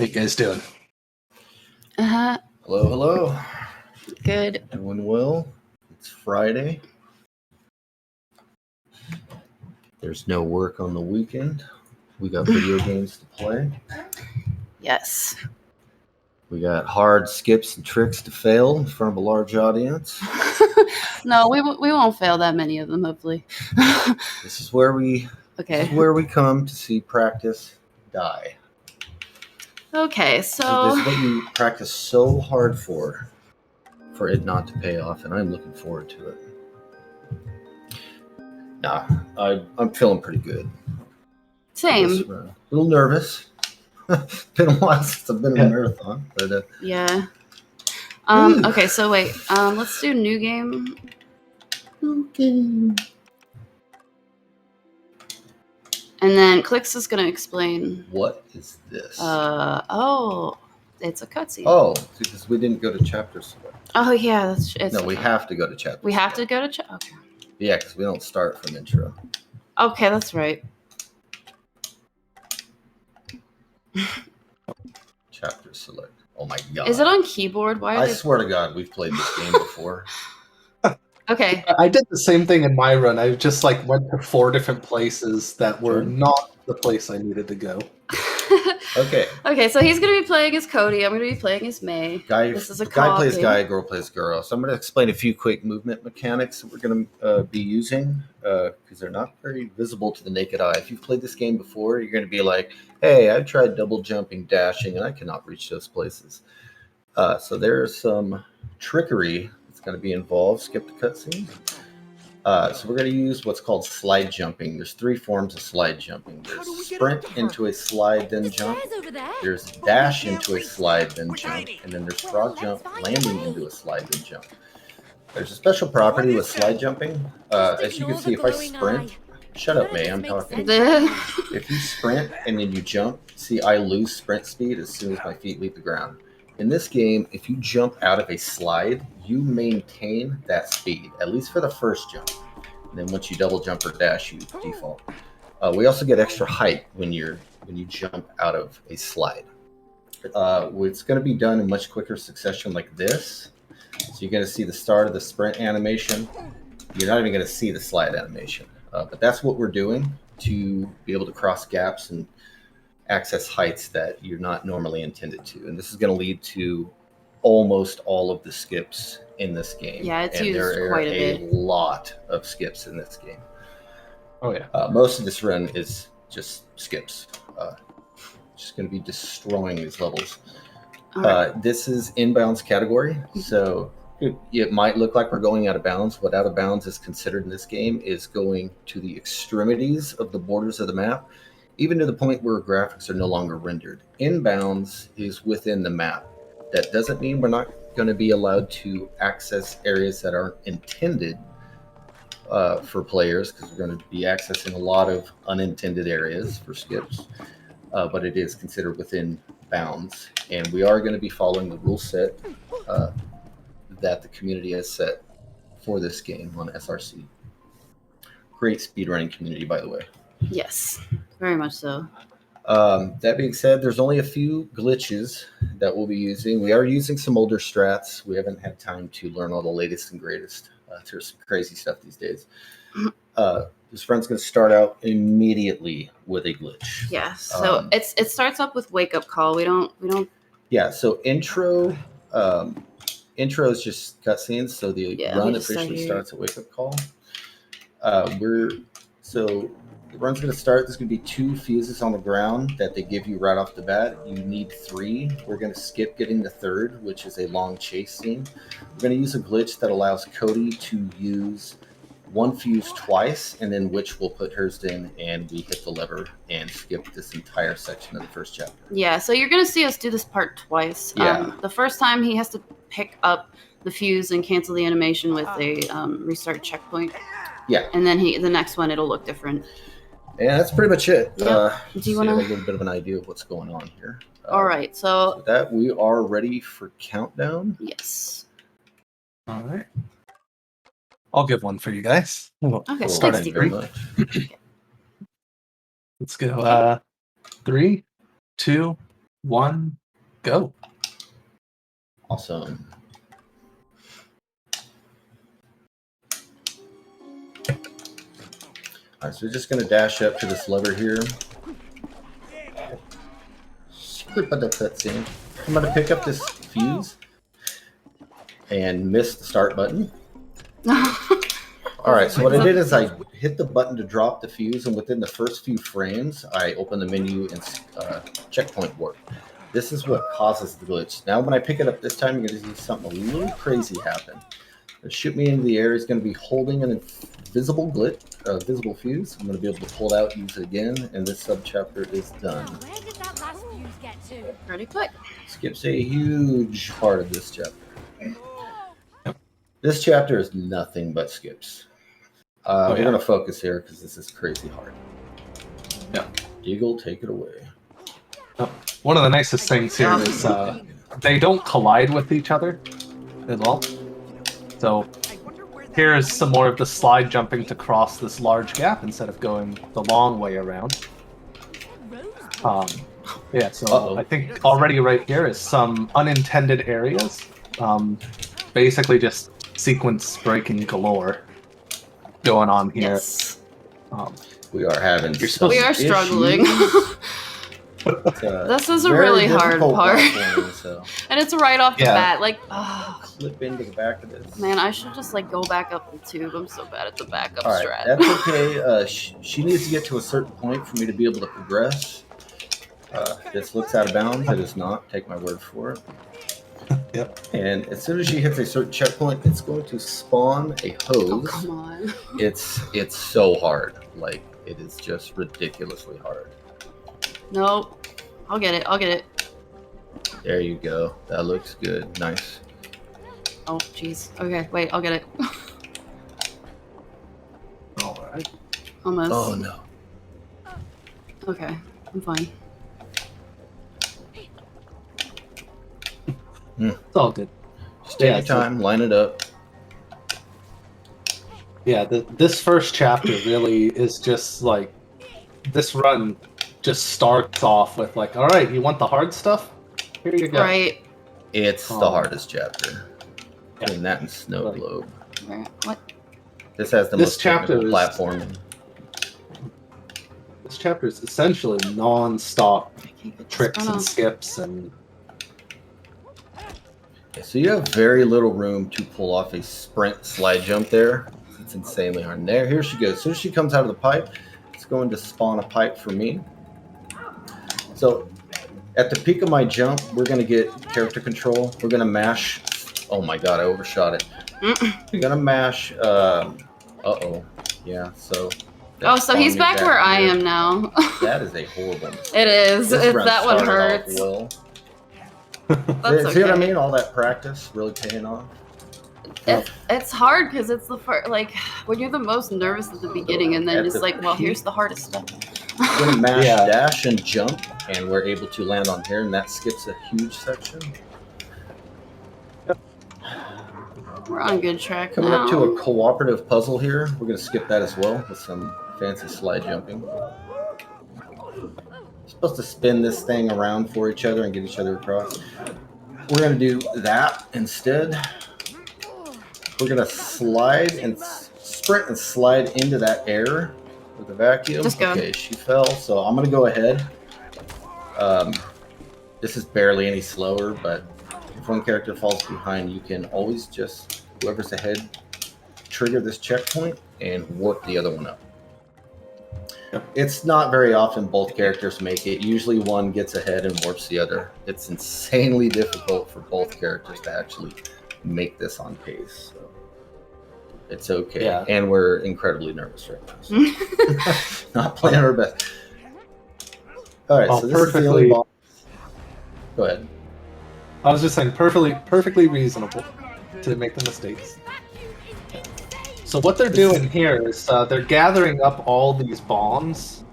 you guys doing? Hello, hello. Good. Doing well. It's Friday. There's no work on the weekend. We got video games to play. Yes. We got hard skips and tricks to fail in front of a large audience. No, we won't fail that many of them, hopefully. This is where we come to see practice die. Okay, so This is what you practice so hard for it not to pay off, and I'm looking forward to it. Nah, I'm feeling pretty good. Same. A little nervous. Been a while since I've been in a marathon, but yeah. Okay, so wait. Let's do new game. And then Clicks is gonna explain. What is this? It's a cutscene. Oh, because we didn't go to chapter select. Oh yeah, we have to go to chapter. We have to go to chapter. Okay. Yeah, because we don't start from intro. Okay, that's right. Chapter select. Oh my god. Is it on keyboard? I swear to God, we've played this game before. Okay. I did the same thing in my run. I just went to 4 different places that were not the place I needed to go. Okay. Okay, so he's going to be playing as Cody. I'm going to be playing as May. Guy plays guy, girl plays girl. So I'm going to explain a few quick movement mechanics that we're going to be using because they're not very visible to the naked eye. If you've played this game before, you're going to be like, hey, I've tried double jumping, dashing, and I cannot reach those places. So there's some trickery that's going to be involved. Skip the cutscene. So we're going to use what's called slide jumping. There's 3 forms of slide jumping. There's sprint into a slide, then jump. There's dash into a slide, then jump. And then there's frog jump, landing into a slide, then jump. There's a special property with slide jumping. As you can see, if I sprint, shut up, May, I'm talking. If you sprint and then you jump, see, I lose sprint speed as soon as my feet leave the ground. In this game, if you jump out of a slide, you maintain that speed, at least for the first jump. And then once you double jump or dash, you default. We also get extra height when you jump out of a slide. It's going to be done in much quicker succession like this. So you're going to see the start of the sprint animation. You're not even going to see the slide animation. But that's what we're doing to be able to cross gaps and access heights that you're not normally intended to. And this is going to lead to almost all of the skips in this game. Yeah, it's used quite a bit. There are a lot of skips in this game. Oh, yeah. Most of this run is just skips. Just going to be destroying these levels. Right. This is inbounds category. So it might look like we're going out of bounds. What out of bounds is considered in this game is going to the extremities of the borders of the map, even to the point where graphics are no longer rendered. Inbounds is within the map. That doesn't mean we're not going to be allowed to access areas that aren't intended for players, because we're going to be accessing a lot of unintended areas for skips, but it is considered within bounds. And we are going to be following the rule set that the community has set for this game on SRC. Great speedrunning community, by the way. Yes, very much so. That being said, there's only a few glitches that we'll be using. We are using some older strats. We haven't had time to learn all the latest and greatest. There's some crazy stuff these days. This friend's going to start out immediately with a glitch. Yeah, so it starts up with wake up call. We don't. Yeah, so intro is just cutscenes. So the run officially starts at wake up call. The run's going to start. There's going to be 2 fuses on the ground that they give you right off the bat. You need 3. We're going to skip getting the 3rd, which is a long chase scene. We're going to use a glitch that allows Cody to use 1 fuse twice, and then Witch will put hers in, and we hit the lever and skip this entire section of the first chapter. Yeah, so you're going to see us do this part twice. Yeah. The first time he has to pick up the fuse and cancel the animation with a restart checkpoint. Yeah. And then the next one, it'll look different. Yeah, that's pretty much it. Yep. Do you want to have a little bit of an idea of what's going on here? All right, so that we are ready for countdown. Yes. All right. I'll give one for you guys. Okay, start thanks, at 3. Let's go. 3, 2, 1, go. Awesome. All right, so we're just going to dash up to this lever here. Skip the cutscene. I'm going to pick up this fuse and miss the start button. All right, so what I did is I hit the button to drop the fuse, and within the first few frames, I open the menu and checkpoint warp. This is what causes the glitch. Now, when I pick it up this time, you're going to see something a little crazy happen. It'll shoot me into the air. It's going to be holding an invisible visible fuse. I'm going to be able to pull it out, use it again, and this subchapter is done. Where did that last fuse get to? Pretty quick. Skips a huge part of this chapter. This chapter is nothing but skips. We're going to focus here because this is crazy hard. Yeah. Eagle, take it away. One of the nicest things here is they don't collide with each other at all. So here's some more of the slide jumping to cross this large gap instead of going the long way around. Yeah, so I think already right here is some unintended areas. Basically just sequence breaking galore going on here. Yes. We are having We are struggling. This is a very really hard difficult part. platforming, so And it's right off the Yeah. bat. Like, oh, clip into the back of this. man, I should just like go back up the tube. I'm so bad at the backup All right, strat. that's okay. She needs to get to a certain point for me to be able to progress. This looks out of bounds. It is not. Take my word for it. Yep. And as soon as she hits a certain checkpoint, it's going to spawn a hose. Oh, come on. It's so hard. Like, it is just ridiculously hard. Nope. I'll get it. I'll get it. There you go. That looks good. Nice. Oh, jeez. Okay, wait. I'll get it. All right. Almost. Oh, no. Okay. I'm fine. It's all good. Just take Yeah, your so- time. Line it up. Yeah, this first chapter really is just like, this run just starts off with like, all right, you want the hard stuff? Here you go. Right. It's the hardest chapter. Yeah. Between that and Snow Right. Globe. Where, what? This has the This most chapter technical is- platforming. This chapter is essentially non-stop I can't get this tricks run and off. skips and Okay, so you have very little room to pull off a sprint slide jump there. It's insanely hard. And there, here she goes. As soon as she comes out of the pipe, it's going to spawn a pipe for me. So at the peak of my jump, we're going to get character control. We're going to mash. Oh my god, I overshot it. We're going to mash. Uh-oh. Yeah, so. Oh, so he's back where I am now. That is a horrible mistake. It is. This run That one started off hurts. well. That's See what I okay. mean? All that practice really paying off. It's hard because it's the first, like, when you're the most nervous at the beginning, and then At it's the like, well, peak. here's the hardest stuff. We're gonna mash Yeah. dash and jump, and we're able to land on here, and that skips a huge section. We're on good track Coming now. up to a cooperative puzzle here. We're gonna skip that as well with some fancy slide jumping. Supposed to spin this thing around for each other and get each other across. We're gonna do that instead. We're gonna slide and sprint and slide into that air with the vacuum. Just go. Okay, she fell, so I'm gonna go ahead. This is barely any slower, but if one character falls behind, you can always just, whoever's ahead, trigger this checkpoint and warp the other one up. It's not very often both characters make it. Usually one gets ahead and warps the other. It's insanely difficult for both characters to actually make this on pace. So it's okay. Yeah. And we're incredibly nervous right now. So. Not playing our best. All right, Oh, so this is the only perfectly- boss. Go ahead. I was just saying perfectly reasonable to make the mistakes. So what they're doing here is they're gathering up all these bombs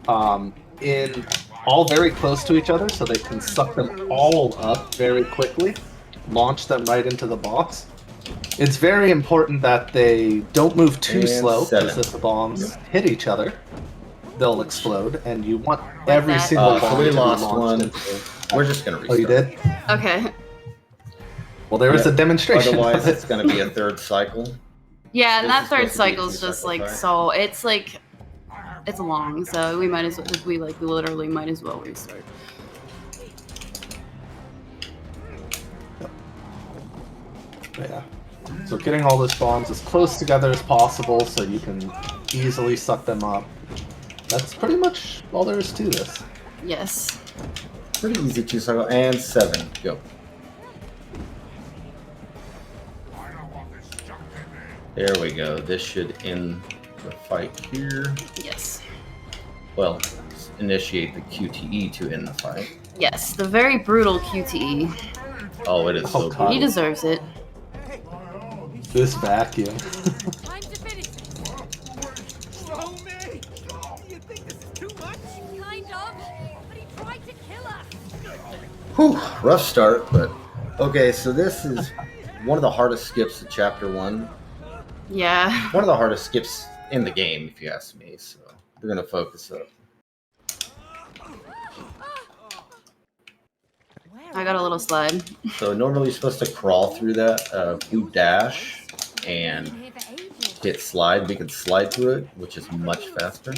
in all very close to each other, so they can suck them all up very quickly, launch them right into the box. It's very important that they don't move too And slow, 7. because if the bombs hit each other, they'll explode, and you want every that. single So bomb we to be lost launched one. into We're just gonna restart. Oh, you did? Okay. Well, there was a demonstration. Otherwise, of it. it's gonna be a third cycle. Yeah, and This that is third supposed to be a cycle is just two-cycle like fight. so. It's like it's long, so we might as well. We like literally might as well restart. Yeah. So getting all those bombs as close together as possible so you can easily suck them up. That's pretty much all there is to this. Yes. Pretty easy two-cycle. And 7. Go. There we go. This should end the fight here. Yes. Well, initiate the QTE to end the fight. Yes. The very brutal QTE. Oh, it is Oh, so God. cool. He deserves it. This vacuum. Time to finish this. You think this is too much? Kind of. But he tried to kill us. Whew, rough start, but okay. So this is one of the hardest skips of Chapter 1. Yeah. One of the hardest skips in the game, if you ask me. So we're gonna focus up. I got a little slide. So normally you're supposed to crawl through that. If we dash and Been here for ages. hit slide, we can slide through it, which is much faster.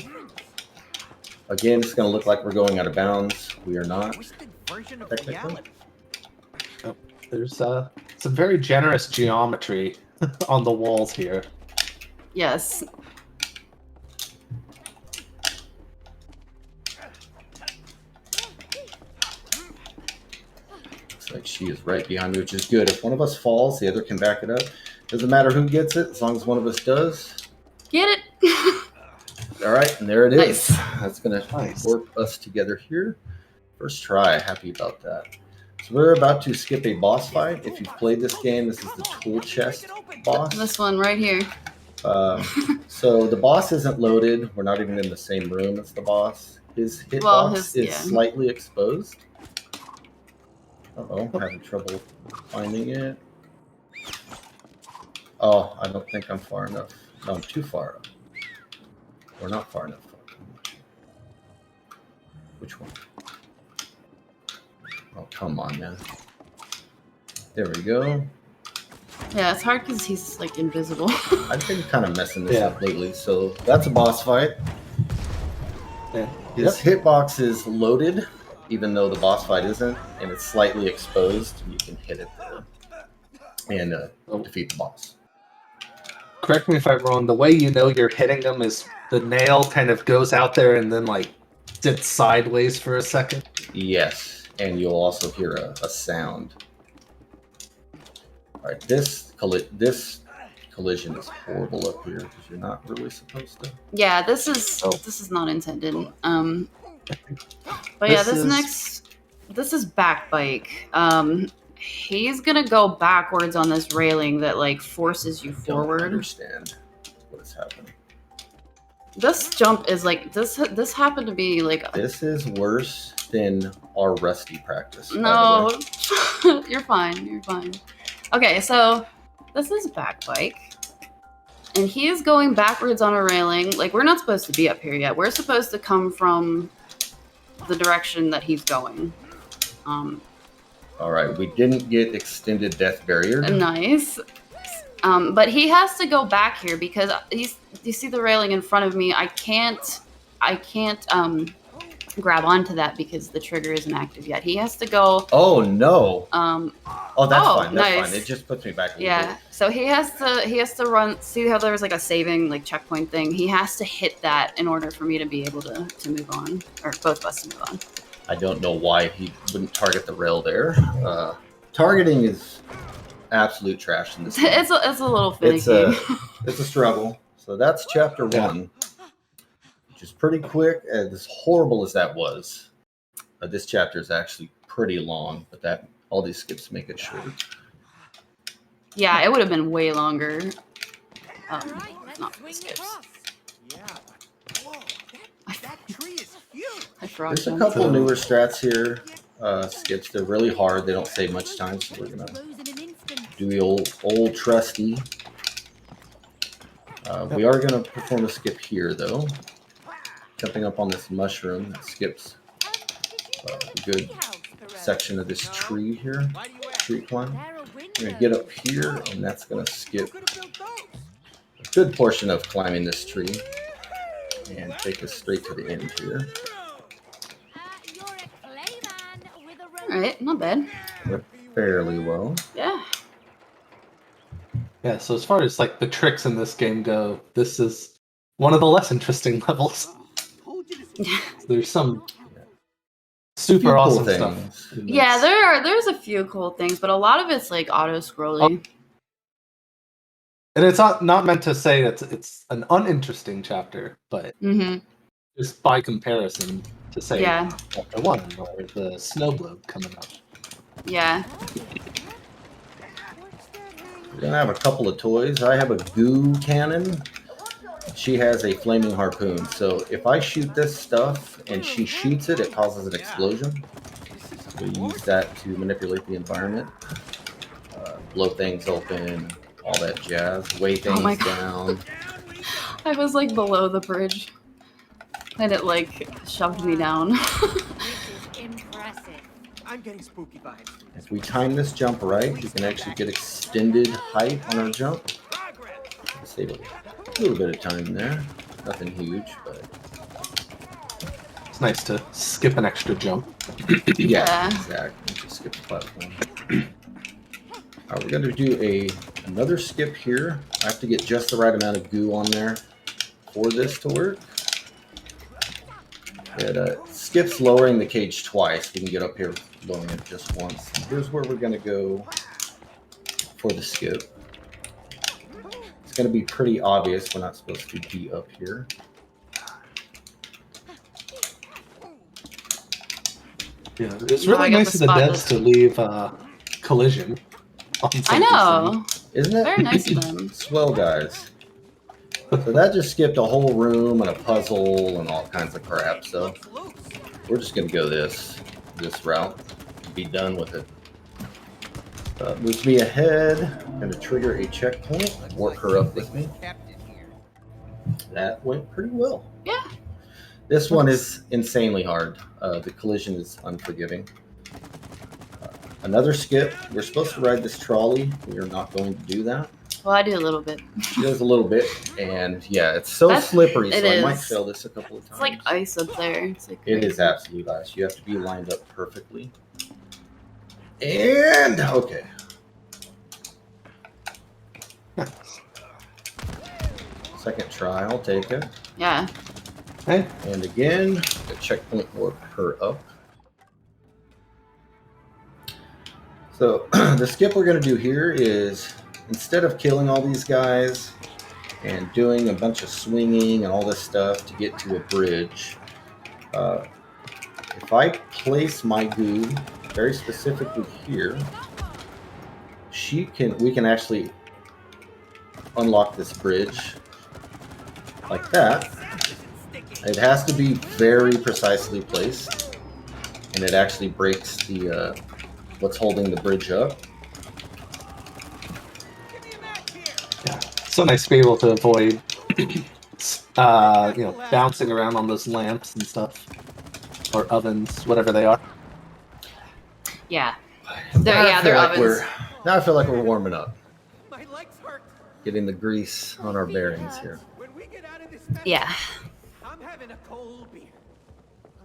Again, it's gonna look like we're going out of bounds. We are not. Twisted version of Technically. reality. There's some very generous geometry on the walls here. Yes. Looks like she is right behind me, which is good. If one of us falls, the other can back it up. Doesn't matter who gets it, as long as one of us does. Get it? All right, and there it is. Nice. That's gonna Nice. work us together here. First try, happy about that. So we're about to skip a boss fight. If you've played this game, this is the tool chest boss. This one right here. So the boss isn't loaded. We're not even in the same room as the boss. His hitbox is yeah. slightly exposed. Uh-oh, I'm having trouble finding it. Oh, I don't think I'm far enough. No, I'm too far up. We're not far enough. Which one? Oh, come on, man. There we go. Yeah, it's hard because he's like invisible. I've been kind of messing this Yeah. up lately. So that's a boss fight. Yeah. His hitbox is loaded, even though the boss fight isn't, and it's slightly exposed. You can hit it there and defeat the boss. Correct me if I'm wrong. The way you know you're hitting them is the nail kind of goes out there and then like sits sideways for a second. Yes, and you'll also hear a sound. All right, this collision is horrible up here because you're not really supposed to. Yeah, this Oh. is not intended. But yeah, this is back bike. He's gonna go backwards on this railing that like forces you Don't forward. understand what is happening. This jump is like this happened to be like This is worse than our Rusty practice. by the no. way. You're fine. You're fine. Okay, so this is back bike. And he is going backwards on a railing. Like, we're not supposed to be up here yet. We're supposed to come from the direction that he's going. All right, we didn't get extended death barrier. Nice. But he has to go back here because you see the railing in front of me. I can't grab onto that because the trigger isn't active yet. He has to go. Oh no! Oh, that's oh, fine. That's nice. fine. It just puts me back a little Yeah. bit. So he has to run. See how there's like a saving like checkpoint thing. He has to hit that in order for me to be able to move on, or both of us to move on. I don't know why he wouldn't target the rail there. Targeting is absolute trash in this game. It's a little finicky. It's a struggle. So that's chapter Yeah. 1, which is pretty quick. As horrible as that was, this chapter is actually pretty long, but all these skips make it short. Yeah, it would have been way longer. Right, let's Not for swing skips. across. Yeah. Whoa, that tree is huge. I forgot. There's a them. couple newer strats here. Skips, they're really hard. They don't save much time, so we're gonna Close in an instant. do the old trusty. We are gonna perform a skip here, though. Jumping up on this mushroom that skips a good section of this tree here. Why do you ask? Tree climb. There are You're gonna windows. get up here, and that's gonna skip Who could have built those? a good portion of climbing this tree, and take us straight to the end here. You're a clayman with a rope. All right, not bad. Went fairly well. Yeah. Yeah, so as far as like the tricks in this game go, this is one of the less interesting levels. Told you this. There's some Few super cool awesome things. stuff. in Yeah, this. there's a few cool things, but a lot of it's like auto scrolling. And it's not meant to say that it's an uninteresting chapter, but Mm-hmm. just by comparison to say Yeah. chapter 1 or the snow globe coming up. Yeah. We're gonna have a couple of toys. I have a goo cannon. She has a flaming harpoon. So if I shoot this stuff and she shoots it, it causes an explosion. We use that to manipulate the environment, blow things open, all that jazz, weigh things Oh my God. down. I was like below the bridge, and it like shoved me down. This is impressive. I'm getting spooky vibes. If we time this jump right, we can actually get extended height on our jump. Progress. Save a little bit of time there. Nothing huge, but It's nice to skip an extra jump. Yeah. exactly. Just skip the platform. We're going to do another skip here. I have to get just the right amount of goo on there for this to work. It skips lowering the cage twice. We can get up here lowering it just once. Here's where we're going to go for the skip. It's going to be pretty obvious we're not supposed to be up here. Yeah, it's No, I really got nice the of the spot devs list. to leave collision on some I of these know. Isn't it? Very nice of them. Swell, guys. So that just skipped a whole room and a puzzle and all kinds of crap. So Looks loose. we're just gonna go this route, be done with it. Moves me ahead. I'm gonna trigger a checkpoint, work her up with me. Captain here. That went pretty well. Yeah. This one is insanely hard. The collision is unforgiving. Another skip. We're supposed to ride this trolley. We are not going to do that. Well, I do a little bit. She does a little bit, and yeah, it's so That's- slippery, so it I might is. fail this a couple of times. It's like ice up there. It's like It is absolute ice. You have to be lined up perfectly. And okay. Second try, I'll take it. Yeah. Hey, And again, the checkpoint work her up. So the skip we're going to do here is, instead of killing all these guys and doing a bunch of swinging and all this stuff to get to a bridge, if I place my goo very specifically here, we can actually unlock this bridge like that. It has to be very precisely placed, and it actually breaks the what's holding the bridge up. Give me a match here. yeah, so nice to be able to avoid, bouncing around on those lamps and stuff, or ovens, whatever they are. Yeah. Now I They're feel like ovens. now I feel like we're warming up, My legs hurt. getting the grease on our bearings here. When we get out of this mess, Yeah. I'm having a cold beer.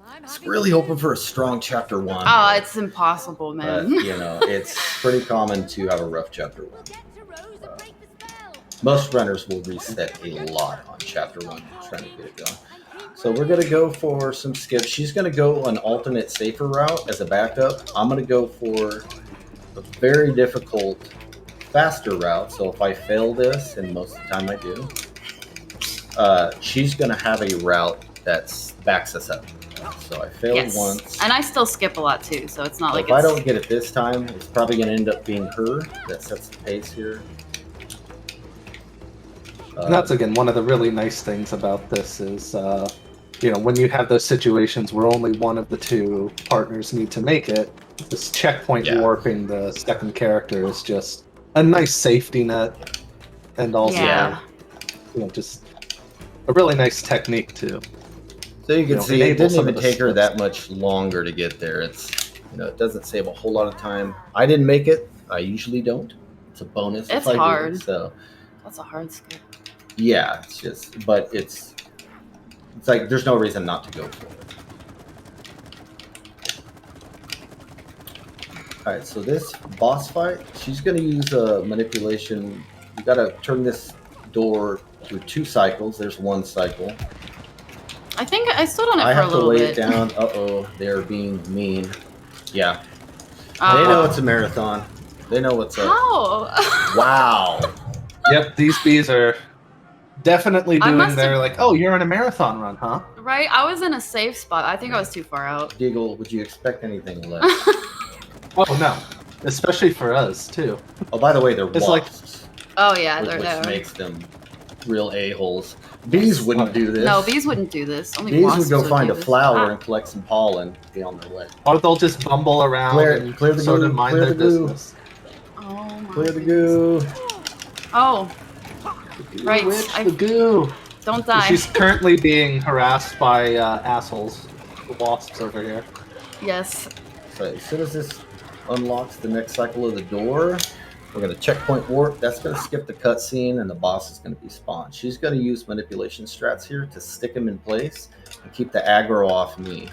I'm It's having really hoping for a strong chapter 1. Oh, it's impossible, but, man. it's pretty common to have a rough chapter 1. We'll get to Rose and break the spell. Most runners will reset a lot on chapter 1 trying to get it going. So we're going to go for some skips. She's going to go an alternate safer route as a backup. I'm going to go for a very difficult, faster route. So if I fail this, and most of the time I do, she's going to have a route that backs us up. So I failed Yes. once. And I still skip a lot too, so it's not like If I it's don't get it this time, it's probably going to end up being her that sets the pace here. And that's again one of the really nice things about this is, when you have those situations where only one of the two partners need to make it, this checkpoint Yeah. warping the second character is just a nice safety net, and also, Yeah. just a really nice technique too. So you can see it enable didn't some even of the take her steps. that much longer to get there. It's it doesn't save a whole lot of time. I didn't make it. I usually don't. It's a bonus It's if I hard. do. So That's a hard skill. yeah, but it's like there's no reason not to go for it. All right, so this boss fight, she's going to use a manipulation. You got to turn this door through 2 cycles. There's 1 cycle. I think I stood on it I for a have to little lay bit. it down. Uh-oh, they're being mean. Yeah, Oh. they know it's a marathon. They know what's up. How? Wow. Yep, these bees are definitely I doing must their have- like, oh, you're in a marathon run, huh? Right? I was in a safe spot. I think I was too far out. Deagle, would you expect anything less? Oh no, especially for us too. Oh, by the way, they're It's like- wasps, Oh yeah, which they're there. makes them real a-holes. Bees wouldn't do this. No, bees wouldn't do this. Only Bees wasps would go find do a this. flower Ah. and collect some pollen, be on their way. Or they'll just bumble around and Clear the sort goo, of mind clear their the goo. business. Oh my Clear the goodness. goo. Oh, Right, Witch, I- the goo. don't die. She's currently being harassed by assholes, the wasps over here. Yes. So as soon as this unlocks the next cycle of the door, we're going to checkpoint warp. That's going to skip the cutscene, and the boss is going to be spawned. She's going to use manipulation strats here to stick him in place and keep the aggro off me,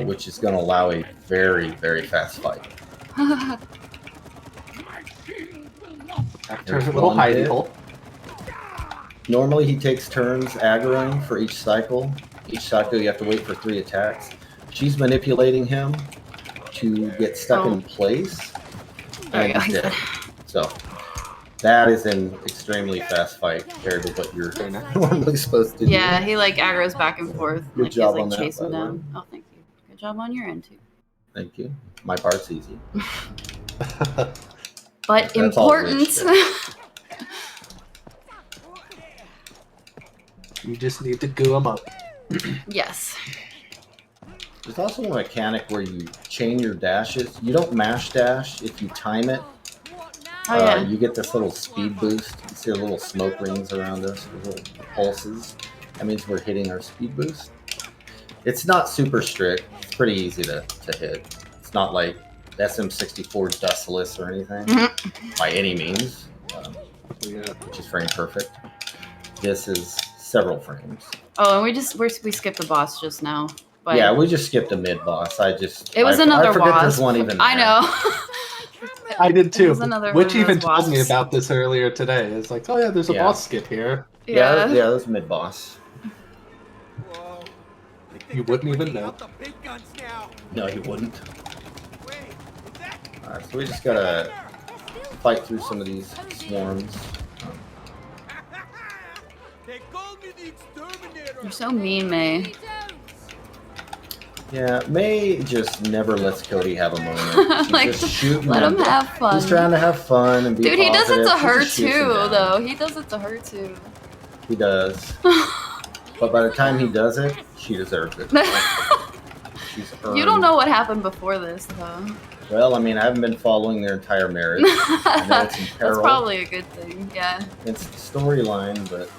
which is going to allow a very, very fast fight. After There's a little one hidey hit. hole. Normally, he takes turns aggroing for each cycle. Each cycle, you have to wait for 3 attacks. She's manipulating him to get stuck in place. There you And go. he's dead. So, that is an extremely fast fight compared to what you're normally supposed to do. Yeah, he like aggroes back and forth. Good like job he's on like that, chasing by the way. down. Oh, thank you. Good job on your end too. Thank you. My part's easy. But That's all important. rich You just need to goo them up. Yes. There's also a mechanic where you chain your dashes. You don't mash dash. If you time it, Oh yeah. you get this little speed boost. You see the little smoke rings around us, the little pulses. That means we're hitting our speed boost. It's not super strict. It's pretty easy to hit. It's not like SM64 dustless or anything by any means, Yeah. which is frame perfect. This is several frames. Oh, and we skipped the boss just now. But Yeah, we just skipped a mid boss. it was another I forget boss. there's one even. I there. know. I did too. was another Which one of even those told me wasps. about this earlier today. It's like, oh yeah, there's a Yeah. boss skip here. Yeah, that was mid boss. Whoa. I think You they're wouldn't even bringing know. out the big guns now. No, he wouldn't. Wait, is that? Alright, so we just gotta fight through some of these swarms. They called me the exterminator. You're so mean, May. Yeah, May just never lets Cody have a moment. She's Like, just shooting let him him. have fun. He's trying to have fun and be Dude, he does it positive. to She her just shoots him too, down. though. He does it to her too. He does. But by the time he does it, she deserves it. She's earned. You don't know what happened before this, though. Well, I mean, I haven't been following their entire marriage. I know it's in That's peril. probably a good thing. Yeah. It's the storyline, but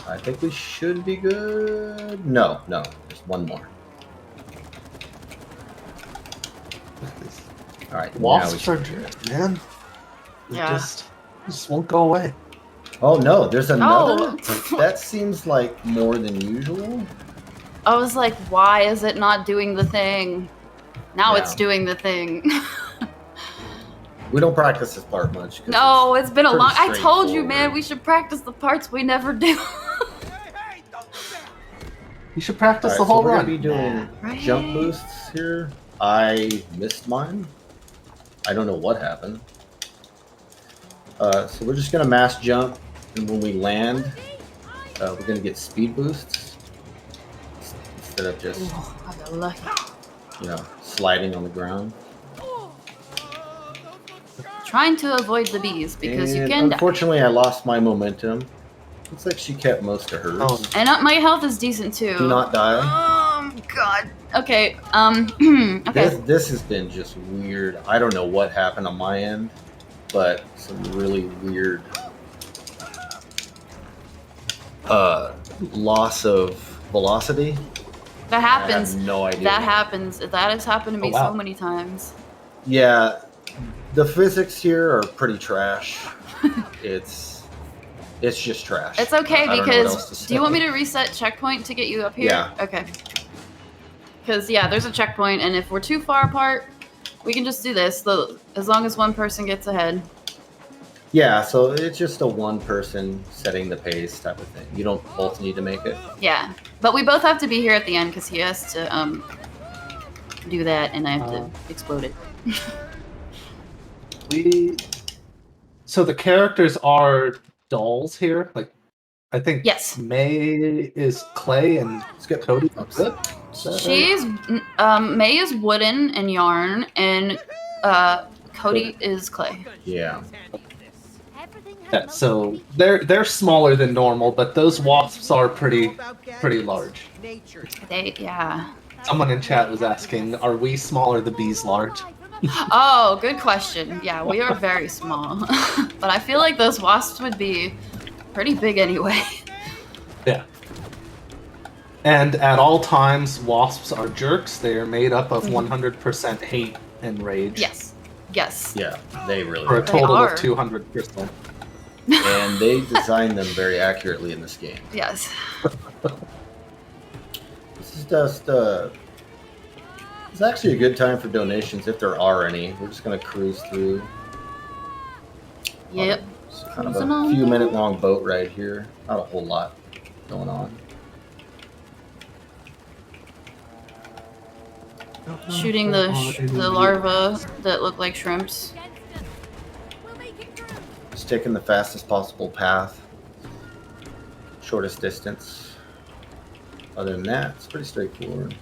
I think we should be good. No, there's one more. All right, now we Wasps should are be good. good, man. They Yeah. just won't go away. Oh no, there's another. Oh. That seems like more than usual. I was like, why is it not doing the thing? Now Yeah. it's doing the thing. We don't practice this part much. 'cause No, it's been a pretty long. I told you, straightforward. man, we should practice the parts we never do. Hey, don't do that. You should practice All the right, so whole we're run. gonna be doing Right. jump boosts here. I missed mine. I don't know what happened. So we're just gonna mass jump, and when we land, we're gonna get speed boosts instead of just Oh, I got lucky. sliding on the ground. Trying to avoid the bees because you And can die. unfortunately, I lost my momentum. Looks like she kept most of hers. Oh, And my health is decent too. Do not die. God. Okay. Okay. This has been just weird. I don't know what happened on my end, but some really weird loss of velocity. That happens. I have no idea. That happens. That has happened to me Oh, wow. so many times. Yeah, the physics here are pretty trash. it's just trash. It's okay I don't know what else because to do you want me say. to reset checkpoint to get you up here? Yeah. Okay. Because yeah, there's a checkpoint, and if we're too far apart, we can just do this. As long as one person gets ahead. Yeah, so it's just a one person setting the pace type of thing. You don't both need to make it. Yeah, but we both have to be here at the end because he has to do that, and I have to explode it. So the characters are dolls here. Like, I think Yes. May is clay and Skip. Cody Oops. is wood. Is that right? She's May is wooden and yarn, and Cody is clay. Yeah. Everything has Yeah, most so to be- they're smaller than normal, but those wasps are pretty large. Nature. Yeah. Someone in chat was asking, "Are we small or the bees large?" Oh, good question. Yeah, we are very small, but I feel like those wasps would be pretty big anyway. Yeah. And at all times, wasps are jerks. They are made up of 100% hate and rage. Yes. Yes. Yeah, they really For a are. total are. of 200%. And they designed them very accurately in this game. Yes. This is just it's actually a good time for donations if there are any. We're just gonna cruise through. Yep. It's kind of Cruising a on few through. minute long boat ride here. Not a whole lot going on. Shooting the larvae that look like shrimps. We'll make it through. Just taking the fastest possible path, shortest distance. Other than that, it's pretty straightforward.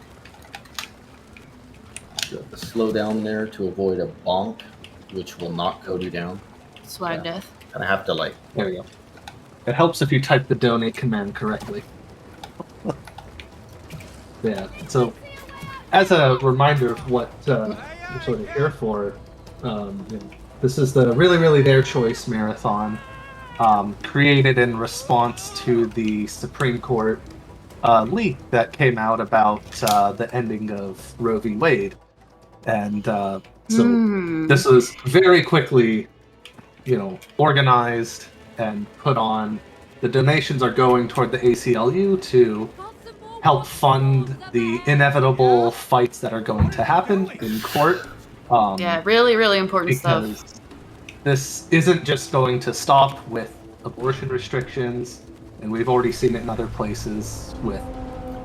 You have to slow down there to avoid a bonk, which will knock Cody down. Swag Yeah. death. Kind of have to like. There you go. It helps if you type the donate command correctly. Yeah, so as a reminder of what we're sort of here for, this is the Really Their Choice marathon, created in response to the Supreme Court leak that came out about the ending of Roe v. Wade. And so this was very quickly, organized and put on. The donations are going toward the ACLU to help fund the inevitable fights that are going to happen in court. Yeah, really important stuff. Because this isn't just going to stop with abortion restrictions, and we've already seen it in other places with,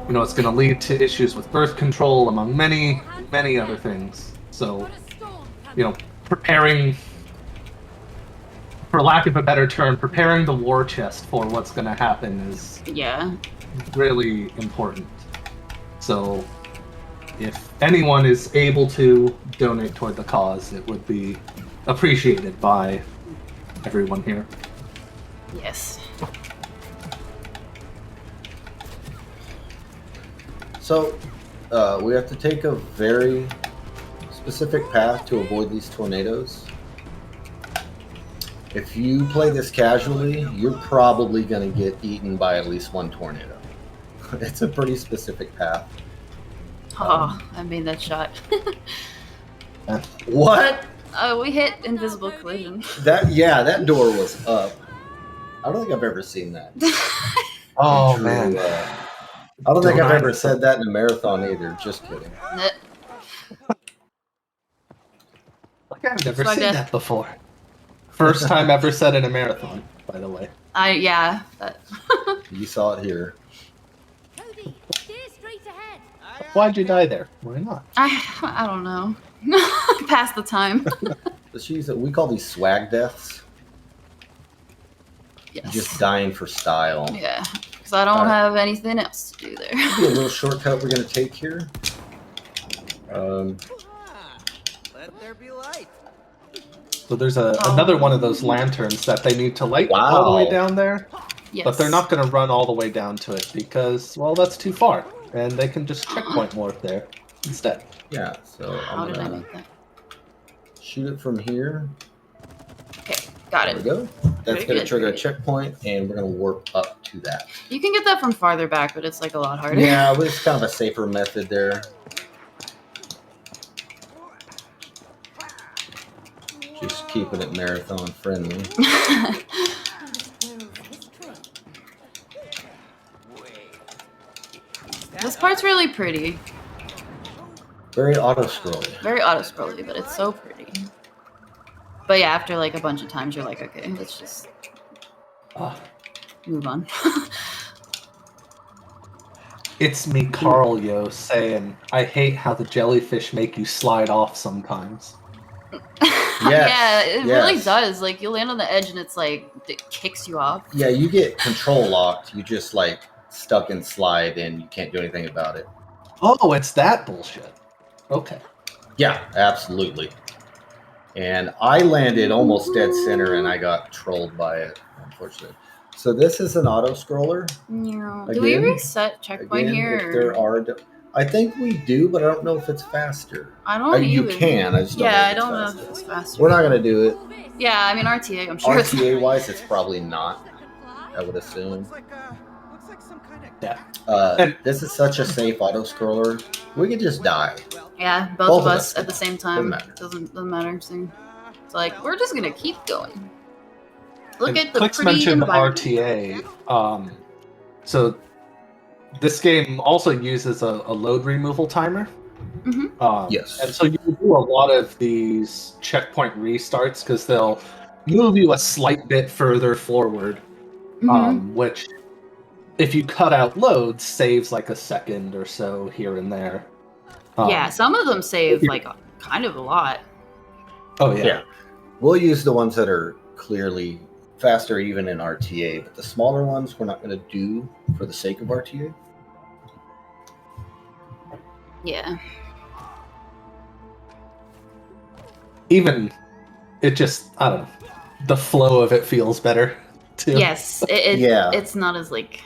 it's going to lead to issues with birth control, among many other things. So, preparing, for lack of a better term, preparing the war chest for what's going to happen is Yeah. really important. So, if anyone is able to donate toward the cause, it would be appreciated by everyone here. Yes. So, we have to take a very specific path to avoid these tornadoes. If you play this casually, you're probably going to get eaten by at least one tornado. It's a pretty specific path. Oh, I made that shot. What? We hit invisible collision. That door was up. I don't think I've ever seen that. Oh True, man. I don't think I've Don't ever I- said that in a marathon either. Just kidding. I've never Swag seen death. that before. First time ever said in a marathon, by the way. Yeah. That. You saw it here. Cody, steer straight ahead. Why'd you die there? Why not? I don't know. Past the time. We call these swag deaths. Yes. Just dying for style. Yeah. Because I don't have anything else to do there. Be a little shortcut we're going to take here. Let there be light. So there's another one of those lanterns that they need to light all the way Wow. down there, Yes. but they're not going to run all the way down to it because, well, that's too far, and they can just checkpoint morph there instead. Yeah, so How I'm did I going make that? to shoot it from here. Okay, got There we it. go. That's Pretty going to good, trigger a pretty checkpoint, and we're going to warp up to that. You can get that from farther back, but it's like a lot harder. Yeah, but it's kind of a safer method there. Just keeping it marathon friendly. This part's really pretty. Very auto-scrolling. Very auto-scrolly, but it's so pretty. But yeah, after like a bunch of times, you're like, okay, let's just move on. It's me, Carl, yo, saying, I hate how the jellyfish make you slide off sometimes. Yeah, it really yes. does. Like, you land on the edge and it's like, it kicks you off. Yeah, you get control locked. You just like stuck in slide, and you can't do anything about it. Oh, it's that bullshit. Okay. Yeah, absolutely. And I landed almost dead center, and I got trolled by it, unfortunately. So this is an auto-scroller. Yeah. Do we Again- reset checkpoint Again, here? if there are... I think we do, but I don't know if it's faster. I don't You either. can, I just don't know Yeah, if I it's don't know faster. if it's faster. We're not going to do it. Yeah, I mean, RTA, I'm sure it's RTA-wise, it's probably not, I would assume. Looks like some kind of Yeah. This is such a safe auto-scroller. We could just die. Yeah, Both both of of us. us at the same time. Doesn't matter. Doesn't matter. So it's like, we're just gonna keep going. Look And at the Clicks pretty mentioned environment. RTA. So this game also uses a load removal timer. Mhm. Yes. And so you do a lot of these checkpoint restarts because they'll move you a slight bit further forward, Mhm. which, if you cut out loads, saves like a second or so here and there. Yeah, some of them save you- like kind of a lot. Oh yeah. Yeah. We'll use the ones that are clearly faster even in RTA, but the smaller ones we're not going to do for the sake of RTA. Yeah. Even it just, I don't know, the flow of it feels better too. Yes. Yeah. It's not as like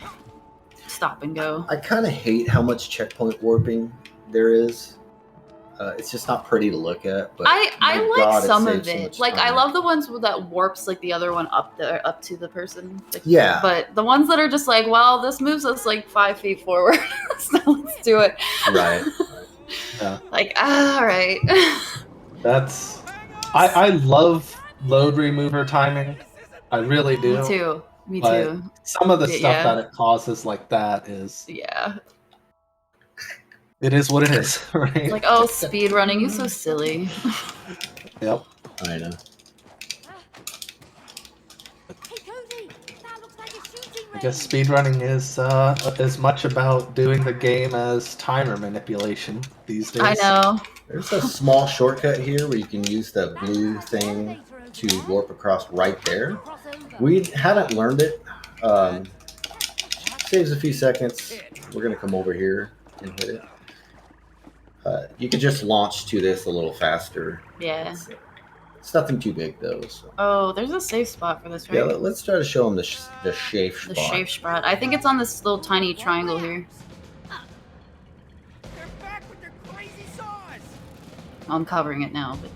stop and go. I kind of hate how much checkpoint warping there is. It's just not pretty to look at. But I my like God, some saves of so it. much Like I time. love the ones that warps like the other one up there, up to the person. Like, Yeah. But the ones that are just like, well, this moves us like 5 feet forward, so let's do it. Right. Like, all right. That's I love load remover timing. I really do. Me too. Me But too. some of the stuff Yeah. that it causes like that is Yeah. it is what it is, right? It's like, oh, speed running, you so silly. Yep. I know. Hey, Cody, that looks like a shooting I guess range. speedrunning is as much about doing the game as timer manipulation these days. I know. There's a small shortcut here where you can use the blue thing to warp across right there. We haven't learned it. Saves a few seconds. We're going to come over here and hit it. You could just launch to this a little faster. Yeah. It's nothing too big, though. So. Oh, there's a safe spot for this, right? Yeah, let's try to show them the safe The spot. safe spot. I think it's on this little tiny triangle here. They're back with their crazy saws. I'm covering it now, but.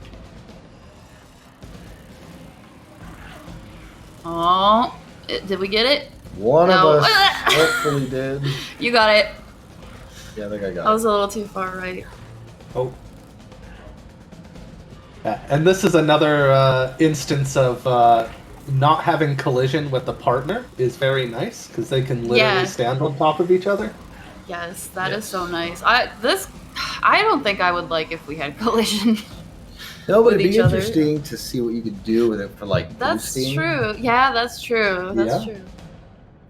Oh, did we get it? One No. of us hopefully did. You got it. Yeah, I think I got I it. was a little too far right. Oh. Yeah, and this is another instance of not having collision with the partner is very nice because they can literally Yeah. stand on top of each other. Yes, that is Yes. so nice. I don't think I would like if we had collision. No, but with it'd be each other. interesting to see what you could do with it for like That's boosting. true. Yeah, that's true. That's Yeah. true.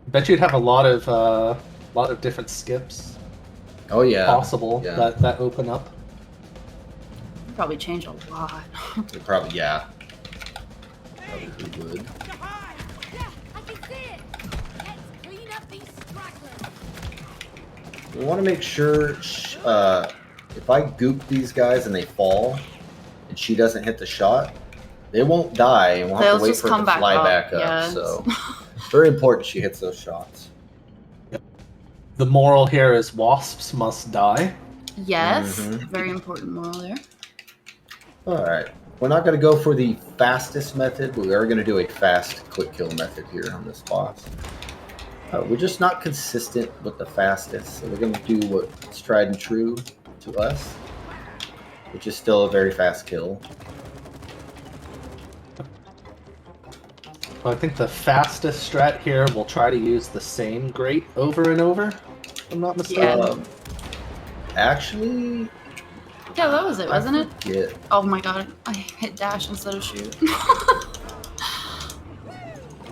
Bet you'd have a lot of different skips Oh yeah, possible yeah. that open up. Probably change a lot. It probably Probably would. Yeah, I can see it. Let's clean up these stragglers. We want to make sure if I goop these guys and they fall, and she doesn't hit the shot, they won't die, and we'll have They'll to wait just for it come to back fly up, back up. yeah. So very important she hits those shots. The moral here is wasps must die. Yes, Mhm. very important moral there. All right, We're not going to go for the fastest method, but we are going to do a fast quick kill method here on this boss. We're just not consistent with the fastest, so we're going to do what's tried and true to us, which is still a very fast kill. Well, I think the fastest strat here will try to use the same grate over and over, if I'm not mistaken. Yeah. Actually, Yeah, that was it, wasn't it? yeah. Oh my god, I hit dash instead of shoot.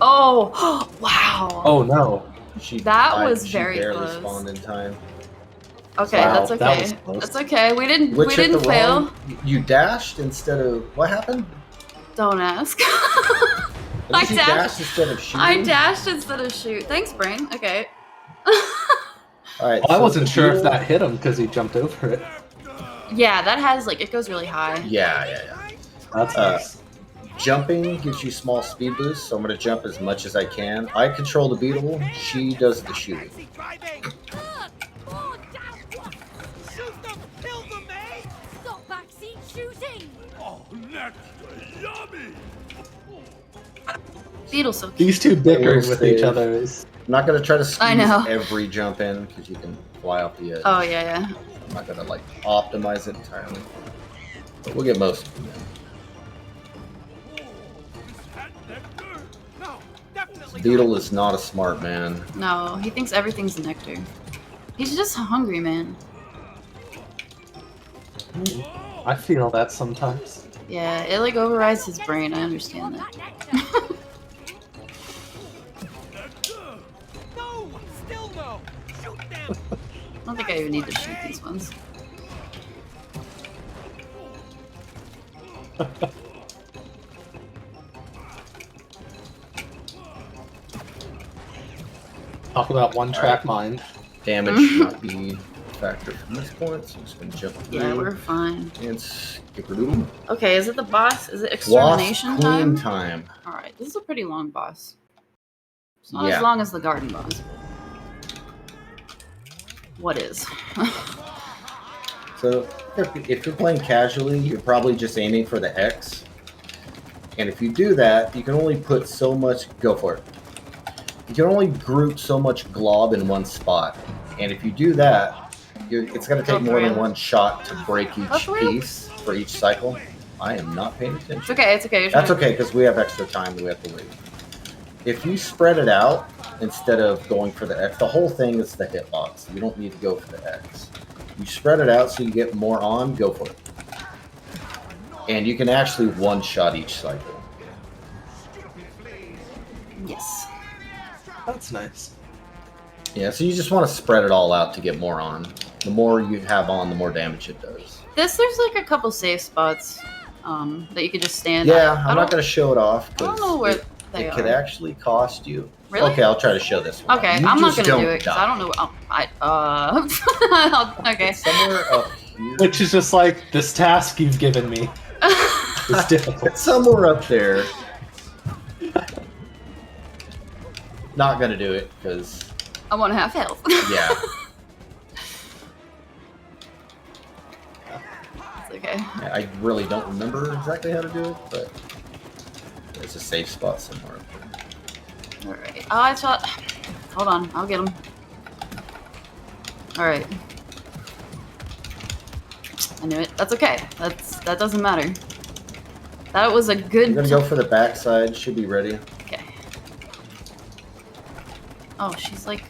Oh, wow. Oh no. That was She very barely close. spawned in time. Okay, Wow, that's that okay. was close. That's okay. We didn't Which we hit didn't the fail. wrong- You dashed instead of what happened? Don't ask. At least I you dashed- dashed instead of shooting. I dashed instead of shoot. Thanks, brain. Okay. All right. Well, I so wasn't the sure if beetle- that hit him because he jumped over it. Yeah, that has like it goes really high. Yeah. That's nice. Jumping gives you small speed boost, so I'm going to jump as much as I can. I control the beetle. She does the shooting. Crazy driving. Look! Oh, damn! What? Shoot them, kill them, eh? Stop backseat shooting! Oh, next, yummy. Beetle's so cute. These two bickering with save. each other is. I'm not going to try to I squeeze know. every jump in because you can fly off the edge. Oh yeah. I'm not going to like optimize it entirely, but we'll get most of them in. No, definitely Beetle is not a smart man. No, he thinks everything's nectar. He's just hungry, man. I feel that sometimes. Yeah, it like overrides his brain. I understand that. No, still no. Shoot them. I don't think I even need to shoot these ones. Talk about one-track mind. Damage should not be a factor from this point, so I'm just going to jump through. Yeah, we're fine. And skip a doodle. Okay, is it the boss? Is it Wasp extermination Queen time? time. Alright, this is a pretty long boss. It's not Yeah. as long as the garden boss. What is? So if you're playing casually, you're probably just aiming for the X. And if you do that, you can only put so much. Go for it. You can only group so much glob in one spot. And if you do that, it's going to take Go more for than it. one shot to break Go each for it. piece for each cycle. I am not paying attention. It's okay, it's okay. You're That's trying- okay because we have extra time we have to wait. If you spread it out instead of going for the X, the whole thing is the hitbox. You don't need to go for the X. You spread it out so you get more on, go for it. And you can actually one-shot each cycle. Yes. That's nice. Yeah, so you just want to spread it all out to get more on. The more you have on, the more damage it does. There's like a couple safe spots that you could just stand Yeah, at. I'm not going to show it off I don't because know where it they could are. actually cost you. Really? Okay, I'll try to show this one. Okay, You I'm not just gonna do don't it because die. I don't know. Okay. It's somewhere up here. Which is just like, this task you've given me is difficult. It's somewhere up there. Not gonna do it because I want to have health. yeah. It's okay. I really don't remember exactly how to do it, but there's a safe spot somewhere up there. All right. Oh, I shot. Hold on. I'll get him. All right. I knew it. That's okay. That doesn't matter. That was a good. You're gonna go for the backside. Should be ready. Okay. Oh, she's like.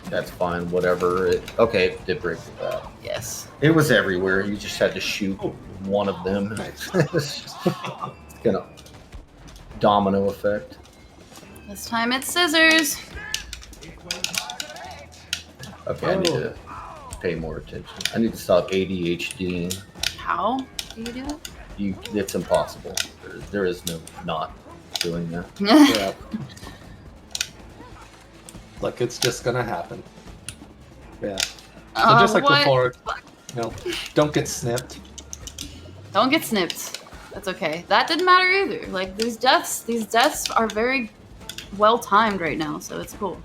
That's fine. Whatever. Okay, it did break the bat. Yes. It was everywhere. You just had to shoot one of them. It's gonna domino effect. This time it's scissors. Okay, I need to pay more attention. I need to stop ADHD. How do you do It's impossible. There is no not doing that. it? Yeah. Like, it's just gonna happen. Yeah. So just like what? before, don't get snipped. Don't get snipped. That's okay. That didn't matter either. Like these deaths are very well timed right now, so it's cool.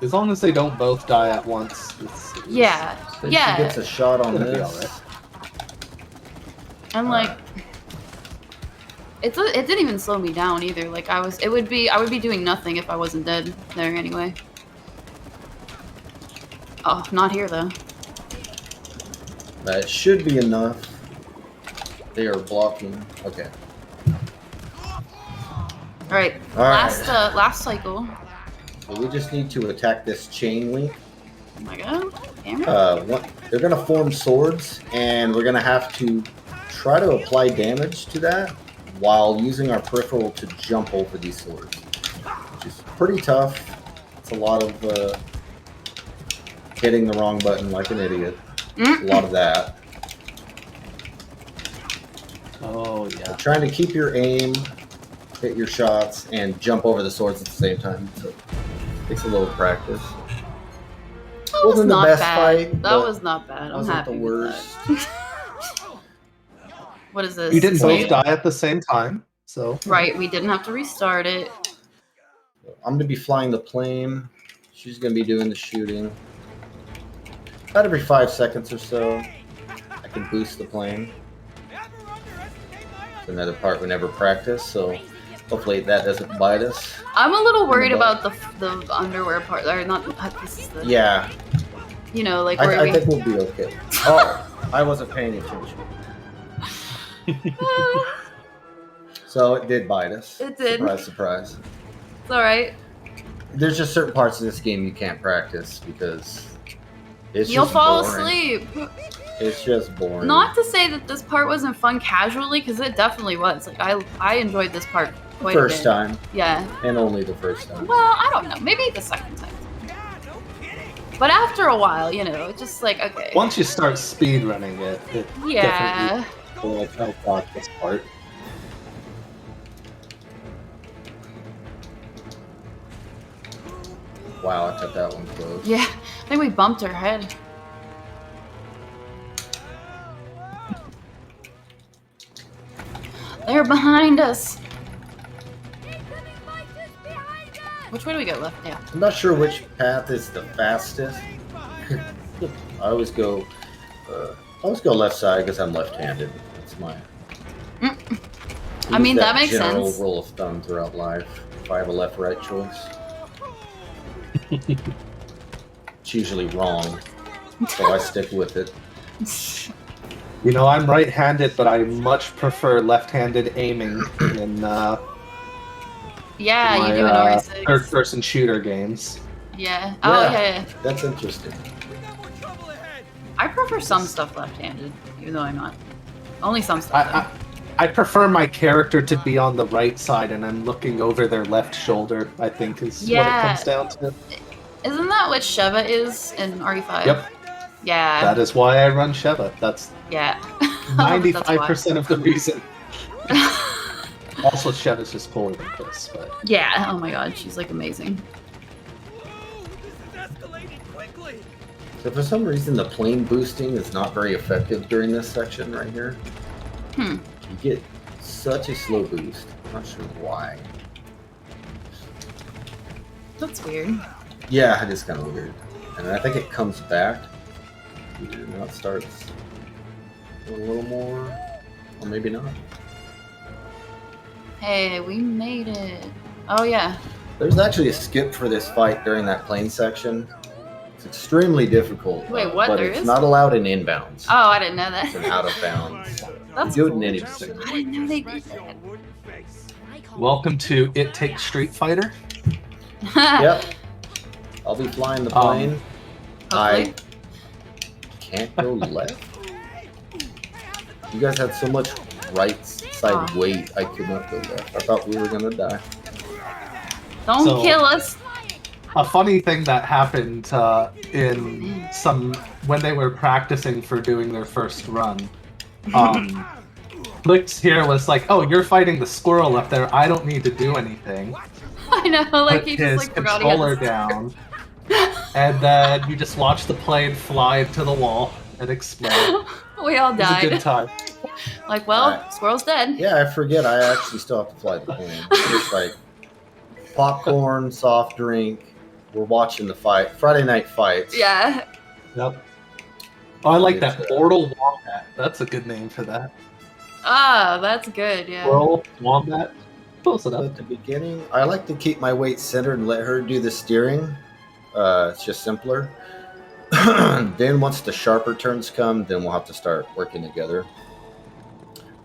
As long as they don't both die at once. It's Yeah. So Yeah. She gets a shot on Gonna be this. alright. And like, it didn't even slow me down either. Like I would be doing nothing if I wasn't dead there anyway. Oh, not here though. That should be enough. They are blocking. Okay. All right. Last cycle. So we just need to attack this chain link. Oh my god. Damn it. They're gonna form swords, and we're gonna have to try to apply damage to that while using our peripheral to jump over these swords, which is pretty tough. It's a lot of hitting the wrong button like an idiot. A lot of that. Oh yeah. So trying to keep your aim, hit your shots, and jump over the swords at the same time. So it takes a little practice. That was Wasn't the not best bad. fight, That was not bad. I'm wasn't happy the with worst. that. What is this? You didn't Wait. both die at the same time, so Right, we didn't have to restart it. I'm going to be flying the plane. She's going to be doing the shooting. About every 5 seconds or so, I can boost the plane. It's another part we never practice, so hopefully that doesn't bite us. I'm a little worried the butt. about the underwear part. Or not. This is the. Yeah, You know, like where I think we'll be okay. Oh, I wasn't paying attention. So it did bite us. It did. Surprise, surprise. It's all right. There's just certain parts of this game you can't practice because it's You'll just fall boring. asleep. It's just boring. Not to say that this part wasn't fun casually, because it definitely was. Like I enjoyed this part quite a bit. First time, Yeah. and only the first time. Well, I don't know. Maybe the second time. But after a while, you know, it's just like okay. once you start speed running it Yeah. definitely will help this part. Wow, I cut that one close. Yeah. I think we bumped her head. They're behind us. Which way do we go? Left? Yeah. I'm not sure which path is the fastest. I always go left side because I'm left-handed. That's my. I mean, use that makes general sense. rule of thumb throughout life. If I have a left-right choice, it's usually wrong, so I stick with it. You know, I'm right-handed, but I much prefer left-handed aiming in Yeah, my you do in RE6. third-person shooter games. Yeah. Oh, Yeah. yeah. That's interesting. I prefer some stuff left-handed, even though I'm not. Only some stuff. I prefer my character to be on the right side, and I'm looking over their left shoulder. I think is what it Yeah. comes down to. Isn't that what Sheva is in RE5? Yep, Yeah. that is why I run Sheva. That's Yeah. 95% of the reason. Also, Sheva's just cooler than Chris, but Yeah. Oh my god, she's like amazing. So for some reason, the plane boosting is not very effective during this section right here. Hmm. You get such a slow boost. I'm not sure why. That's weird. Yeah, it is kind of weird. And I think it comes back. Now it starts a little more, or maybe not. Hey, we made it. Oh yeah. There's actually a skip for this fight during that plane section. It's extremely difficult. Wait, what? But There it's is? not allowed in inbounds. Oh, I didn't know It's an that. out of bounds. That's Do it cool. in any I didn't know they did that. welcome to It Takes Street Fighter. Yep. I'll be flying the plane. I Hopefully. can't go left. You guys had so much right side Oh. weight, I could not go left. I thought we were gonna die. Don't So- kill us. A funny thing that happened in when they were practicing for doing their first run. Blix here was like, "Oh, you're fighting the squirrel up there. I don't need to do anything." I know, like Put he his just like forgot he had controller this. down, and then you just watch the plane fly into the wall and explode. We all It was a good died. time. Like, well, squirrel's dead. Yeah, I forget. I actually still have to fly the plane. It's like popcorn, soft drink. We're watching the fight. Friday night fights. Yeah. Yep. Oh, I like that Mortal Wombat. That's a good name for that. Ah, that's good. Yeah. Squirrel, wombat. Close So enough. at the beginning, I like to keep my weight centered and let her do the steering. It's just simpler. Then once the sharper turns come, then we'll have to start working together.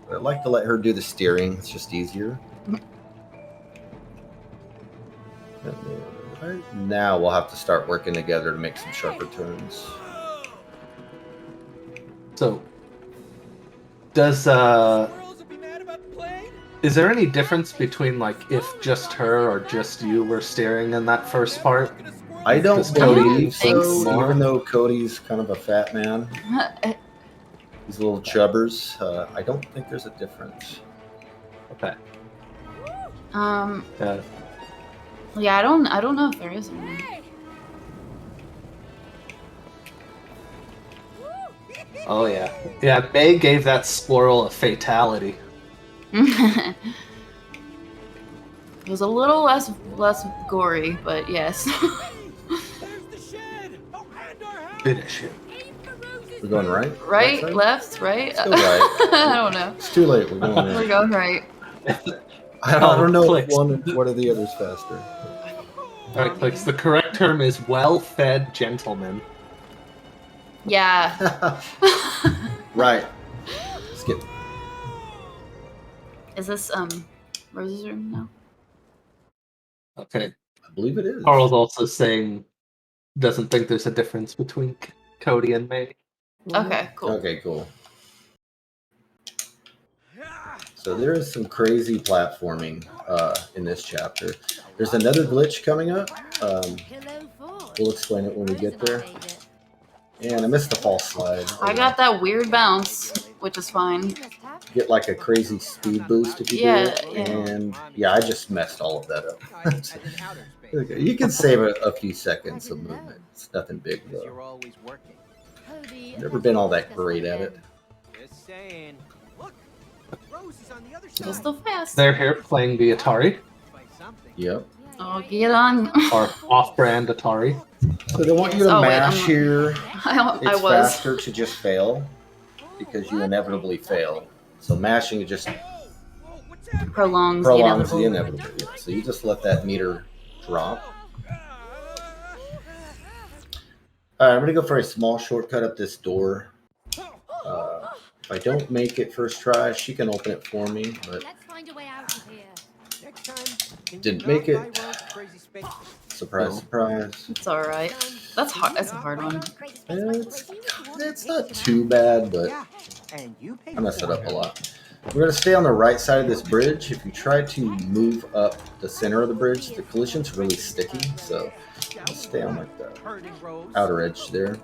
But I like to let her do the steering. It's just easier. And then right now we'll have to start working together to make some sharper turns. So, does is there any difference between like if just her or just you were steering in that first part? I don't Does Cody believe think so, so? even though Cody's kind of a fat man. These little chubbers. I don't think there's a difference. Okay. Yeah, I don't know if there is one. Oh yeah. Yeah, May gave that squirrel a fatality. It was a little less gory, but yes. Finish him. We're going right? Right, side? left, right. Let's go right. I don't know. It's too late. We're going We're right. going right. I don't know if Clicks. one or the other's faster. Alright, clicks. The correct term is well-fed gentleman. Yeah. Right. Skip. Is this Rose's room now? Okay. I believe it is. Carl's also saying doesn't think there's a difference between Cody and May. Okay, cool. Okay, cool. So there is some crazy platforming in this chapter. There's another glitch coming up. We'll explain it when we get there. And I missed the false slide. I got that weird bounce, which is fine. Get like a crazy speed boost if you do Yeah, it. yeah. And yeah, I just messed all of that up. Okay, you can save a few seconds of movement. It's nothing big though. You're always working. Never been all that great at it. Just saying. Look, Rose is on the other Still side. so fast. They're here playing the Atari, By something. Yep. Oh, get on. or off-brand Atari. So they want you to Oh, wait, mash I'm- here. I It's was. faster to just fail because you inevitably fail. So mashing just Prolongs prolongs the the inevitable. inevitable. Yeah. So you just let that meter drop. All right, I'm gonna go for a small shortcut up this door. If I don't make it first try, she can open it for me, but Let's find a way out of here. Next time, can you Didn't not make it. buy Rose crazy space? surprise, No. surprise. It's alright. That's hard. That's a hard one. It's not too bad, but Yeah, and you pay I messed it for up a lot. We're gonna stay on the right side of this bridge. If you try to move up the center of the bridge, the collision's really sticky, so I'll stay on like the Hurting Rose. outer edge there.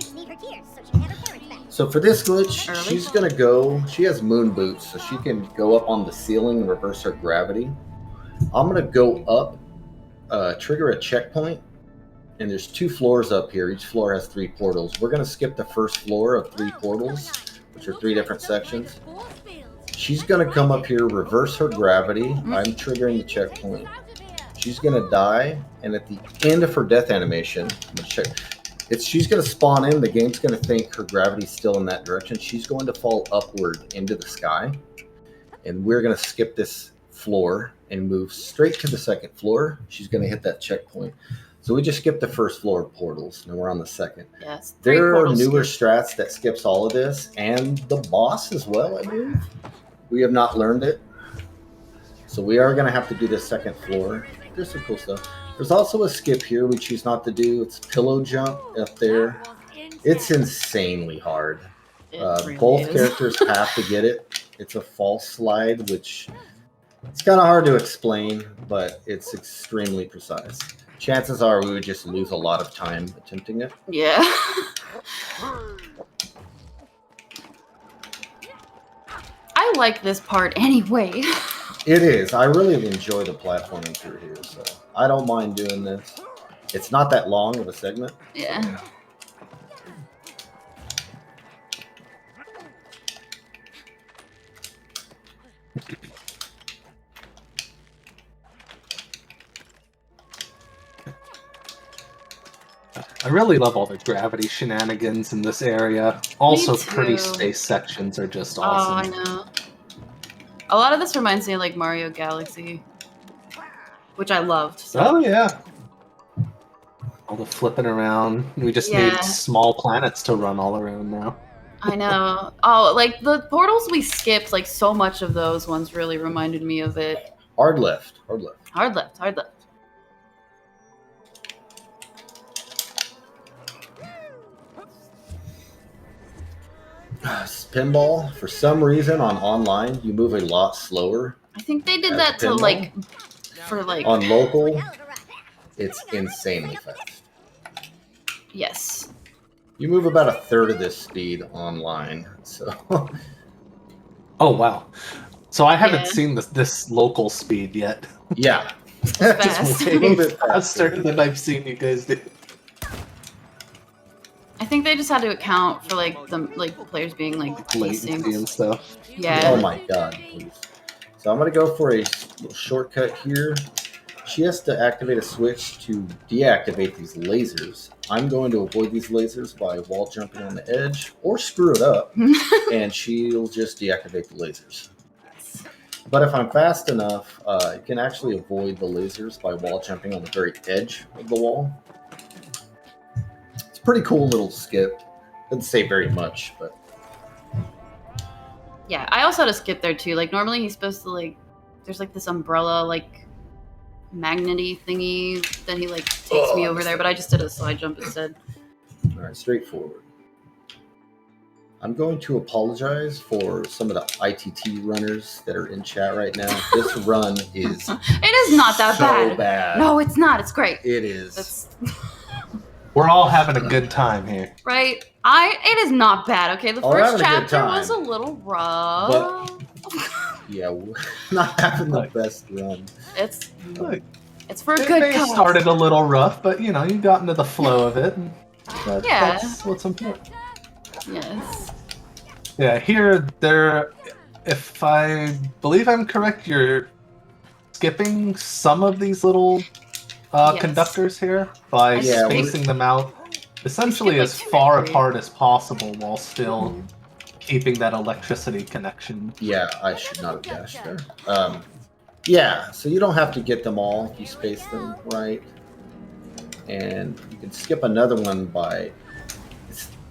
We need her gears so she can have her parents back. So for this glitch, Early. she's gonna go. She has moon boots, so she can go up on the ceiling and reverse her gravity. I'm gonna go up, trigger a checkpoint, and there's 2 floors up here. Each floor has 3 portals. We're gonna skip the first floor of 3 portals, which are 3 different sections. She's gonna come up here, reverse her gravity. I'm triggering the checkpoint. She's gonna die, and at the end of her death animation, I'm gonna check. She's gonna spawn in. The game's gonna think her gravity's still in that direction. She's going to fall upward into the sky, and we're gonna skip this floor and move straight to the second floor. She's gonna hit that checkpoint. So we just skipped the first floor of portals. Now we're on the second. Yes. There are newer strats that skips all of this, and the boss as well, I believe. We have not learned it. So we are going to have to do the second floor. There's some cool stuff. There's also a skip here we choose not to do. It's pillow jump up there. It's insanely hard. Both characters have to get it. It's a false slide, which it's kind of hard to explain, but it's extremely precise. Chances are we would just lose a lot of time attempting it. Yeah. I like this part anyway. It is. I really enjoy the platforming through here, so I don't mind doing this. It's not that long of a segment. Yeah. I really love all the gravity shenanigans in this area. Also, too. pretty space sections are just Oh, I awesome. know. A lot of this reminds me of like Mario Galaxy, which I loved. So. Oh yeah. All the flipping around. We just need Yeah. small planets to run all around now. I know. Oh, like the portals we skipped, like so much of those ones really reminded me of it. Hard left. Hard left. Hard left, hard left. Pinball, for some reason on online, you move a lot slower. I think they did As that a to pinball? like, for like, On local, it's insanely fast. yes. You move about a third of this speed online. So Oh wow. So I haven't Yeah. seen this local speed yet. yeah. Fast. Just way A little bit faster faster. than I've seen you guys do. I think they just had to account for like the players being like Latency and desync. stuff. Yeah. Oh my god, please. So I'm gonna go for a little shortcut here. She has to activate a switch to deactivate these lasers. I'm going to avoid these lasers by wall jumping on the edge or screw it up, and she'll just deactivate the lasers. But if I'm fast enough, you can actually avoid the lasers by wall jumping on the very edge of the wall. It's a pretty cool little skip. Doesn't say very much, but Yeah, I also had to skip there too. Like normally he's supposed to like, there's like this umbrella like magnety thingy that he like takes me over there, but I just did a slide jump instead. all right, straightforward. I'm going to apologize for some of the ITT runners that are in chat right now. This run is It is not that so bad. No, it's not. It's great. It is. That's We're all having a good time here. right. It is not bad. Okay, the Oh, we're first having a good chapter was a time. little rough. Yeah, we're not having the best run. It's Look, for a it good may have cause. started a little rough, but you know, you got into the flow of it. And Yeah. That's what's important. Yes. Yeah, here, if I believe I'm correct, you're skipping some of these little Yes. conductors here by Yeah, spacing them out essentially like as two or far three. apart as possible while still Mhm. keeping that electricity connection. Yeah, I should not have dashed there. Yeah, so you don't have to get them all if you space them right. And you can skip another one by...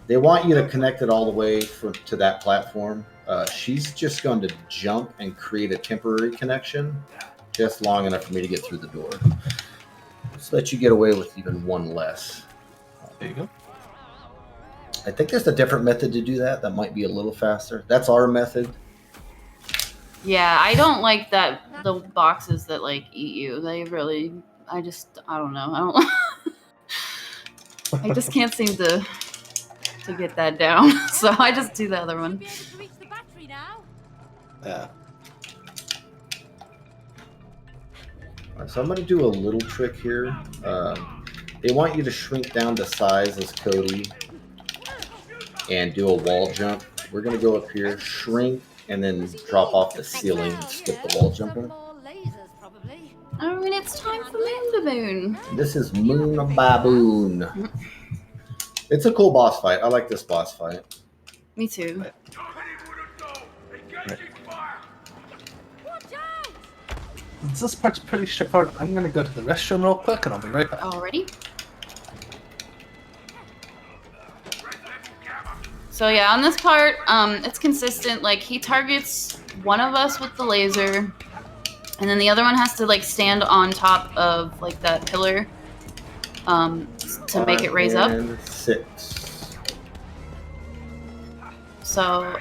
They want you to connect it all the way to that platform. She's just going to jump and create a temporary connection just long enough for me to get through the door. So that you get away with even one less. There you go. I think there's a different method to do that. That might be a little faster. That's our method. Yeah, I don't like that the boxes that like eat you. They really, I don't know. I just can't seem to get that down. So I just do the other one. Be able to reach the battery now. Yeah. All right, so I'm going to do a little trick here. They want you to shrink down to size as Cody and do a wall jump. We're going to go up here, shrink, and then drop off the ceiling and skip the wall jumping. More lasers, probably. I mean, it's time for Moon Baboon. This is Moon Baboon. It's a cool boss fight. I like this boss fight. Me too. Watch out! This part's pretty straightforward. I'm gonna go to the restroom real quick and I'll be right back. Already? So yeah, on this part, it's consistent. Like he targets one of us with the laser, and then the other one has to like stand on top of like that pillar, to make it raise up. 6. So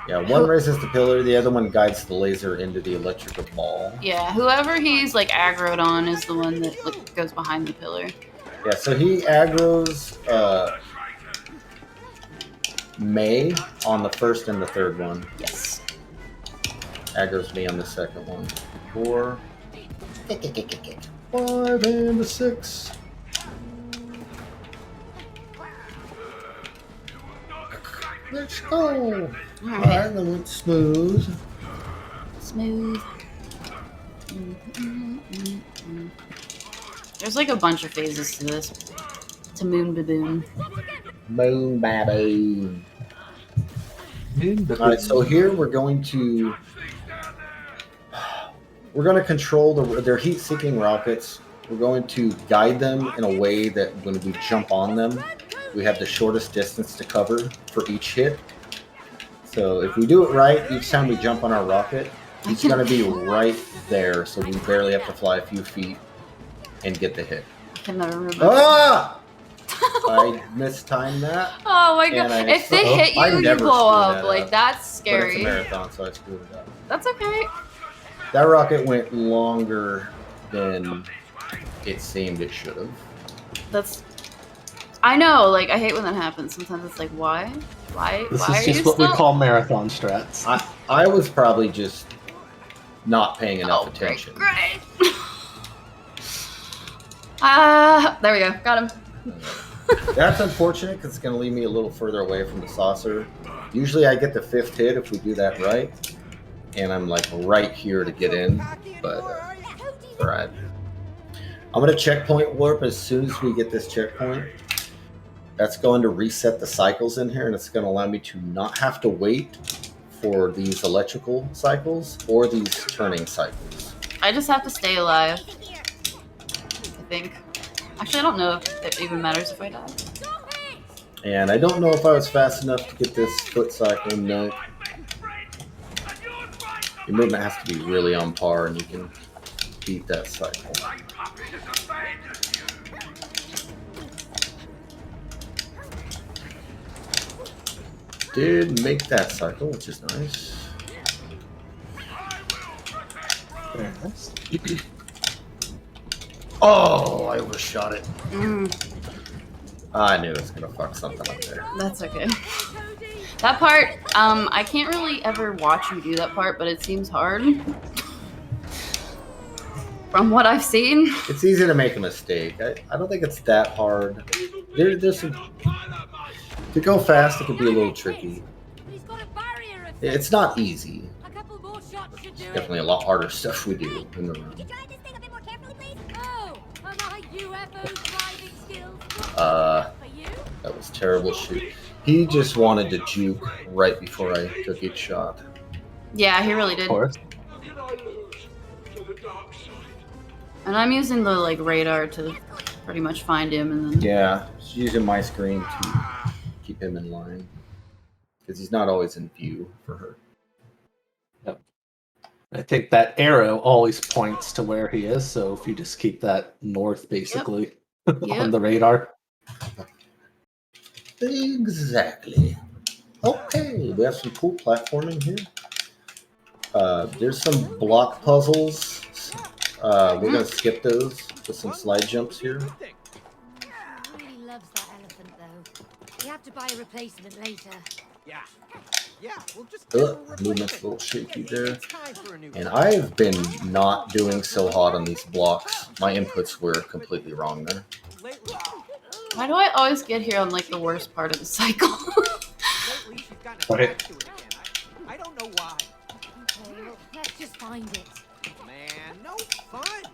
Yeah, one raises the pillar, the other one guides the laser into the electrical ball. yeah, whoever he's like aggroed on is the one that like goes behind the pillar. Yeah, so he aggroes May on the first and the third one. Yes. Aggroes me on the second one. 4. 5 and a 6. Let's go. All All right. right, that went smooth. Smooth. There's like a bunch of phases to this. To Moon Baboon. Moon baboon. Moon All right, so here we're going to we're going to control their heat-seeking rockets. We're going to guide them in a way that when we jump on them, we have the shortest distance to cover for each hit. So if we do it right, each time we jump on our rocket, it's going to be right there, so we barely have to fly a few feet and get the hit. I can never remember. Ah! I mistimed that. Oh my god. And If they hit I you, you never blow screw up. that Like, up. that's But it's a scary. marathon, so I screwed it up. That's okay. That rocket went longer than it seemed it should have. That's... I know, like, I hate when that happens. Sometimes it's like, why? This Why is are you just what we still... call marathon strats. I was probably just not paying enough Oh, attention. great. There we go. Got him. That's unfortunate because it's going to leave me a little further away from the saucer. Usually I get the 5th hit if we do that right. And I'm like right here to get in. But, alright. I'm going to checkpoint warp as soon as we get this checkpoint. That's going to reset the cycles in here, and it's going to allow me to not have to wait for these electrical cycles or these turning cycles. I just have to stay alive. I think. Actually, I don't know if it even matters if I die. And I don't know if I was fast enough to get this foot cycle. No. Your movement has to be really on par, and you can beat that cycle. Did make that cycle, which is nice. Very nice. Oh, I overshot it. Mm, I knew it was gonna fuck something up there. that's okay. That part, I can't really ever watch you do that part, but it seems hard. From what I've seen. It's easy to make a mistake. I don't think it's that hard. There's some... To go fast, it can be a little tricky. He's got a barrier effect. It's not easy. A couple more shots should do it. Definitely a lot harder stuff we do in the room. Could you try this thing a bit more carefully, please? Oh, are my UFO driving skills for you? That was terrible shoot. He just wanted to juke right before I took each shot. Yeah, he really Of did. course. And I'm using the like radar to pretty much find him, and then Yeah, just using my screen to keep him in line. Because he's not always in view for her. I think that arrow always points to where he is, so if you just keep that north, basically, on Yep. the radar. Exactly. Okay, we have some cool platforming here. There's some block puzzles. We're going to skip those with some slide jumps here. He really loves that elephant, though. We have to buy a replacement later. Yeah. Yeah, we'll just Movement's a little shaky there. And I've been not doing so hot on these blocks. My inputs were completely wrong there. why do I always get here on like the worst part of the cycle? Lately, she's gotten Okay. back to it again. I don't know why. Okay, well, let's just find it. Man, no fun.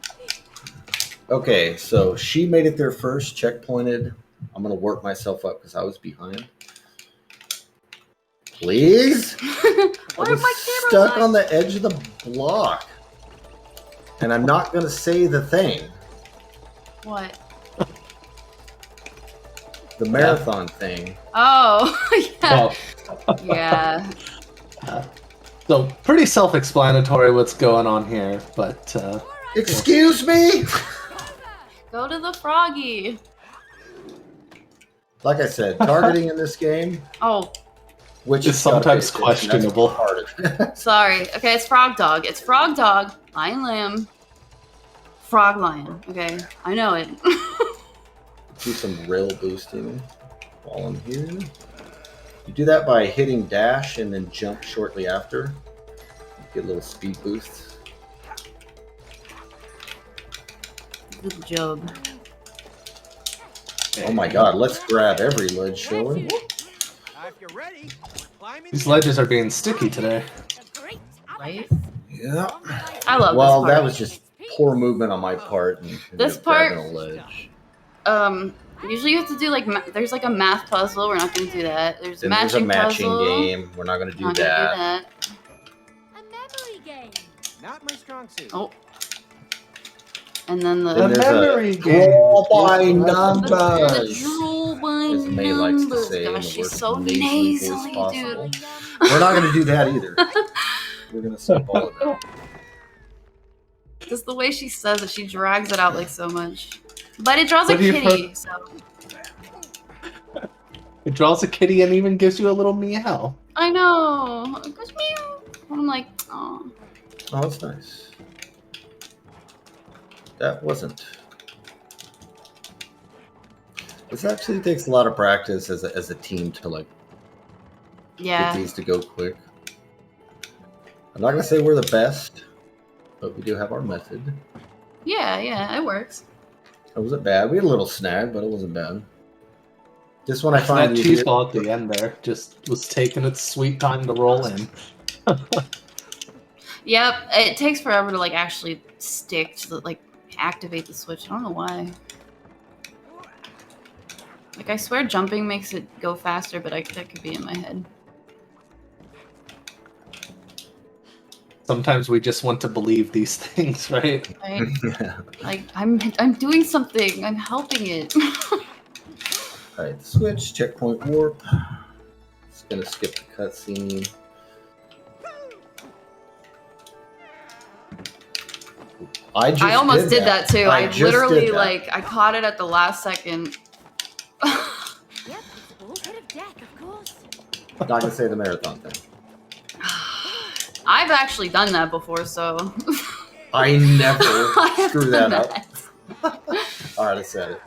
Okay, so she made it there first, checkpointed. I'm going to work myself up because I was behind. Please? I Where was my camera stuck light? on the edge of the block. And I'm not going to say the thing. What? The marathon thing. Oh, yeah. Well, Yeah. so pretty self-explanatory what's going on here, but Excuse me? Go to the froggy. Like I said, targeting in this game, Oh, which It's is gotta sometimes pay attention. That's questionable. part of it. sorry. Okay, it's frog dog. It's frog dog, lion lamb, frog lion. Okay, I know it. Do some rail boosting while I'm here. You do that by hitting dash and then jump shortly after. Get a little speed boost. Good job. Oh my god, let's grab every ledge, shall we? If you're ready, climb in. these ledges are being sticky today. A great Right? Yeah. I love Well, this part. that was just poor movement on my part. And This grabbing part- a ledge. Usually you have to do like there's like a math puzzle. We're not gonna do that. There's a Then matching there's a matching puzzle. game. We're not going to do Not that. gonna do that. A memory game. Not my strong suit. Oh. And then The Then the there's memory a game. draw by the numbers. drool by As May likes to numbers. say in Gosh, the she's worst so nasally voice nasally, possible. dude. We're not going to do that either. We're going to skip all of that. Just the way she says it, she drags it out like so much. But it draws a What do you kitty, so It draws a kitty and even gives you a little meow. I know. It goes meow. I'm like, oh. Oh, that's nice. That wasn't. This actually takes a lot of practice as a team to like get Yeah. these to go quick. I'm not gonna say we're the best, but we do have our method. Yeah, it works. It wasn't bad. We had a little snag, but it wasn't bad. This one I That find cheese easier. ball at the end there just was taking its sweet time to roll in. Yep, it takes forever to like actually stick to the, like activate the switch. I don't know why. Like I swear jumping makes it go faster, but that could be in my head. Sometimes we just want to believe these things, right? Right? Yeah. Like I'm doing something. I'm helping it. All right, switch, checkpoint warp. Just gonna skip the cutscene. I almost did that too. I just literally did that. like I caught it at the last second. Yep, it's a bit of death, of course. Not gonna say the marathon thing. I've actually done that before, so I never I have screw done that up. All right, I said it.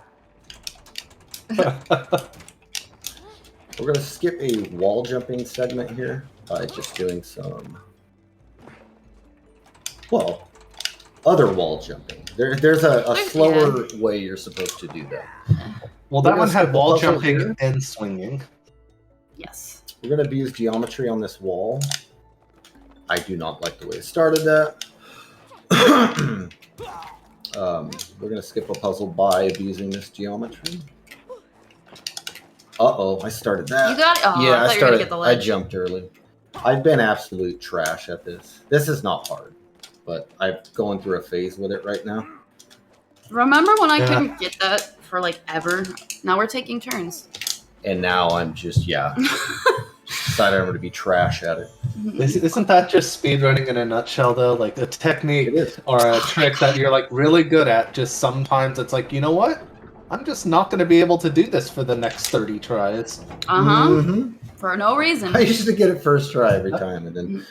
We're gonna skip a wall jumping segment here by just doing some, well, other wall jumping. There's a slower way you're supposed to do that. Well, We're that gonna one skip had a wall puzzle jumping here. and swinging. Yes. We're gonna abuse geometry on this wall. I do not like the way it started that. We're gonna skip a puzzle by abusing this geometry. Uh-oh, I started that. You got it? Oh, Yeah, I thought you were gonna get the I ledge. jumped early. I've been absolute trash at this. This is not hard, but I'm going through a phase with it right now. Remember when I Yeah. couldn't get that for like ever? Now we're taking turns. And now I'm just, decided I'm going to be trash at it. Isn't that just speedrunning in a nutshell, though? Like a It technique is. or a trick that you're like really good at. Just sometimes it's like, you know what? I'm just not going to be able to do this for the next 30 tries. Uh-huh. Mhm. For no reason. I used to get it first try every time, and then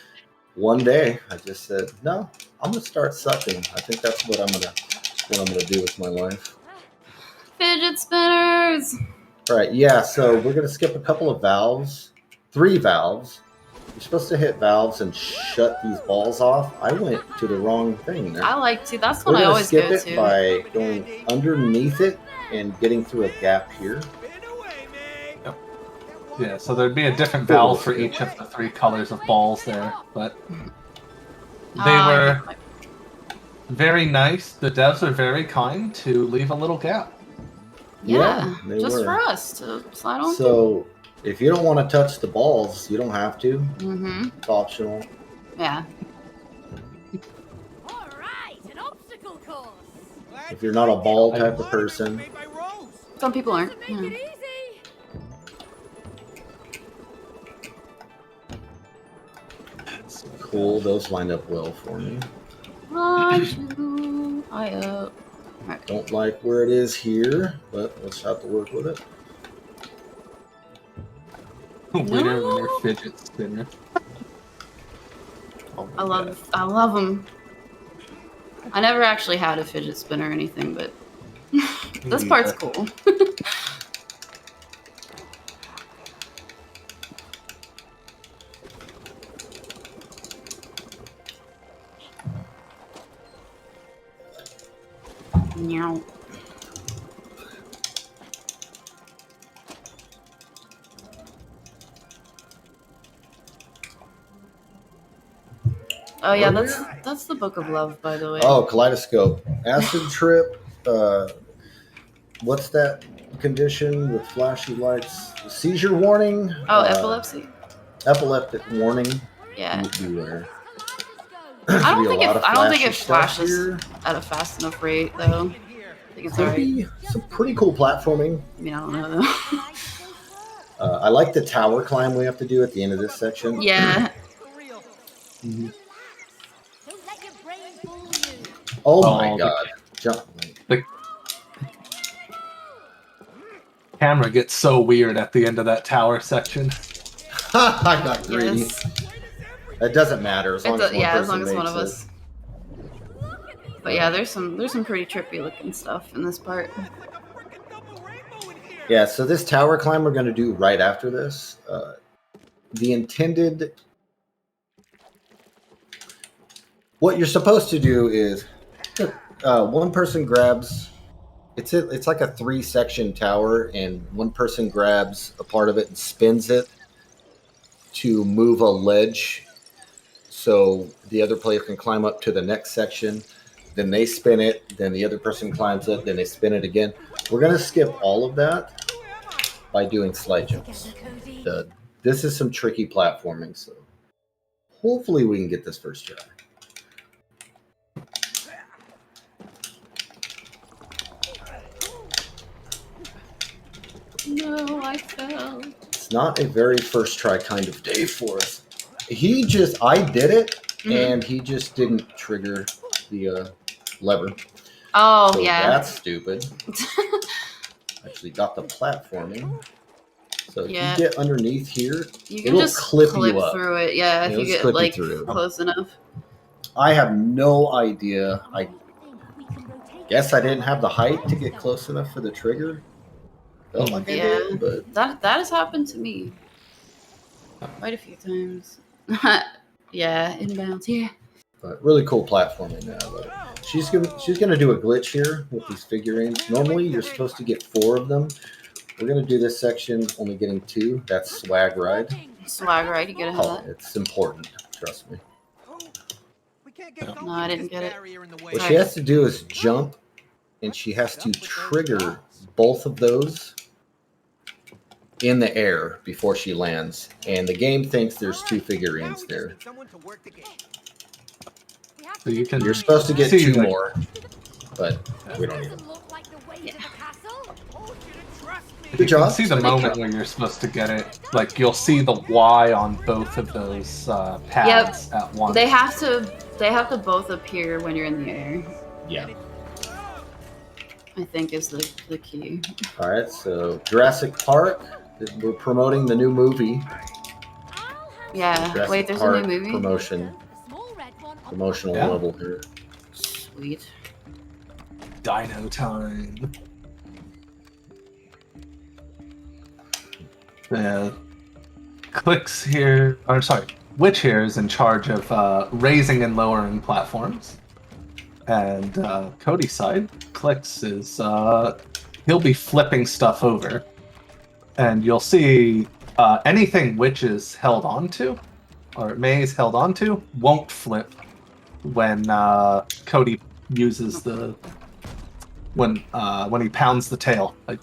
one day I just said, "No, I'm gonna start sucking." I think that's what I'm gonna do with my life. Fidget spinners. All right, yeah. So we're gonna skip a couple of valves, 3 valves. You're supposed to hit valves and shut these balls off. I went to the wrong thing there. I like to. That's We're what I gonna always skip go it to. by going underneath it and getting through a gap here. Yeah, so there'd be a different valve for each of the 3 colors of balls there, but they were very nice. The devs are very kind to leave a little gap. Yeah, they just were. for us to slide on. So if you don't want to touch the balls, you don't have to. Mm-hmm. It's optional. Yeah. All right, an obstacle course. If you're not a ball type of person, Some people aren't. To make Yeah. it easy. cool. Those lined up well for me. 1, 2, I up. Okay. Don't like where it is here, but let's have to work with it. Winner, winner, fidget spinner. Oh my God. I love them. I never actually had a fidget spinner or anything, but this Me part's neither. cool. Meow. Oh yeah, that's the Book of Love, by the way. Oh, kaleidoscope. Acid trip. What's that condition with flashy lights? Seizure warning. Oh, epilepsy. Epileptic warning. Yeah. Beware. I don't think it stuff flashes here. at a fast enough rate though. I think it's alright. Maybe some pretty cool platforming. I mean, I don't know though. I like the tower climb we have to do at the end of this section. Yeah. Mhm. Don't let your brain fool you. Oh Oh, my the- god. Jump. Camera gets so weird at the end of that tower section. I got greedy. Yes. It doesn't matter as long as one Yeah, as person long as one makes of it. us. But yeah, there's some pretty trippy looking stuff in this part. Yeah, so this tower climb we're going to do right after this. The intended... What you're supposed to do is one person grabs... It's like a 3-section tower, and one person grabs a part of it and spins it to move a ledge so the other player can climb up to the next section. Then they spin it, then the other person climbs it, then they spin it again. We're going to skip all of that by doing slide jumps. This is some tricky platforming, so hopefully we can get this first try. No, I fell. It's not a very first try kind of day for us. I did it, and he just didn't trigger the lever. Oh So yeah. that's stupid. Actually got the platforming. So if Yeah. you get underneath here, You can it'll just clip clip you up. through it. Yeah, if It'll you get clip you like through. close enough. I have no idea. I guess I didn't have the height to get close enough for the trigger. Felt like I Yeah. did, but That has happened to me quite a few times. Yeah, inbounds here. really cool platforming now. But she's gonna do a glitch here with these figurines. Normally you're supposed to get 4 of them. We're gonna do this section only getting 2. That's swag ride. Swag right, you gotta have Oh, that. it's important. Trust me. No, I didn't get it. What she has to do is jump, and she has to trigger both of those in the air before she lands. And the game thinks there's 2 figurines there. So you can. You're supposed to get See, 2 like- more, but we don't need them. Good You can job. see the moment when you're supposed to get it. Like you'll see the Y on both of those pads at once. They have to both appear when you're in the air. Yeah. I think is the key. All right. So Jurassic Park. We're promoting the new movie. Yeah. Jurassic Wait, there's Park a new movie? Promotional Yeah. level here. Sweet. Dino time. The Clicks here, or sorry, Witch here is in charge of raising and lowering platforms. And Cody's side, Clicks is, he'll be flipping stuff over. And you'll see anything Witch is held onto, or May's held onto, won't flip when Cody uses when he pounds the tail. I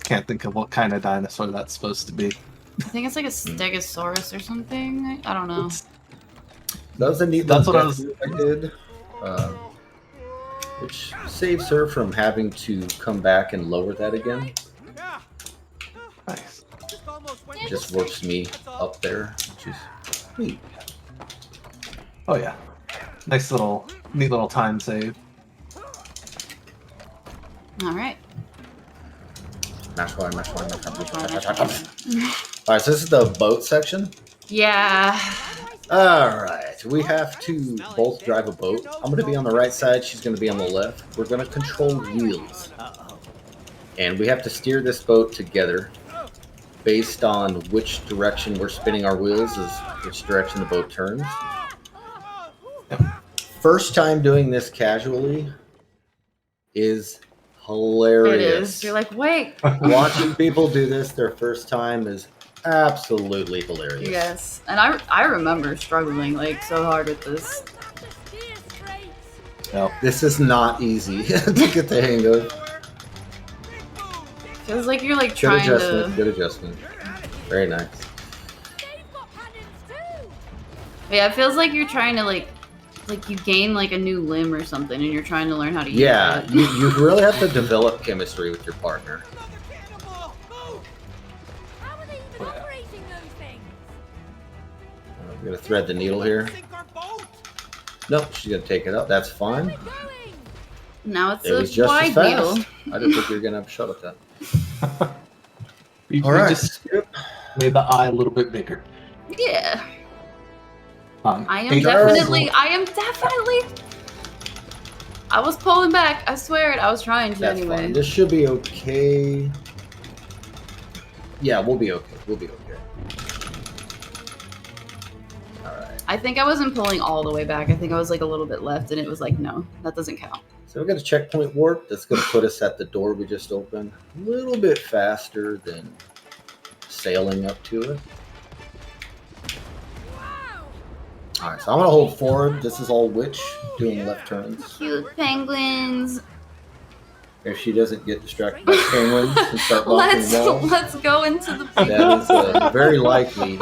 can't think of what kind of dinosaur that's supposed to be. I think it's like a Stegosaurus or something. I don't know. That was a neat That's little what death I did, which saves her from having to come back and lower that again. Nice. Just works me up there, which is neat. Oh yeah, nice little, neat little time save. All right. Mash one. All right, so this is the boat section. Yeah. All right, we have to both drive a boat. I'm going to be on the right side. She's going to be on the left. We're going to control wheels. And we have to steer this boat together based on which direction we're spinning our wheels is which direction the boat turns. First time doing this casually is hilarious. It is. You're like, wait. Watching people do this their first time is absolutely hilarious. Yes. And I remember struggling like so hard with this. Yep. This is not easy to get the hang of. Feels like you're like Good trying adjustment. to. Good adjustment. Very nice. Yeah, it feels like you're trying to like like you gain like a new limb or something, and you're trying to learn how to use Yeah, it. you really have to develop chemistry with your partner. Another cannonball! Move! How are they even Yeah. operating those things? I'm gonna thread the needle here. Sink our boat! Nope, she's gonna take it up. That's fine. Where are we going? Now it's It was a just as wide fast. needle. I didn't think you were gonna have a shot at that. We All just made the eye a little bit bigger. Yeah. I am Eight definitely. hours. I was pulling back. I swear it. I was trying to That's anyway. fine. This should be okay. Yeah, we'll be okay. We'll be okay. All right. I think I wasn't pulling all the way back. I think I was like a little bit left, and it was like, no, that doesn't count. So we've got a checkpoint warp that's going to put us at the door we just opened a little bit faster than sailing up to it. Wow! All right, so I'm going to hold forward. This is all Witch doing left turns. Cute penguins. If she doesn't get distracted by penguins and start blocking Let's the wall, let's go into the that is very likely.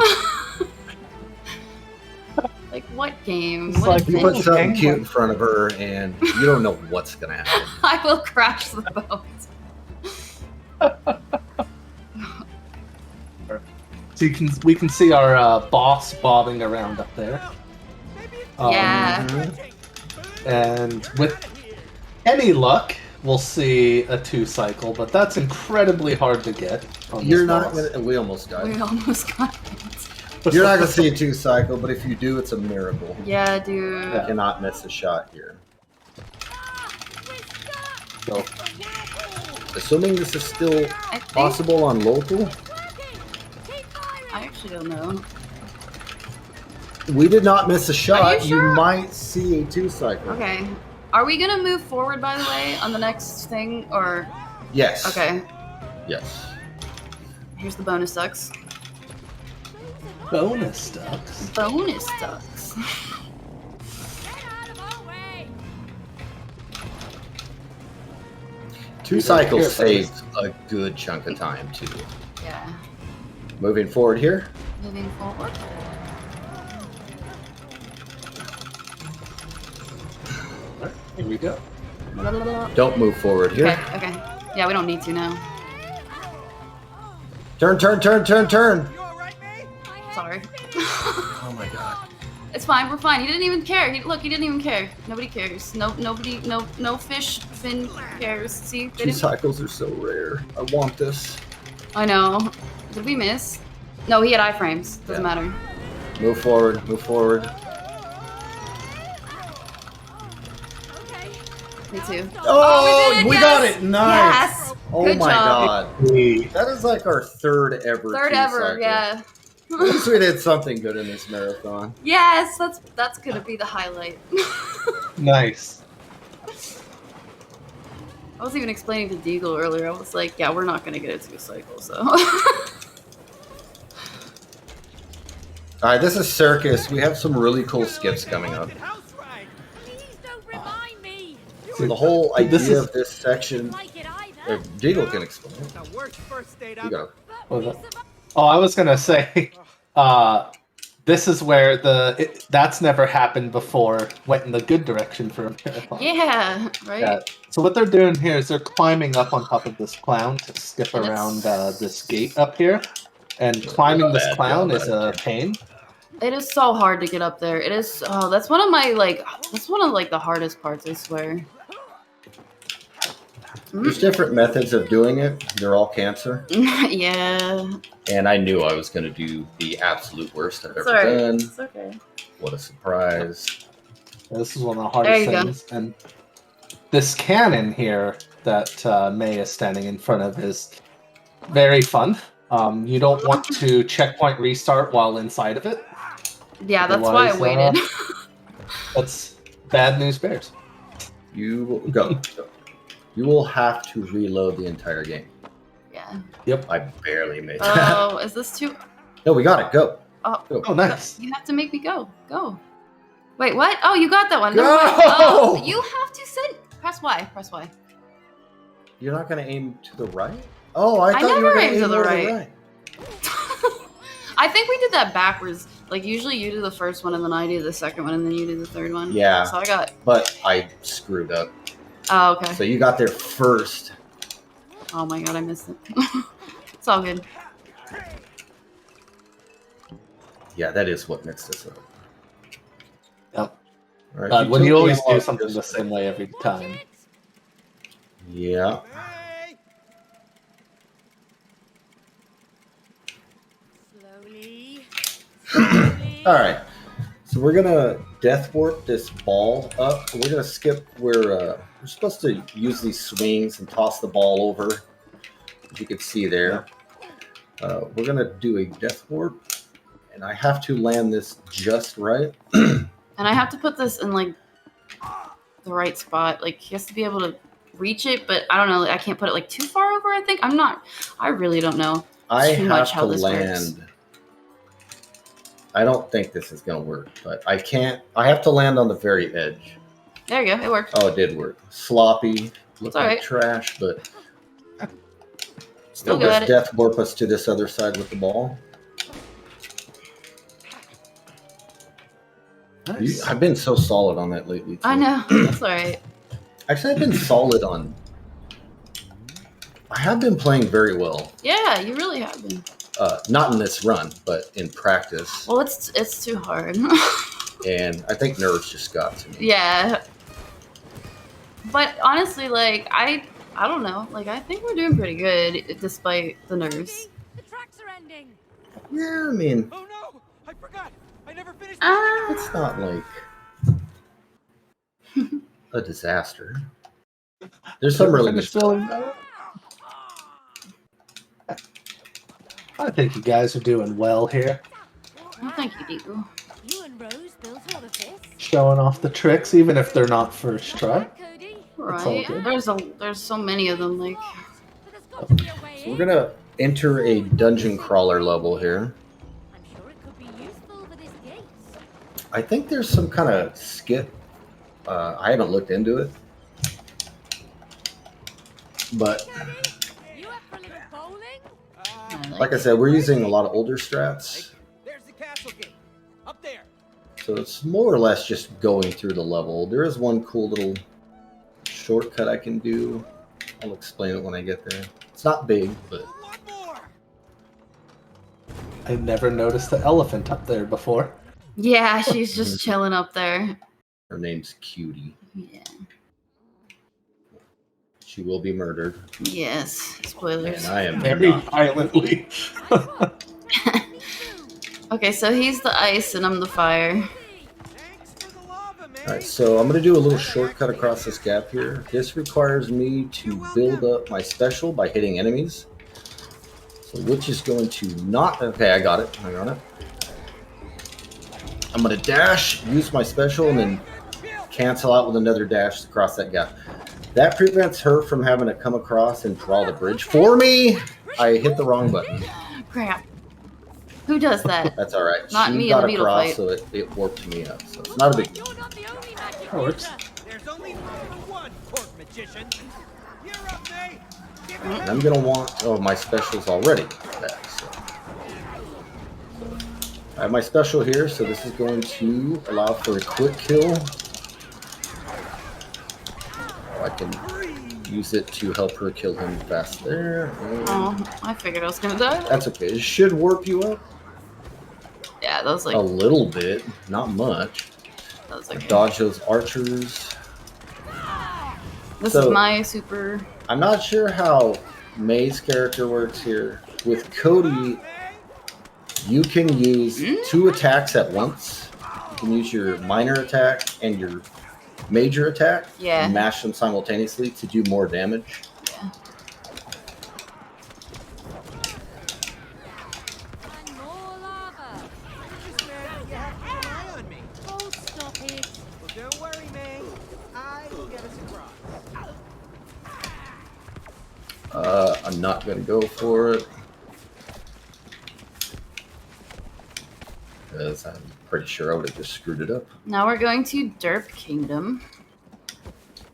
like what game? It's What like is You you put this? something cute in front of her, and you don't know what's going to happen. I will crash the boat. So we can see our boss bobbing around up there. Yeah. And with any luck, we'll see a 2-cycle, but that's incredibly hard to get. On You're this not boss. going to. We almost We died. almost got it. You're not going to see a 2-cycle, but if you do, it's a miracle. Yeah, dude. You cannot miss a shot here. So, Assuming this is still I think possible on local, I actually don't know. we did not miss a shot. you sure? might see a 2-cycle. Okay. Are we gonna move forward, by the way, on the next thing, or Yes. okay? Yes. Here's the bonus ducks. bonus ducks. Bonus ducks. Get out of our way! 2 cycles Here, saves a good chunk of time too. Yeah. Moving forward here. Moving forward. Alright, here we go. Don't move forward here. Okay. Okay. Yeah, we don't need to now. Turn, turn, turn, turn, turn. You alright, mate? Sorry. Oh my god. It's fine. We're fine. He didn't even care. Look, he didn't even care. Nobody cares. Nobody. No fish fin cares. See? They 2 didn't- cycles are so rare. I want this. I know. Did we miss? No, he had iframes. Doesn't Yeah. matter. Move forward. Move forward. Okay. Me too. Oh, we did it, we yes! got it. Nice. Yes. Oh Good my job. god. Hey, That is like our third ever. Third 2 ever. cycle. Yeah. At least we did something good in this marathon. Yes. That's gonna be the highlight. nice. I was even explaining to Deagle earlier. I was like, yeah, we're not gonna get a 2-cycle, so. All right, this is Circus. We have some really cool skips coming up. House ride. Please don't remind me. So the whole idea This is- of this section, Like it either. Deagle can explain it. The worst first date You ever. go. Oh, But we that- survived. Oh, I was gonna say, this is where that's never happened before. Went in the good direction for a marathon. Yeah. Right. Yeah. So what they're doing here is they're climbing up on top of this clown to skip And around it's- this gate up here, and climbing this bad, clown real is bad. a pain. It is so hard to get up there. It is. Oh, that's one of the hardest parts. I swear. There's different methods of doing it. They're all cancer. Yeah. And I knew I was going to do the absolute worst I've ever Sorry. done. It's okay. What a surprise. This is one of the There hardest you go. things. And this cannon here that May is standing in front of is very fun. You don't want to checkpoint restart while inside of it. Yeah, that's why I Otherwise, waited. That's bad news bears. You will go. You will have to reload the entire game. Yeah. I barely made that. Oh, is this too? No, we got it. Go. Oh, Go. Oh, nice. you have to make me go. Go. Wait, what? Oh, you got that one. Go! Never mind. Oh, you have to send. Press Y. Press Y. You're not going to aim to the right? Oh, I I thought you never were going aim to to aim the more right. I think we did that backwards. Like usually you do the first one and then I do the second one and then you do the third one. Yeah. So I got. But I screwed up. Oh, okay. So you got there first. Oh my god, I missed it. It's all good. Yeah, that is what mixed us up. Yep. All right, When you always do analog something just- the same way every time. Yeah. Hey! Slowly. Slowly. All right. So we're gonna death warp this ball up. We're gonna skip where we're supposed to use these swings and toss the ball over. As you can see there, we're gonna do a death warp, and I have to land this just right. And I have to put this in like the right spot. Like he has to be able to reach it, but I don't know. I can't put it like too far over. I think I'm not. I really don't know I too much have how to this land. works. I don't think this is gonna work, but I can't. I have to land on the very edge. There you go. It worked. Oh, it did work. Sloppy, looked all like right. trash, but Still it'll good at just it. death warp us to this other side with the ball. Nice. I've been so solid on that lately. Too. I know. That's all right. Actually, I've been solid on. I have been playing very well. Yeah, you really have been. Not in this run, but in practice. Well, it's too hard. And I think nerves just got to me. Yeah. But honestly, like I don't know. Like I think we're doing pretty good despite the nerves. The tracks are ending. Yeah, I mean, Oh no! I forgot! I never finished it's not like a disaster. There's some really good Finished filling that? I think you guys are doing well here. Well, thank you, Deepu. You and Rose built all of this. Showing off the tricks, even if they're not first try. Cody. That's all Right. good. There's so many of them. Like But there's got to be a way So we're in. gonna enter a dungeon crawler level here. I'm sure it could be useful for this gate. I think there's some kind of skip. I haven't looked into it, but You up for a little bowling? I like I said, we're using a lot of older strats, There's the castle gate. Up there. so it's more or less just going through the level. There is one cool little shortcut I can do. I'll explain it when I get there. It's not big, but A lot more. I never noticed the elephant up there before. Yeah, she's just chilling up there. her name's Cutie. Yeah. She will be murdered, Yes. Spoilers. and I am Very not. violently. Okay, so he's the ice and I'm the fire. Thanks for the lava, man. All right, so I'm going to do a little shortcut across this gap here. This requires me to build up my special by hitting enemies. So which is going to not... Okay, I got it. I'm going to dash, use my special, and then cancel out with another dash to cross that gap. That prevents her from having to come across and draw the bridge for me. I hit the wrong button. Crap. Who does that? That's all right. Not she me in got the needle across, fight. so it warped me up. So it's not a big deal. You're not the only magic That works. user. There's only room for one, court magician. You're up, May. Give it And I'm gonna want my specials already. Back, so. I have my special here, so this is going to allow for a quick kill. I can use it to help her kill him fast there. And Oh, I figured I was gonna die. that's okay. It should warp you up Yeah, that was like a little bit, not much. that was like Dodge those archers. this So- is my super. I'm not sure how May's character works here. With Cody, you can use 2 attacks at once. You can use your minor attack and your major attack Yeah. and mash them simultaneously to do more damage. And more lava. Just where you have to rely on me. Oh, stop it. Well, don't worry, May. I will get us across. I'm not going to go for it. Because I'm pretty sure I would have just screwed it up. Now we're going to Derp Kingdom.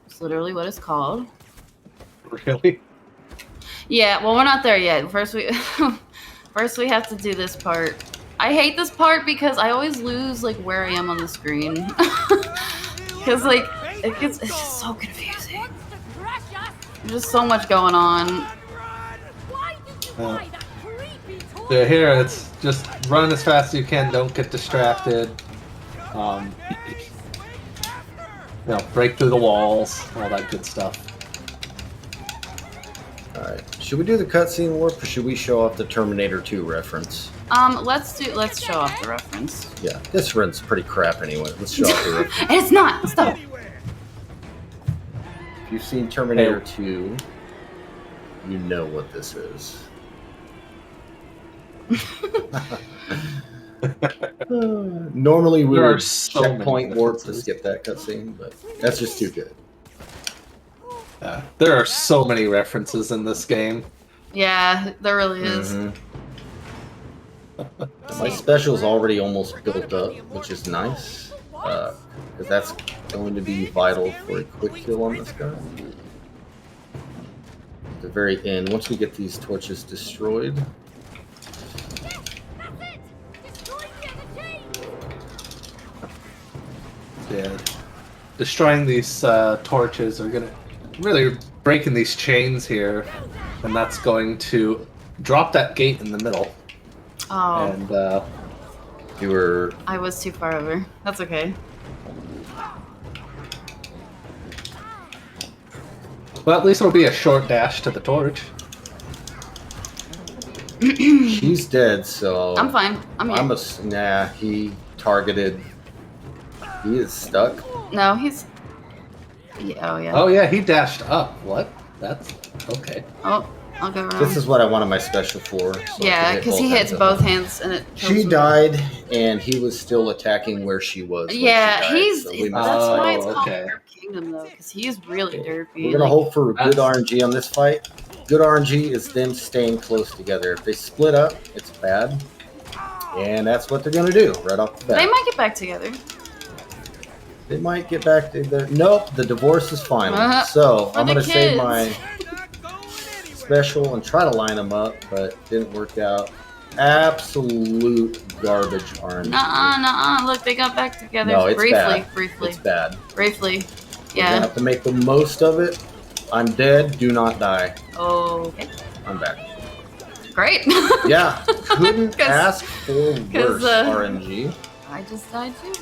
It's literally what it's called. Really? Yeah, well we're not there yet. First we first we have to do this part. I hate this part because I always lose like where I am on the screen. Because like it's just so confusing. Wants to crush us. There's just so much going on. Why did you buy that creepy toy? Yeah, here it's just run as fast as you can. Don't get distracted. You know, break through the walls, all that good stuff. All right. Should we do the cutscene warp, or should we show off the Terminator 2 reference? Let's show off the reference. Yeah, this run's pretty crap anyway. Let's show off the reference. It's not. Stop. If you've seen Terminator 2, you know what this is. Normally we There are would so many checkpoint warp to references. skip that cutscene, but that's just too good. There are so many references in this game. Yeah, there really is. Mhm. My special's already almost built up, which is nice, because that's going to be vital for a quick kill on this guy. At the very end, once we get these torches destroyed, That's it. Destroy the other team. Yeah. Destroying these torches are gonna really breaking these chains here, and that's going to drop that gate in the middle. Oh, And you were I was too far over. That's okay. well, at least it'll be a short dash to the torch. she's dead, so I'm fine. I'm here. nah. He targeted. He is stuck. No, he's. Yeah, oh yeah. Oh yeah, he dashed up. What? That's okay. Oh, I'll go around. This is what I wanted my special for. So I Yeah, could hit because he both hits ends of both it. hands and it. kills She him. died, and he was still attacking where she was. when Yeah, she died, he's. so we That's messed up. why it's Oh, called okay. Derp Kingdom though, because he's really derpy. We're gonna like- hope for good That's- RNG on this fight. Good RNG is them staying close together. If they split up, it's bad, and that's what they're gonna do right off the bat. They might get back together. They might get back together. Nope, the divorce is final. So For I'm the gonna save kids. my special and try to line them up, but didn't work out. Absolute garbage RNG. Nuh-uh. Look, they got back together No, it's briefly. bad. Briefly. It's bad. Briefly. We're gonna Yeah. have to make the most of it. I'm dead. Do not die. Okay. I'm back. Great. Yeah, couldn't 'Cause- ask for worse RNG. I just died too.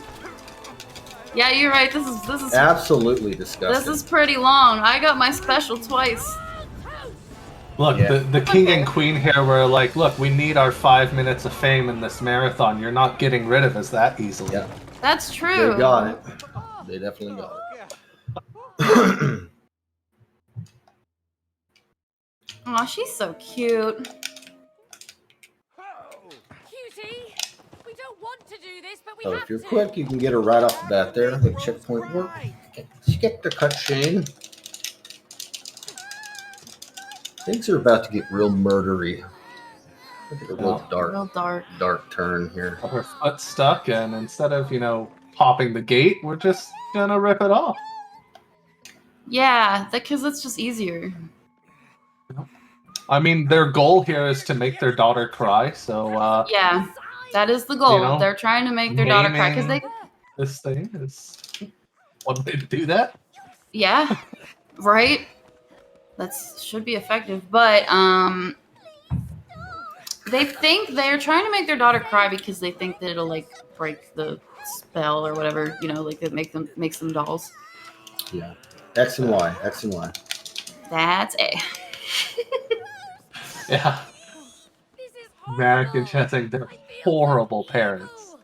Yeah, you're right. This is Absolutely this disgusting. is pretty long. I got my special twice. Look, Yeah. the king and queen here were like, look, we need our 5 minutes of fame in this marathon. You're not getting rid of us that easily. Yeah. That's true. They got it. They definitely got it. Aw, she's so cute. Cutie, we don't want to do this, but we So have if you're to. quick, you can get her right off the bat there. The checkpoint work. Skip the cutscene. Things are about to get real murdery. Look at a real Real dark. dark turn here. Her foot's stuck, and instead of, popping the gate, we're just gonna rip it off. Yeah, because it's just easier. I mean, their goal here is to make their daughter cry, so Yeah, that is the goal. You know, They're trying to make their daughter cry because they. this thing is one way to do that. Yeah, right. That should be effective, but they think they're trying to make their daughter cry because they think that it'll like break the spell or whatever, like it makes them dolls. Yeah. X and Y. X and Y. That's it. Yeah, This is Marek horrible. and Chesing, they're I feel horrible so parents.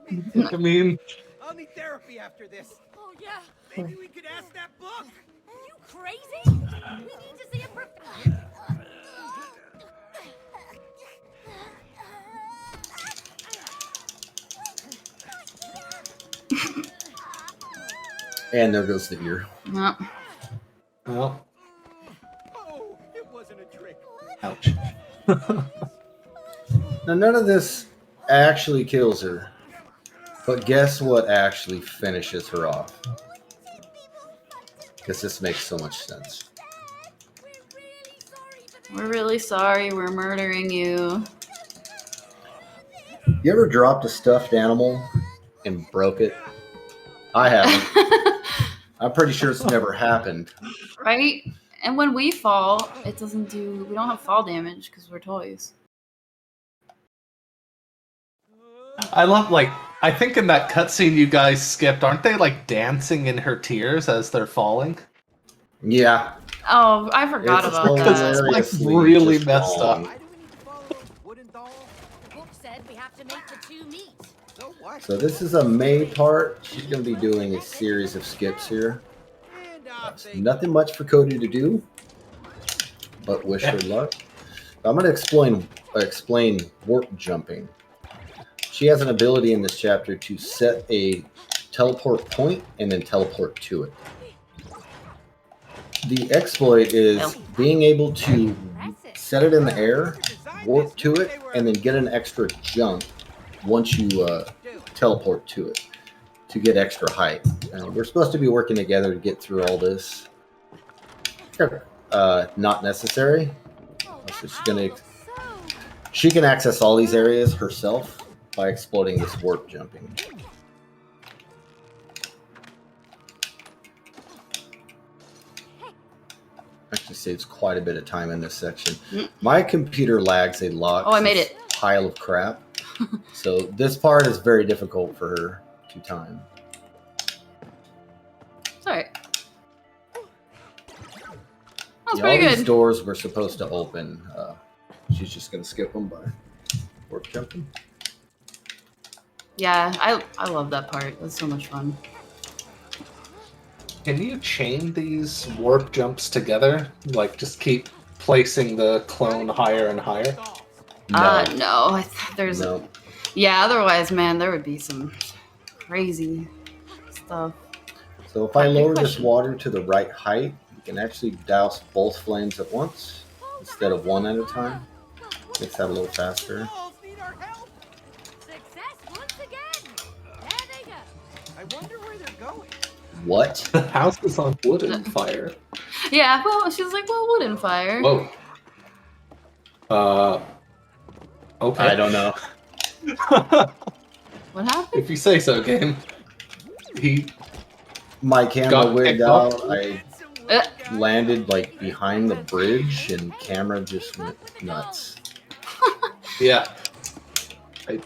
No, me too. I mean, I'll need therapy after this. Oh yeah. Maybe we could ask that book. You crazy? We need to see a prof. And there goes the ear. No. well, Oh, it wasn't a trick. ouch. Now, none of this actually kills her. But guess what actually finishes her off? Because this makes so much sense. We're really sorry. We're murdering you. You ever dropped a stuffed animal and broke it? I haven't. I'm pretty sure it's never happened. Right? And when we fall, it doesn't do. We don't have fall damage because we're toys. I love, like, I think in that cutscene you guys skipped, aren't they, like, dancing in her tears as they're falling? Yeah. Oh, I forgot It's about Because that. it's, like, hilariously really just messed wrong. up. Why do we need to follow wooden dolls? The book said we have to make the two meet. So what? So this is a May part. She's going to be doing a series of skips here. And off they Nothing much for Cody to do, but wish her luck. I'm going to explain warp jumping. She has an ability in this chapter to set a teleport point and then teleport to it. The exploit is being able to set it in the air, warp to it, and then get an extra jump once you teleport to it to get extra height. We're supposed to be working together to get through all this. Not necessary. So she can access all these areas herself by exploiting this warp jumping. Actually saves quite a bit of time in this section. My computer lags a lot. Oh, I made it. Pile of crap. So this part is very difficult for her to time. It's alright. That's Yeah, pretty all these good. doors were supposed to open. She's just going to skip them by warp jumping. Yeah, I love that part. It was so much fun. Can you chain these warp jumps together? Like, just keep placing the clone higher and higher? No. There's No. Yeah, otherwise, man, there would be some crazy stuff. So if I lower this question. water to the right height, you can actually douse both flames at once instead of one at a time. Makes that a little faster. dolls need our help. Success once again. There they go. I wonder where they're going. What? The house is on wood and fire. Yeah, well, she's like, well, wooden fire. Whoa. Okay. I don't know. What happened? If you say so, game. My camera Got wigged picked up. out. I landed like behind the bridge and camera just went nuts. Yeah. I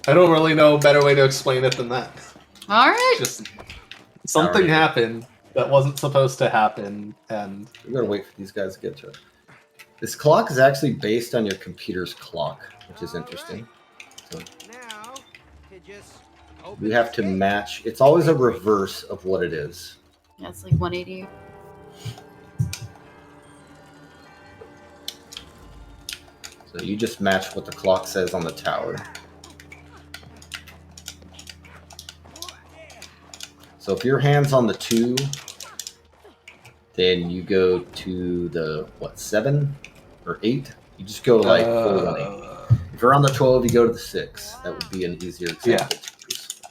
don't really know a better way to explain it than that. All right. Just something Alright. happened that wasn't supposed to happen, and We gotta wait for these guys to get to it. This clock is actually based on your computer's clock, which is interesting. So Now, to just open we have to this gate. match. It's always a reverse of what it is. Yeah, it's like 180. So you just match what the clock says on the tower. So if your hand's on the 2, then you go to the, 7 or 8? You just go like full 180. If you're on the 12, you go to the 6. That would be an easier example.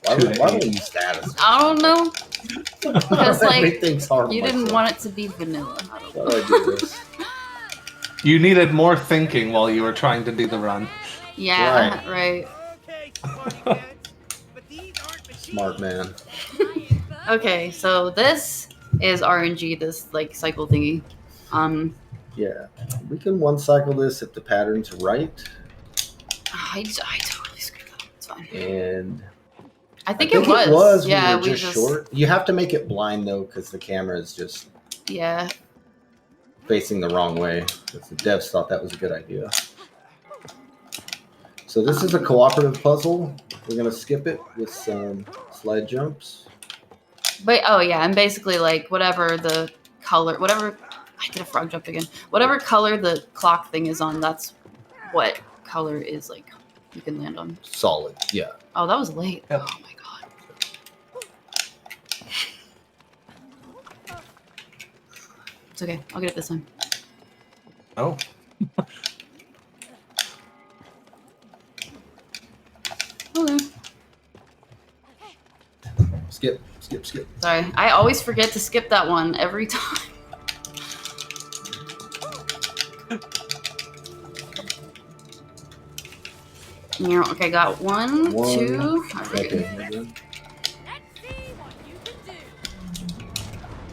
Why don't we use that as I don't know. Because, like, Everything's hard you on didn't myself. want it to be vanilla. I don't know. Why do I do this? you needed more thinking while you were trying to do the run. Yeah, right. Okay, Smarty Pants, but these aren't machines. Smart man. Okay, so this is RNG, this like cycle thingy. Yeah. We can one cycle this if the pattern's right. I totally screwed up. It's fine. And I think, it it was. was. Yeah, we were just short. You have to make it blind though, because the camera is just Yeah. facing the wrong way. Because the devs thought that was a good idea. So this is a cooperative puzzle. We're gonna skip it with some slide jumps. But oh yeah, and basically like whatever the color, whatever I did a frog jump again. Whatever color the clock thing is on, that's what color is like you can land on. Solid. Yeah. Oh, that was late. Yep. Oh my god. It's okay. I'll get it this time. Oh. Okay. Skip. Sorry. I always forget to skip that one every time. Okay, got one, One. two. Okay, you're good. Let's see what you can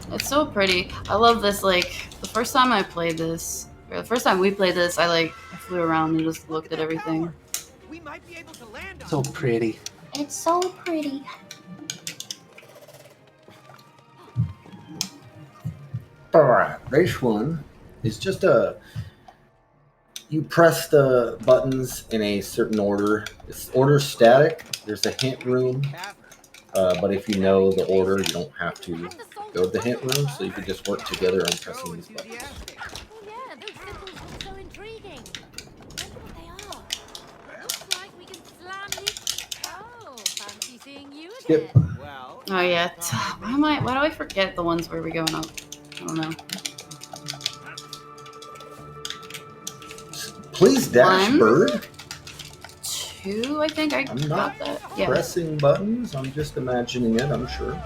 do. It's so pretty. I love this. Like the first time I played this, or the first time we played this, I flew around and just looked at everything. We might be able to land on So pretty. It's so pretty. Alright, race 1 is just you press the buttons in a certain order. It's order static. There's a hint room, but if you know the order, you don't have to go to the hint room, so you can just work together on pressing these buttons. Oh yeah, those symbols look so intriguing. I wonder what they are. Looks like we can slam these. Oh, fancy seeing you Skip. again. Well, Oh yeah. Why do I forget the ones where we're going up? I don't know. Please dash, One. bird. Two, I think I I'm got not that. Yeah. pressing buttons. I'm just imagining it, I'm sure. That's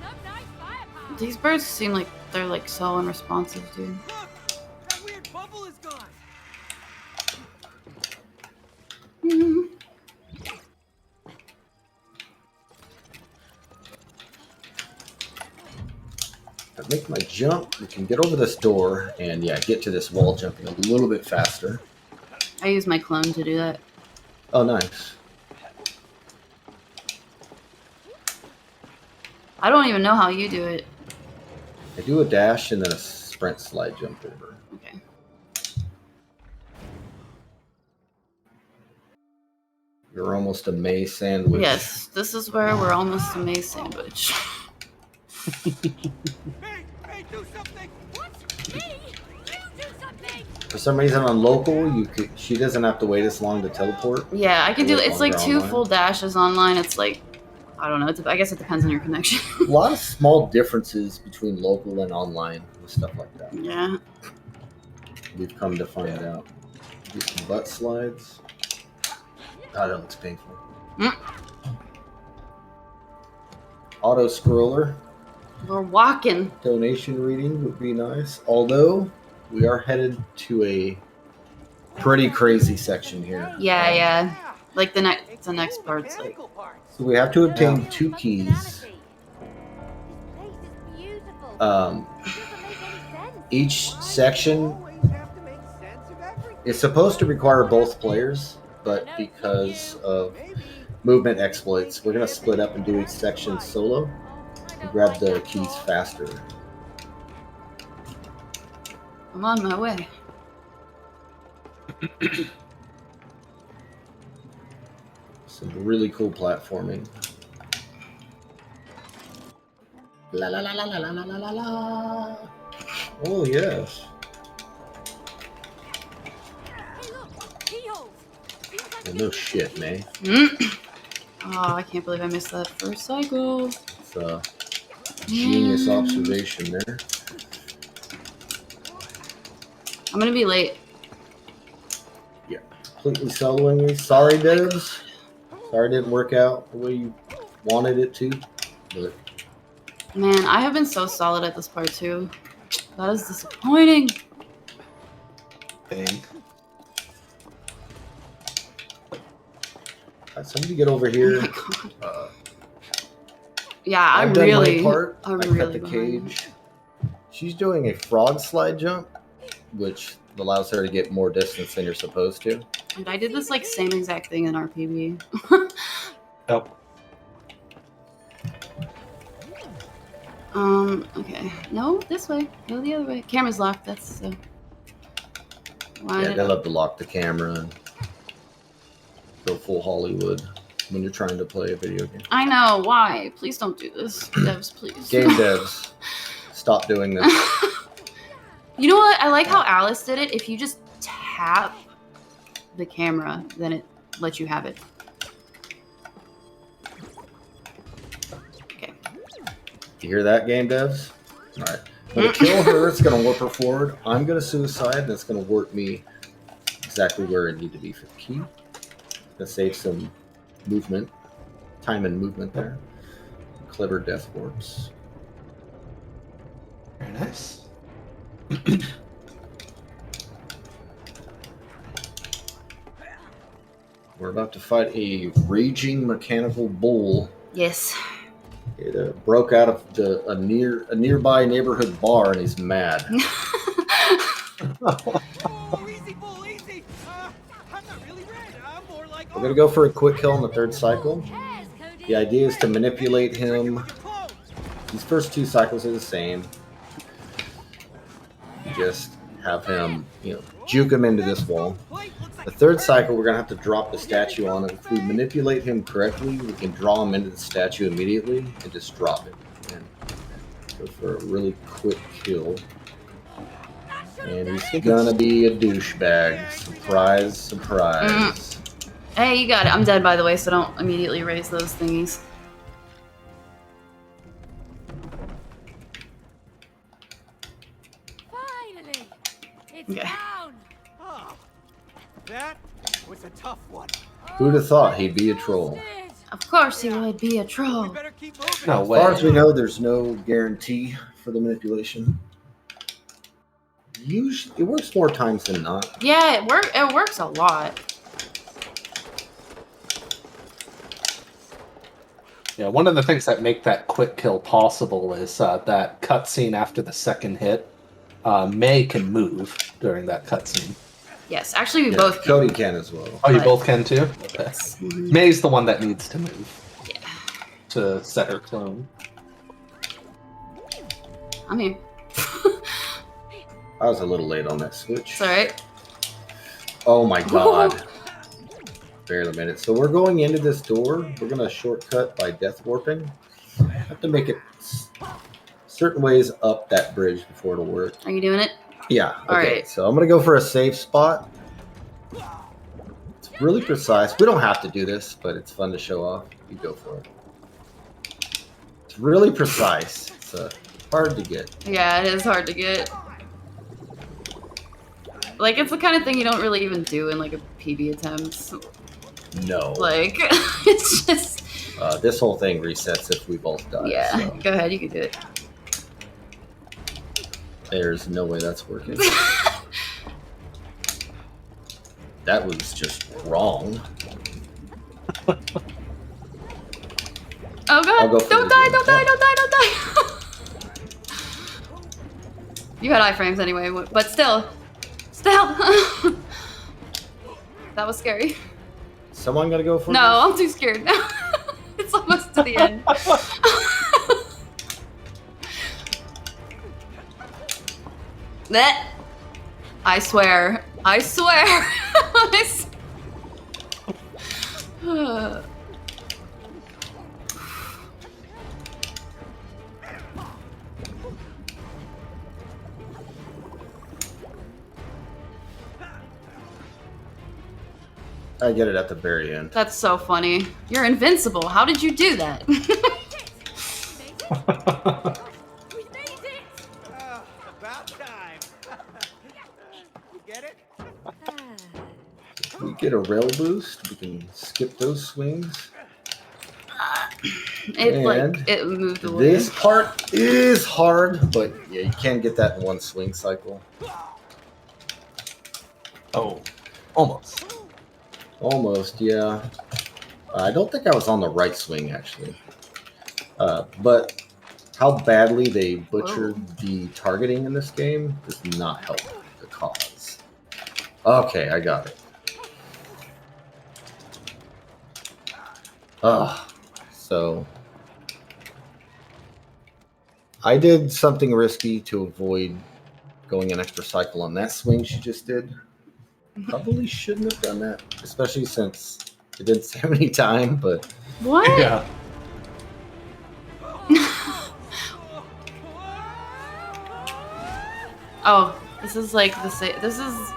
some nice firepower. These birds seem like they're like so unresponsive, dude. look! That weird bubble is gone! Mhm. If I make my jump, we can get over this door and yeah, get to this wall jumping a little bit faster. I use my clone to do that. Oh, nice. I don't even know how you do it. I do a dash and then a sprint slide jump over. Okay. You're almost a May sandwich. Yes, this is where we're almost a maze sandwich. Hey! Hey, do something! What? Me? You do something! For some reason on local, she doesn't have to wait as long to teleport. Yeah, I can do. Like It's like longer 2 online? full dashes online. It's like, I don't know. I guess it depends on your connection. A lot of small differences between local and online with stuff like that. Yeah. We've come to find out. Do some butt slides. God, that looks painful. Mm. Auto scroller. We're walking. Donation reading would be nice. Although we are headed to a pretty crazy section here. Yeah, yeah. Like the It's next cool part's like. mechanical parts. So we have to obtain Yeah. 2 keys. This place is beautiful. Um, It doesn't make any sense. each Why section always have to make sense of everything? is supposed to require both players, but because of Maybe. movement exploits, we're going to split up and do each section solo and grab the keys faster. I'm on my way. Some really cool platforming. La la la la la la la la la. Oh yes. Hey, look, keyholes. Seems like Well, we no can shit, May. Mm. Oh, I can't believe I missed that first cycle. It's a genius Mm. observation there. I'm gonna be late. Completely soloing me. Sorry, devs. Sorry it didn't work out the way you wanted it to. But Man, I have been so solid at this part too. That is disappointing. Thing. somebody get over Oh here. my god. Uh, Yeah, I'm I've done really. my part. I'm I really cut the behind. cage. She's doing a frog slide jump, which allows her to get more distance than you're supposed to. Dude, I did this like same exact thing in RPB. Oh, Okay. No, this way. Go the other way. Camera's locked. That's so. Why Yeah, did they love to lock the camera and go full Hollywood when you're trying to play a video game. I know. Why? Please don't do this. Devs, please. Game devs, stop doing this. You know what? I like how Alice did it. If you just tap the camera, then it lets you have it. Okay. You hear that, game devs? All right. I'm going to kill her. It's going to warp her forward. I'm going to suicide, and it's going to warp me exactly where I need to be for the key. Going to save some movement, time and movement there. Clever death warps. very nice. We're about to fight a raging mechanical bull. Yes. It broke out of a nearby neighborhood bar and he's mad. Oh, easy, bull, easy. I'm not really red. I'm more like. We're gonna go for a quick kill on the third cycle. The idea is to manipulate him. These first 2 cycles are the same. You just have him, juke him into this wall. The third cycle, we're gonna have to drop the statue on him. If we manipulate him correctly, we can draw him into the statue immediately and just drop it. And go for a really quick kill. And he's gonna be a douchebag. Surprise, surprise. Hey, you got it. I'm dead, by the way, so don't immediately raise those thingies. Finally, it's Okay. down. Oh, that was a tough one. Who'd have thought he'd be a troll? Of course he would be a We troll. better keep moving. No As far way. as we know, there's no guarantee for the manipulation. Usually, it works more times than not. Yeah, it works a lot. Yeah, one of the things that make that quick kill possible is that cutscene after the second hit. May can move during that cutscene. Yes, actually we Yeah, both can. Cody can as well. Oh, you But- both can too? Okay. May's the one that needs to move Yeah. to set her clone. I'm here. I was a little late on that switch. It's alright. Oh my god. Barely made it. So we're going into this door. We're going to shortcut by death warping. Have to make it certain ways up that bridge before it'll work. Are you doing it? Yeah. Okay. Alright. So I'm going to go for a safe spot. It's really precise. We don't have to do this, but it's fun to show off. You go for it. It's really precise. It's hard to get. Yeah, it is hard to get. Like, it's the kind of thing you don't really even do in, like, a PB attempt. No. Like, it's just... This whole thing resets if we both die. Yeah, So go ahead, you can do it. there's no way that's working. That was just wrong. Oh I'll god, go for don't the die, game. don't die, don't die, don't die! You had iframes anyway, but still. Still! That was scary. Someone gonna go for No, this? I'm too scared now. It's almost to the end. That I swear. I swear. I get it at the very end. That's so funny. You're invincible. How did you do that? We made it. About time. You get it? If we get a rail boost, we can skip those swings. It moved away. This part is hard, but yeah, you can get that in one swing cycle. Oh, almost. Almost, yeah. I don't think I was on the right swing, actually. But how badly they butchered the targeting in this game does not help the cause. Okay, I got it. So I did something risky to avoid going an extra cycle on that swing she just did. Probably shouldn't have done that, especially since it didn't save any time, but What? Yeah. Oh, this is like this is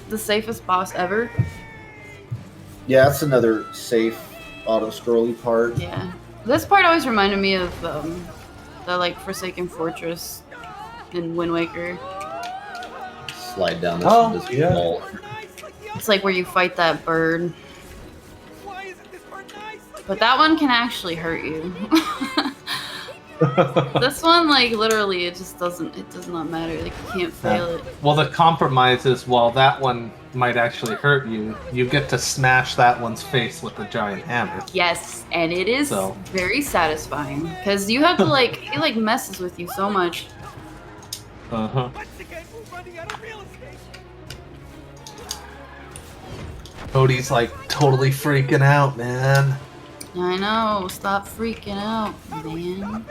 the safest boss ever. yeah, that's another safe auto-scrolly part. Yeah. This part always reminded me of the like Forsaken Fortress in Wind Waker. Slide down this Oh, invisible yeah. wall. Nice like the It's like where you fight that bird, Why isn't this part nice like but that one can actually hurt you. This one, like, literally, it just doesn't. It does not matter. Like, you can't fail it. Well, the compromise is while that one might actually hurt you, you get to smash that one's face with a giant hammer. Yes, and it is So. very satisfying because you have to like he like messes with you so much. Uh-huh. Once again, we're running out of real estate. Cody's like totally freaking out, man. I know. Stop freaking out, man.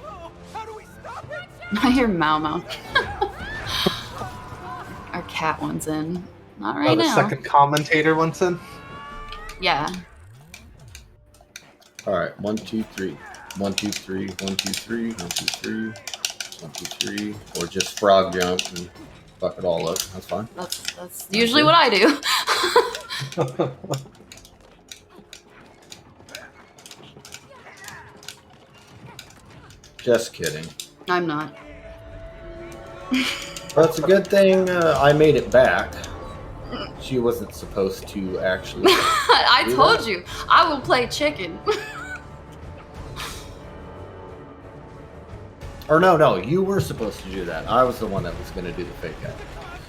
Oh, how do we stop it? I hear Mau Mau. Our cat one's in. Not right The now. second commentator wants in. Yeah. All right, 1, 2, 3. 1, 2, 3. 1, 2, 3. 1, 2, 3. 1, 2, 3. Or just frog jump and fuck it all up. That's fine. That's usually what I do. Just kidding. I'm not. But it's a good thing I made it back. She wasn't supposed to actually. I Do told that? you. I will play chicken. Or no, you were supposed to do that. I was the one that was going to do the fake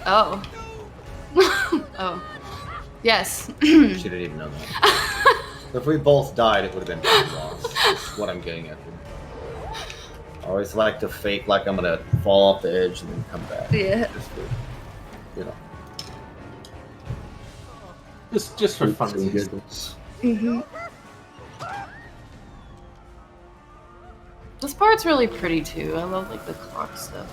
out. Oh. Oh. Yes. She didn't even know that. If we both died, it would have been pretty lost. That's what I'm getting at here. I always like to fake like I'm going to fall off the edge and then come back. Yeah. Just for, you know. just for fun. Mm-hmm. This part's really pretty too. I love like the clock stuff.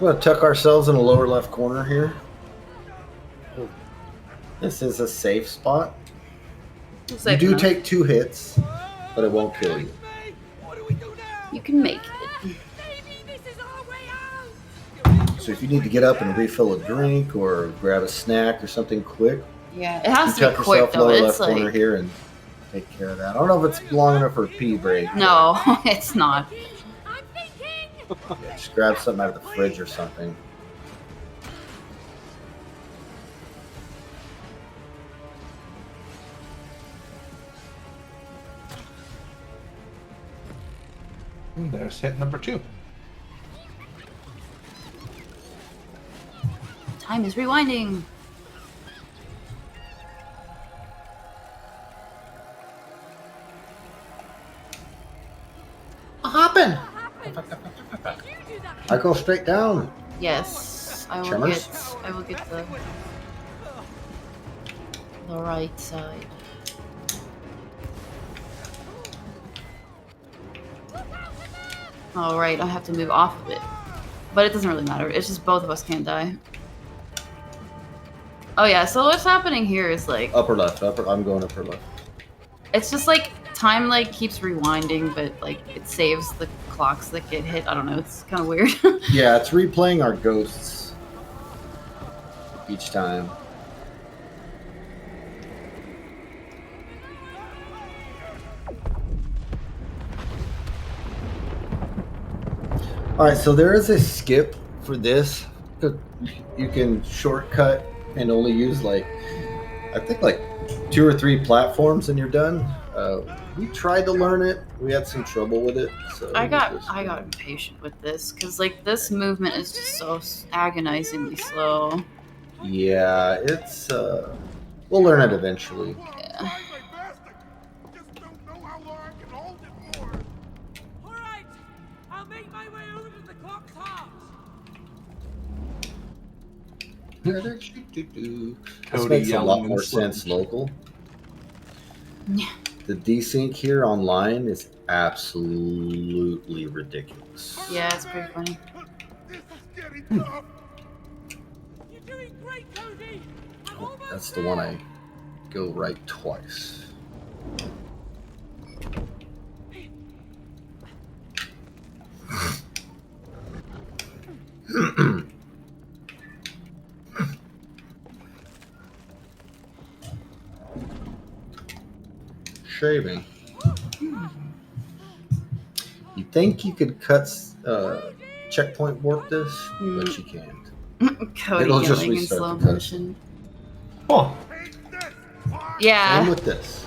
We're going to tuck ourselves in the lower left corner here. This is a safe spot. We'll You save do enough. take 2 hits, but it won't kill you. What do we do now? You can make it. Maybe this is our way out. So if you need to get up and refill a drink or grab a snack or something quick, Yeah, it has you to be tuck quick yourself though. lower It's left corner like here and take care of that. I don't know if it's long enough for a pee break. no, it's not. I'm thinking. Yeah, just grab something out of the fridge or something. And there's hit number 2. Time is rewinding. Hopping. You do that. I go straight down. Yes, I will Tremors? get the right side. All right, I have to move off of it, but it doesn't really matter. It's just both of us can't die. Oh yeah, so what's happening here is like Upper left. I'm going upper left. it's just like time like keeps rewinding, but like it saves the clocks that get hit. I don't know. It's kind of weird. Yeah, it's replaying our ghosts each time. All right, so there is a skip for this. You can shortcut and only use like, I think like 2 or 3 platforms and you're done. We tried to learn it. We had some trouble with it. So I got impatient with this because like this movement is just so agonizingly slow. Yeah, it's we'll learn it eventually. Yeah. Just don't know how long I can hold it for. All right, I'll make my way over to the clock's heart. This Cody makes a lot yelling more and slow. sense local. Yeah. The desync here online is absolutely ridiculous. Yeah, it's pretty funny. This is getting tough. You're doing great, Cody. I'm almost That's the one I go right twice. Shaving. You think you could cut checkpoint warp this, but you can't. Cody It'll just yelling in restart slow the cutscene. motion. Oh, Take this. Same Yeah. with this.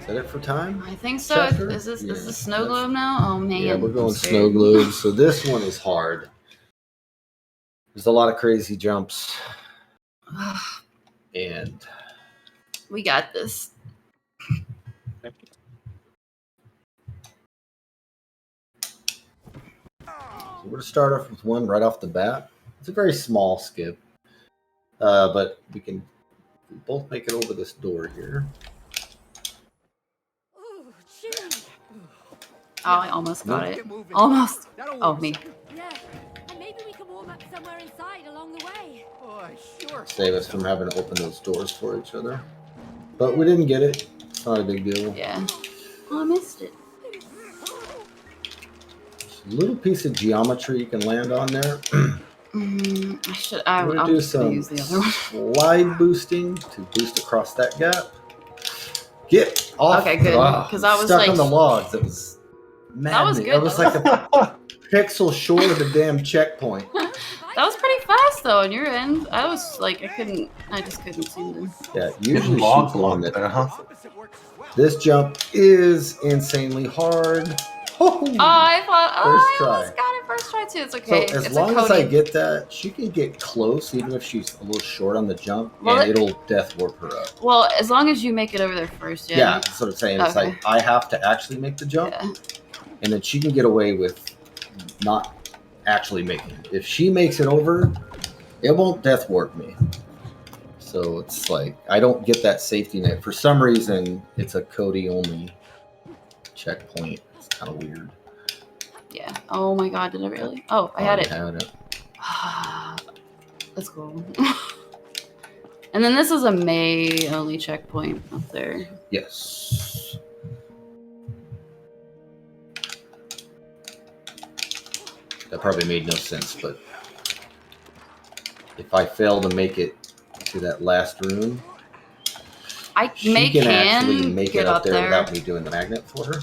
Is that it for time? I think so. Chapter? Is this Yeah, snow that's- globe now? Oh man. Yeah, we're I'm going scared. snow globes. So this one is hard. There's a lot of crazy jumps, and We got this. so we're gonna start off with one right off the bat. It's a very small skip, but we both make it over this door here. Ooh, chilly. Oh, I almost got it. Get moving. Almost. That'll Oh, warm me. us up. Yeah, and maybe we can warm up somewhere inside along the way. Boy, sure. Save us from having to open those doors for each other. But we didn't get it. It's not a big deal. Yeah. Oh, I missed it. Just a little piece of geometry you can land on there. I should. I'll We're gonna do just gonna some use the other one. slide boosting to boost across that gap. Get off! Okay, good, Ah, 'cause I was stuck like- on the logs. That was maddening. was good, That was though. like a pixel short of the damn checkpoint. That was pretty fast though on your end. I was like, I just couldn't seem to. Yeah, Getting usually log she's the one blocked that. there, huh? Opposite works as well. This jump is insanely hard. Oh, Oh, I thought. Oh, First I try. almost got it first try too. It's okay. so as it's long a as I Cody. get that, she can get close, even if she's a little short on the jump, Well, and it'll death warp her up. Well, as long as you make it over there first, Yeah, yeah. that's what I'm saying. It's Okay. like I have to actually make the jump, Yeah. and then she can get away with not actually making it. If she makes it over, it won't death warp me. So it's like I don't get that safety net. For some reason, it's a Cody only checkpoint. It's kind of weird. Yeah. Oh my God, did I really? Oh, I had it. Had it. That's cool. And then this is a May only checkpoint up there. Yes. That probably made no sense, but if I fail to make it to that last room, she can actually make get it up up there without me doing the magnet for her.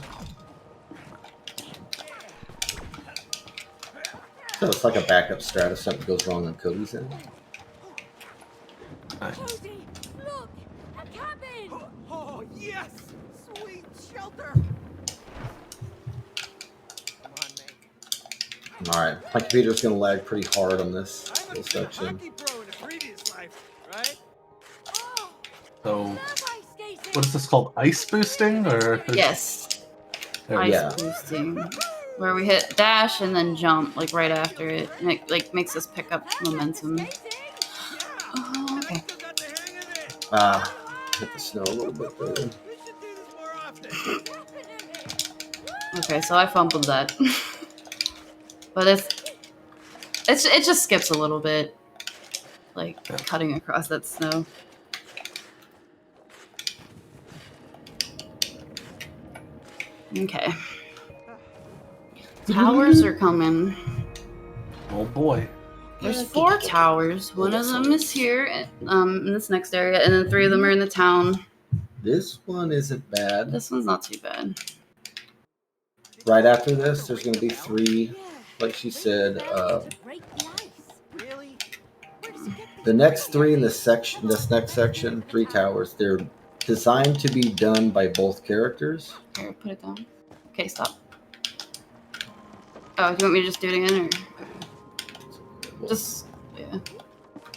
So it's like a backup strat if something goes wrong on Cody's end. Cody, look, a cabin. Oh, yes! Sweet shelter! Come on, Meg. All right, my computer's gonna lag pretty hard on this I little was a section. hockey pro in a previous life, right? Oh, So, love ice skating. what is this called? Ice boosting, or Yes. There we Ice Yeah. boosting. Where we hit dash and then jump like right after it. And it like makes us pick up momentum. Yeah! Oh, And I okay. still got the hang of it! Hit the snow a little bit there. We should do this more often. Okay, so I fumbled that. But it just skips a little bit. Like Yeah. cutting across that snow. Okay. Towers are coming. oh boy. There's 4 towers. One of them is here, in this next area, and then 3 of them are in the town. This one isn't bad. This one's not too bad. Right after this, there's going to be 3, Yeah. like she said. Break the ice. Really? Where does it get The next 3 in this next section, 3 towers, they're designed to be done by both characters. Here, put it down. Okay, stop. Oh, do you want me to just do it again, or Well, just yeah?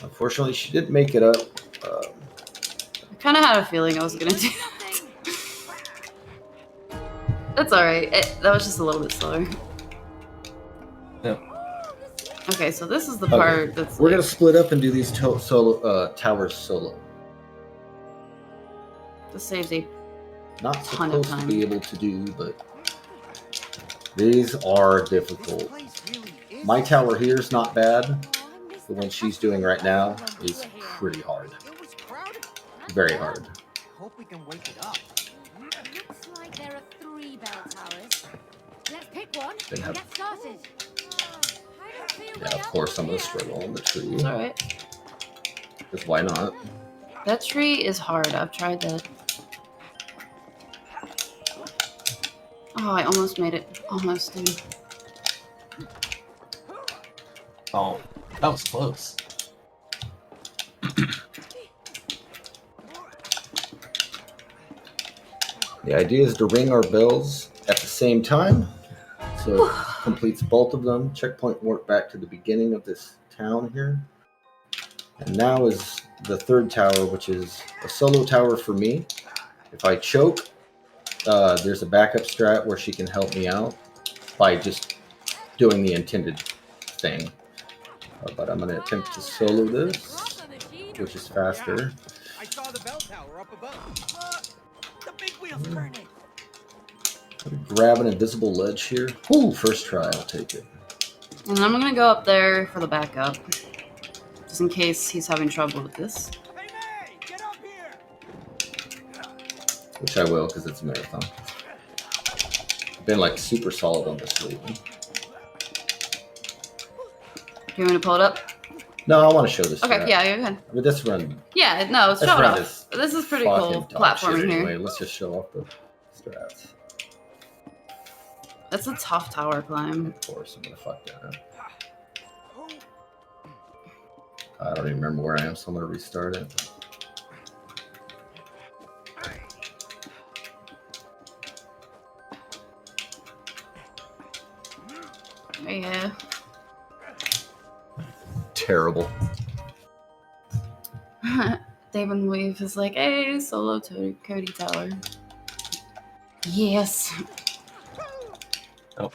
unfortunately, she didn't make it up. I kind of had a feeling I was gonna do that. That's all right. That was just a little bit slower. Okay, so this is the Okay. part that's We're like, going to split up and do these towers solo. the saves a Not Ton of supposed to time. be able to do, but these are difficult. This place really is. My tower here is not bad. Oh, I miss The the one she's doing right now coffee is over here. pretty hard. It was crowded. Very hard. Hope we can wake it up. Looks like there are 3 bell towers. Let's pick one Then and have- get started. I don't see a way Yeah, of up course I'm here. going to struggle on the tree. it's all right. Because why not? That tree is hard. I've tried that. Oh, I almost made it. Almost did. Oh, that was close. The idea is to ring our bells at the same time. So it completes both of them. Checkpoint warp back to the beginning of this town here. And now is the third tower, which is a solo tower for me. If I choke, there's a backup strat where she can help me out by just doing the intended thing. But I'm going to attempt to solo this, which is faster. I saw the bell tower up above. The big wheel's turning. Grab an invisible ledge here. Ooh, first try, I'll take it. And I'm gonna go up there for the backup. Just in case he's having trouble with this. Hey, May! Get up here! Which I will, because it's a marathon. I've been like super solid on this lately. Do you want me to pull it up? No, I want to show this. Okay, strat. yeah, you can. I mean, this run. Yeah, no, This show it run off. This is pretty cool fucking dog shit platforming anyway. here. Let's just show off the strats. That's a tough tower climb. Of course, I'm gonna fuck that up. I don't even remember where I am, so I'm gonna restart it. Yeah. Terrible. David Weave is like, hey, solo Cody Tower. Yes. Oh. All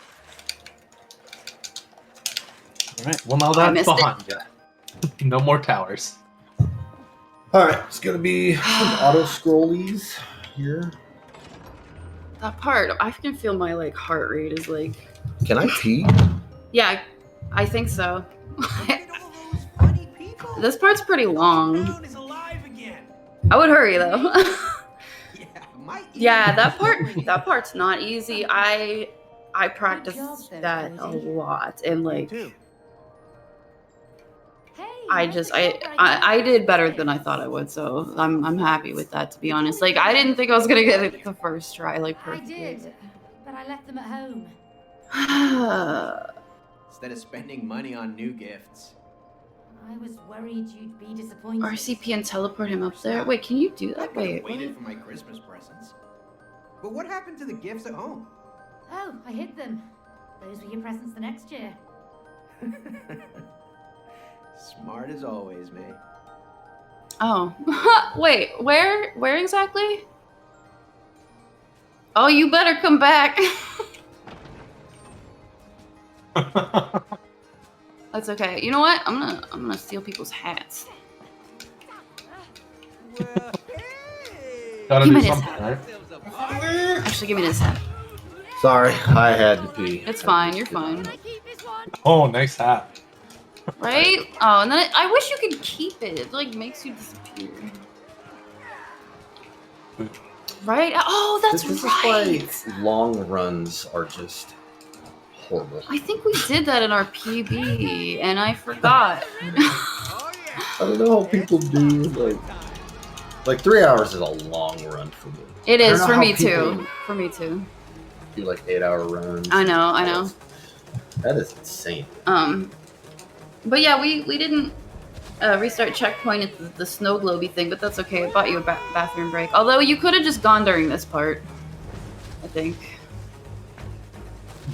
right. Well, now I that's missed it. behind you. No more towers. All right, it's gonna be some auto scrollies here. That part, I can feel my like heart rate is like, Can I pee? yeah, I think so. Look at all those funny people. This part's pretty long. Town is alive again. I would hurry though. Yeah, my Yeah, ears that part's not easy. I practiced job there, that a Rosie. lot, and like too. Hey, I how's just the job I did better than I thought I would, so I'm happy with that, to be honest. Like I didn't think I was gonna get it the first try, like I perfectly. did, but I left them at home. Instead of spending money on new gifts. I was worried you'd be disappointed. RCP and teleport him up there. Wait, can you do I that? could have Wait, waited what? for my Christmas presents. But what happened to the gifts at home? Oh, I hid them. Those were your presents the next year. Smart as always, May. Oh, wait, where exactly? Oh, you better come back. That's okay. You know what? I'm gonna steal people's hats. Well, hey! Gotta Give do me this something, right? Actually, give me this hat. Sorry, I had to pee. It's fine. You're fine. Can I keep this one? Oh, nice hat. Right? Oh, and then I wish you could keep it. It like makes you disappear. Right? Oh, that's This is right. why long runs are just horrible. I think we did that in our PB, and I forgot. Oh, yeah. I don't know how people do like 3 hours is a long run for me. It I don't is know for how me people too. For me too. Do like 8 hour runs. I know. That is insane. But yeah, we didn't restart checkpoint at the snow globy thing, but that's okay. I bought you a bathroom break. Although you could have just gone during this part, I think.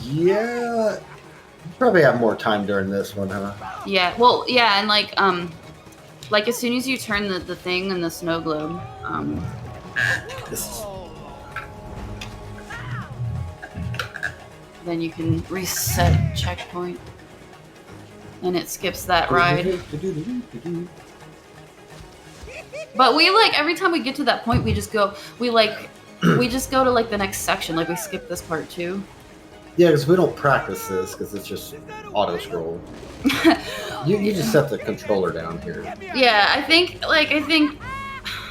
Yeah, you probably have more time during this one, huh? Yeah. Well, yeah, and like as soon as you turn the thing in the snow globe, This is then you can reset checkpoint, and it skips that ride. But we like every time we get to that point, we just go to like the next section. Like we skip this part too. Yeah, because we don't practice this because it's just auto scroll. You just set the controller down here. Yeah, I think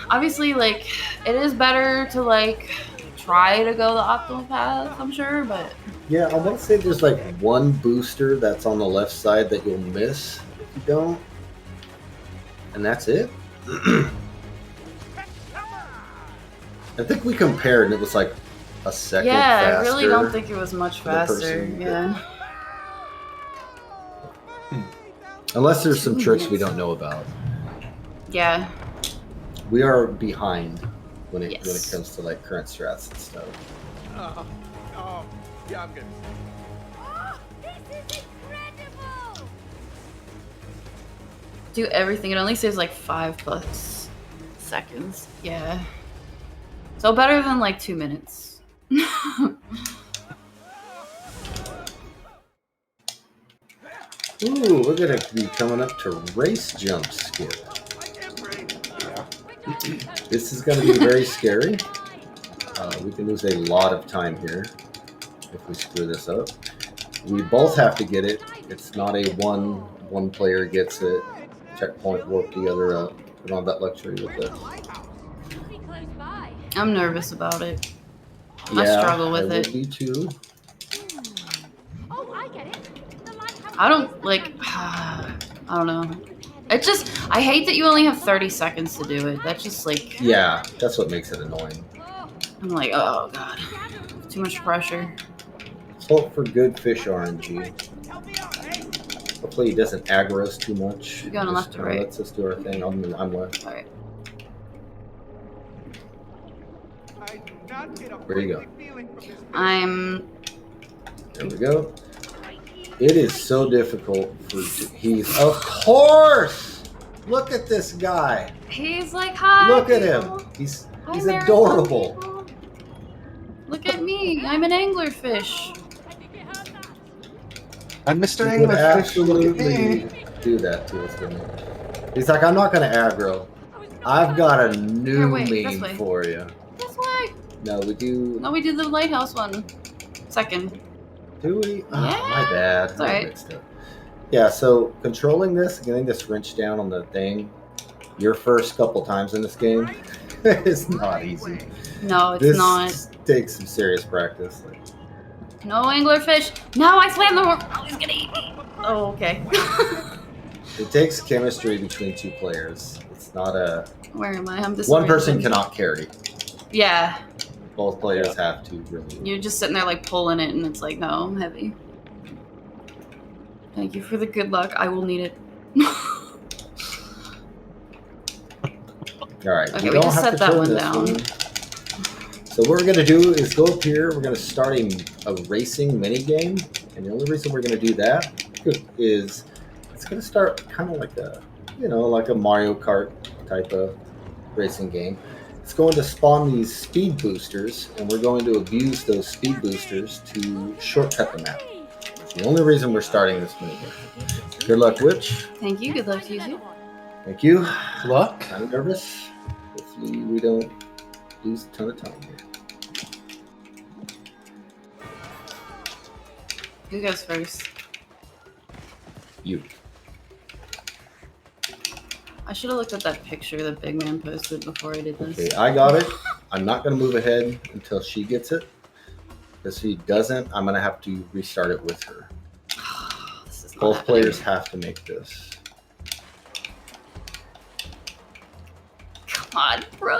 obviously like it is better to like try to go the optimal path, I'm sure, but Yeah, I want to say there's like one booster that's on the left side that you'll miss if you don't, and that's it. I think we compared and it was like a second yeah, faster. I really don't think it was much for the faster. person. Yeah. Unless there's some tricks we don't know about. Yeah. We are behind. when it Yes. comes to like current strats and stuff. Oh, yeah, I'm good. Oh, this is incredible! Do everything. It only saves like 5+ seconds. Yeah. So better than like 2 minutes. Ooh, we're gonna be coming up to race jump skill. I can't breathe. Yeah. This is gonna be very scary. We can lose a lot of time here if we screw this up. We both have to get it. It's not a one player gets it. Checkpoint, warp the other up. We don't have that luxury with this. Should be close by. I'm nervous about it. I Yeah, struggle with I it. would be too. Oh, I get it. The lighthouse. I don't like. I don't know. It just. I hate that you only have 30 seconds to do it. That's just like. Yeah, that's what makes it annoying. Oh, I'm like, oh god, too much pressure. Let's hope for good fish RNG. Help me out, hey! Hopefully he doesn't aggro us too much. You going Just left or kinda right? lets us do our thing. I'm left. All right. I do not get a Where you go? friendly feeling from this. I'm. There we go. It is so difficult for he's of course. Look at this guy. He's like, hi. Look at people. him. He's Hi, he's Marathon adorable. people. Look at me. I'm an anglerfish. I think it hurt that. I'm Mr. He would Anglerfish. Look at absolutely me. do that to us, didn't he? He's like, I'm not gonna aggro. I've got a new Here, wait, this meme way. for you. This way. No, we do. No, we did the lighthouse one. Second. Do we? Oh, Yeah. my bad. It's all right. I mixed up. Yeah, so controlling this, getting this wrench down on the thing, your first couple times in this game is not easy. No, it's This not. takes some serious practice. No anglerfish. No, I slammed the horn. Oh, he's gonna eat me. Oh, okay. It takes chemistry between two players. It's not a Where am I? I'm just one person cannot carry. Yeah, Both players have to really. you're just sitting there like pulling it, and it's like, no, I'm heavy. Thank you for the good luck. I will need it. All right. Okay, we don't just have set to that turn one this down. So what we're gonna do is go up here. We're gonna start a racing mini game, and the only reason we're gonna do that is it's gonna start kind of like a like a Mario Kart type of racing game. It's going to spawn these speed boosters, and we're going to abuse those speed boosters to shortcut the map. The only reason we're starting this mini game. Good luck, Witch. Thank you. Good luck to you too. Thank you. Luck. Kind of nervous. Hopefully we don't lose a ton of time here. Who goes first? You. I should have looked at that picture that Big Man posted before I did this. Okay, I got it. I'm not going to move ahead until she gets it. Because if she doesn't, I'm going to have to restart it with her. This is not Both happening. players have to make this. Come on, bro.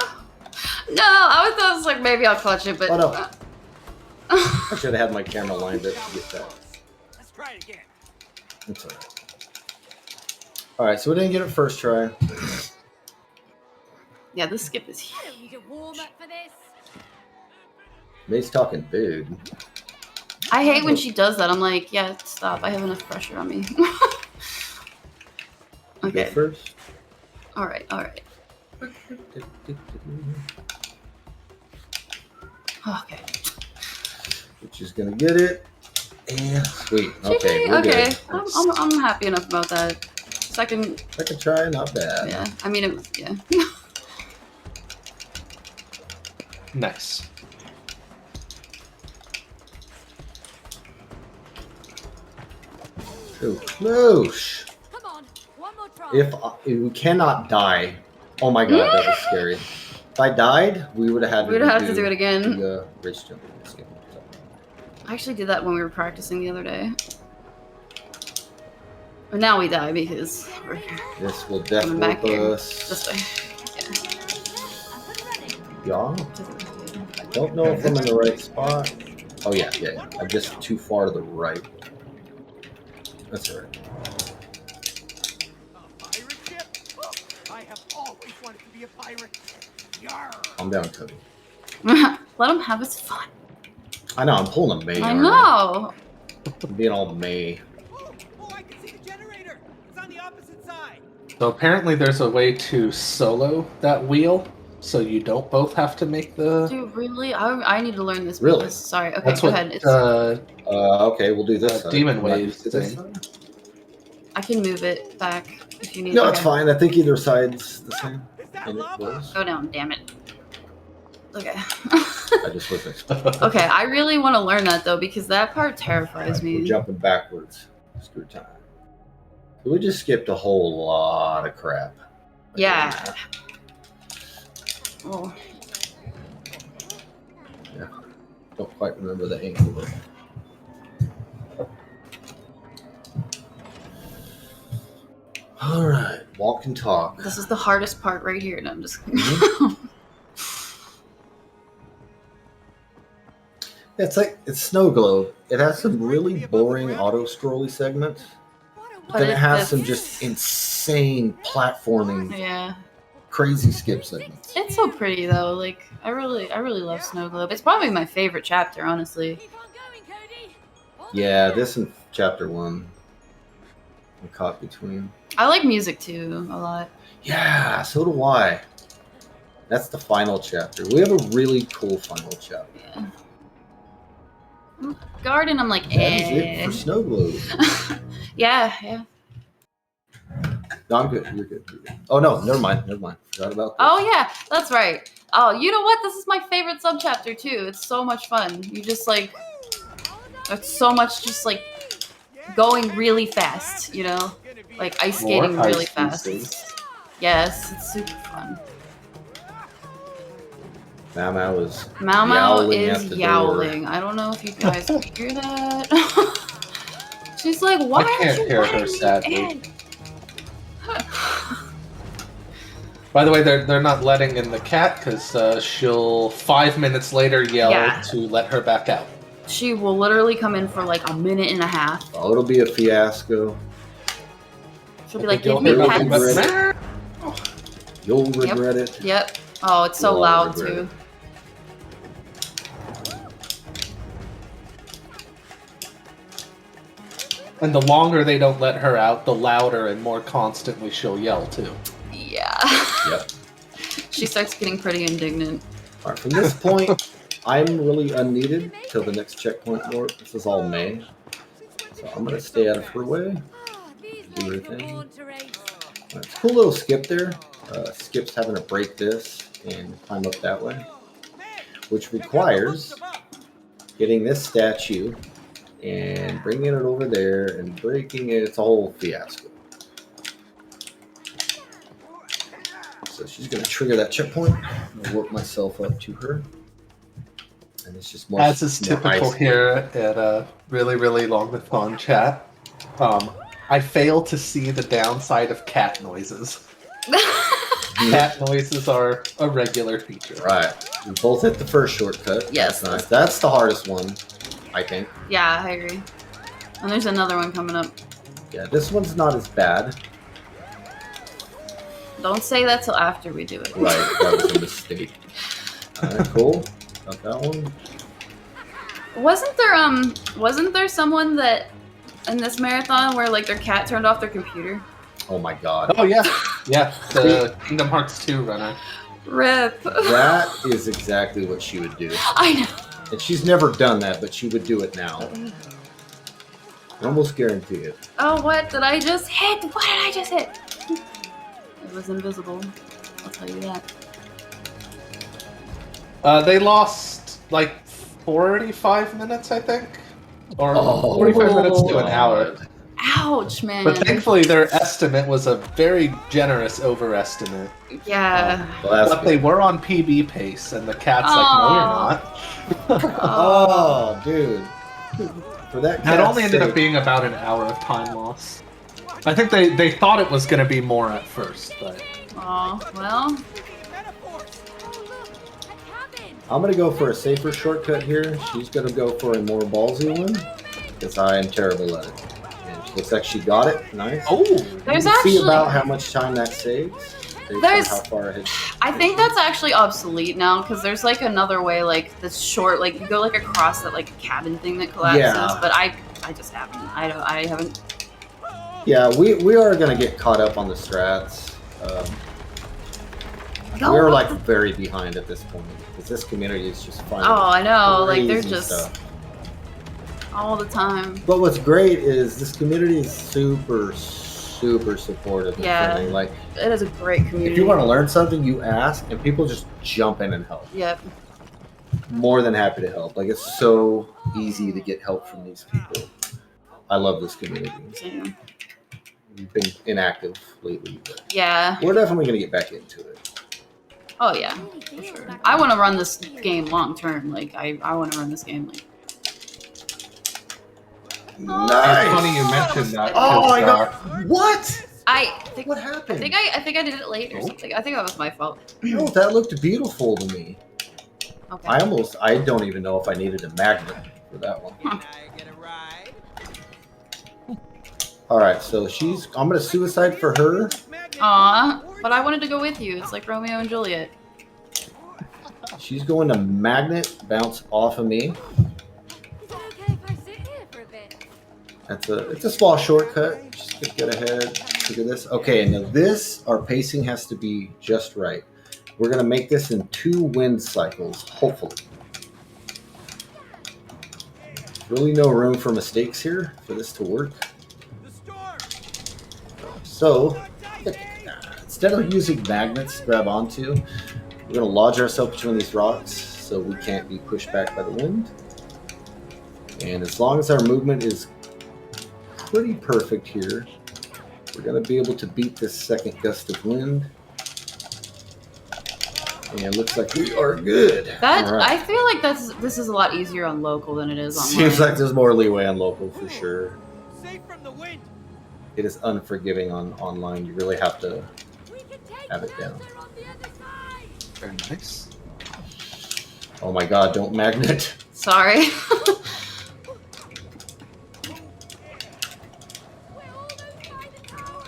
No, I thought it was like maybe I'll clutch it, but Oh, no. I should have had my camera lined up to get that. Let's try it again. It's alright. Alright, so we didn't get it first try. yeah, this skip is I huge. don't need a warm up for this. May's talking big. I hate when she does that. I'm like, yeah, stop. I have enough pressure on me. You go okay. first. All right. All right. Okay. Which is going to get it. And sweet. Okay, we're okay. good. I'm happy enough about that. Second, Second try, not bad. yeah. I mean, it was, yeah. Nice. So close. Come on, one more try. If we cannot die, oh my god, that was scary. If I died, we would have had to. We'd have to do it again. The race jump in this game. So. I actually did that when we were practicing the other day. But now we die because we're This will coming back definitely here. put us. This way. Yeah. I don't know if I'm in the right spot. Oh yeah. I'm just too far to the right. That's alright. A pirate ship? I have always wanted to be a pirate. Calm down, Cody. Let him have his fun. I know, I'm pulling a May. I aren't know. I'm being all May. Oh, I can see the generator. It's on the opposite side. So apparently there's a way to solo that wheel, so you don't both have to make the... Dude, really? I need to learn this. Really? Because, sorry. Okay, That's go what ahead. It's, Okay, we'll do this side. Demon We'll not Wave do this thing. side? I can move it back if you need. No, Okay. it's fine. I think either side's the same. Is that And it lava? was. Go down, damn it. Okay. I just wasn't. Okay, I really want to learn that though because that part terrifies We're me. jumping backwards. Screw time. So we just skipped a whole lot of crap. Yeah. Oh. Don't quite remember the angle of it. All right, walk and talk. This is the hardest part right here. No, I'm just. It's Snow Globe. It has some really boring auto-scrolly segments. But then it has some just insane platforming, Yeah. crazy skip segments. It's so pretty though. Like I really love Snow Globe. It's probably my favorite chapter, honestly. Keep on going, Cody. Yeah, this and chapter 1. I'm caught between. I like music too a lot. Yeah, so do I. That's the final chapter. We have a really cool final chapter. Yeah. Garden, I'm like, That is it eh. for Snow Globe. Yeah. No, I'm good. You're good. You're good. Oh no, never mind. Forgot about that. Oh yeah, that's right. Oh, you know what? This is my favorite subchapter too. It's so much fun. You just like, it's so much just like going really fast. You know, like ice skating More really ice fast. these days. Yes, it's super fun. Mao is Mau Mau yowling is at the yowling. I don't know if you guys can hear that. She's like, why I can't aren't you hear her, letting me sadly. in? By the way, they're not letting in the cat because she'll 5 minutes later yell Yeah. to let her back out. She will literally come in for like a minute and a half. Oh, it'll be a fiasco. She'll be I like, think give me you'll hear regret pets. it. You'll regret it. Yep. Oh, it's so You'll loud regret too. it. And the longer they don't let her out, the louder and more constantly she'll yell too. Yeah. Yep. She starts getting pretty indignant. All right, from this point, I'm really unneeded till the next checkpoint warp. This is all May. So I'm going to stay out of her way. Ah, these Do your legs were thing. born to race. All right, it's a cool little skip there. Skip's having to break this and climb up that way, which requires getting this statue and bringing it over there and breaking it. It's a whole fiasco. So she's going to trigger that checkpoint. I'll work myself up to her. And it's just more. As is more typical ice. here at a really long with fun chat, I fail to see the downside of cat noises. Cat noises are a regular feature. Right. We both hit the first shortcut. Yes. That's nice. That's the hardest one, I think. Yeah, I agree. And there's another one coming up. Yeah, this one's not as bad. Don't say that till after we do it. Right, that was a mistake. Alright, cool. Got that one. Wasn't there someone that in this marathon where like their cat turned off their computer? Oh my god. Oh yeah, the Kingdom Hearts 2 runner. Rip. That is exactly what she would do. I know. And she's never done that, but she would do it now. I almost guarantee it. Oh, what did I just hit? What did I just hit? It was invisible. I'll tell you that. They lost like 45 minutes, I think, or Oh. 45 minutes to an hour. Ouch, man. But thankfully, their estimate was a very generous overestimate. Yeah. Well, that's But they good. were on PB pace, and the cat's like, "No, you're not." Oh, dude. For that That cat's only ended up sake. being about an hour of time loss. I think they thought it was going to be more at first, but Oh, well. Metaphors. Oh, look, a cabin. I'm gonna go for a safer shortcut here. She's gonna go for a more ballsy one because I am terrible at it. And she looks like she got it. Nice. oh, There's You can see actually about how much time that saves. based There's- on how far ahead. I think that's actually obsolete now because there's like another way, like this short, like you go like across that like cabin thing that collapses. Yeah. But I just haven't. I haven't. Yeah, we are gonna get caught up on the strats. We're like very behind at this point because this community is just finding. Oh, I know. Like they're crazy just stuff. all the time. But what's great is this community is super supportive and Yeah. friendly. Like It is a great community. if you want to learn something, you ask, and people just jump in and help. Yep. More than happy to help. Like it's so easy to get help from these people. I love this community. Same. We've been inactive lately, but Yeah. we're definitely gonna get back into it. Oh yeah. For sure. I want to run this game long term. Like I want to run this game like. Nice. It's funny you mentioned that. Oh 'cause, my god! What? I think What I happened? think I did it late or Oh. something. I think that was my fault. No, that looked beautiful to me. Okay. I don't even know if I needed a magnet for that one. Can I get a ride? All right, so I'm gonna suicide for her. Aw, but I wanted to go with you. It's like Romeo and Juliet. She's going to magnet bounce off of me. Is it okay if I sit here for a bit? It's a small shortcut. Just get ahead. Look at this. Okay, now our pacing has to be just right. We're gonna make this in 2 wind cycles, hopefully. There's really no room for mistakes here for this to work. The storm. So instead of using magnets to grab onto, we're gonna lodge ourselves between these rocks so we can't be pushed back by the wind. And as long as our movement is pretty perfect here, we're gonna be able to beat this second gust of wind. And it looks like we are good. That All right. I feel like this is a lot easier on local than it is online. Seems like there's more leeway on local for sure. Safe from the wind. It is unforgiving on online. You really have to We can take have it down. shelter on the other side. Very nice. Oh my god, don't magnet. Sorry. We're almost by the tower.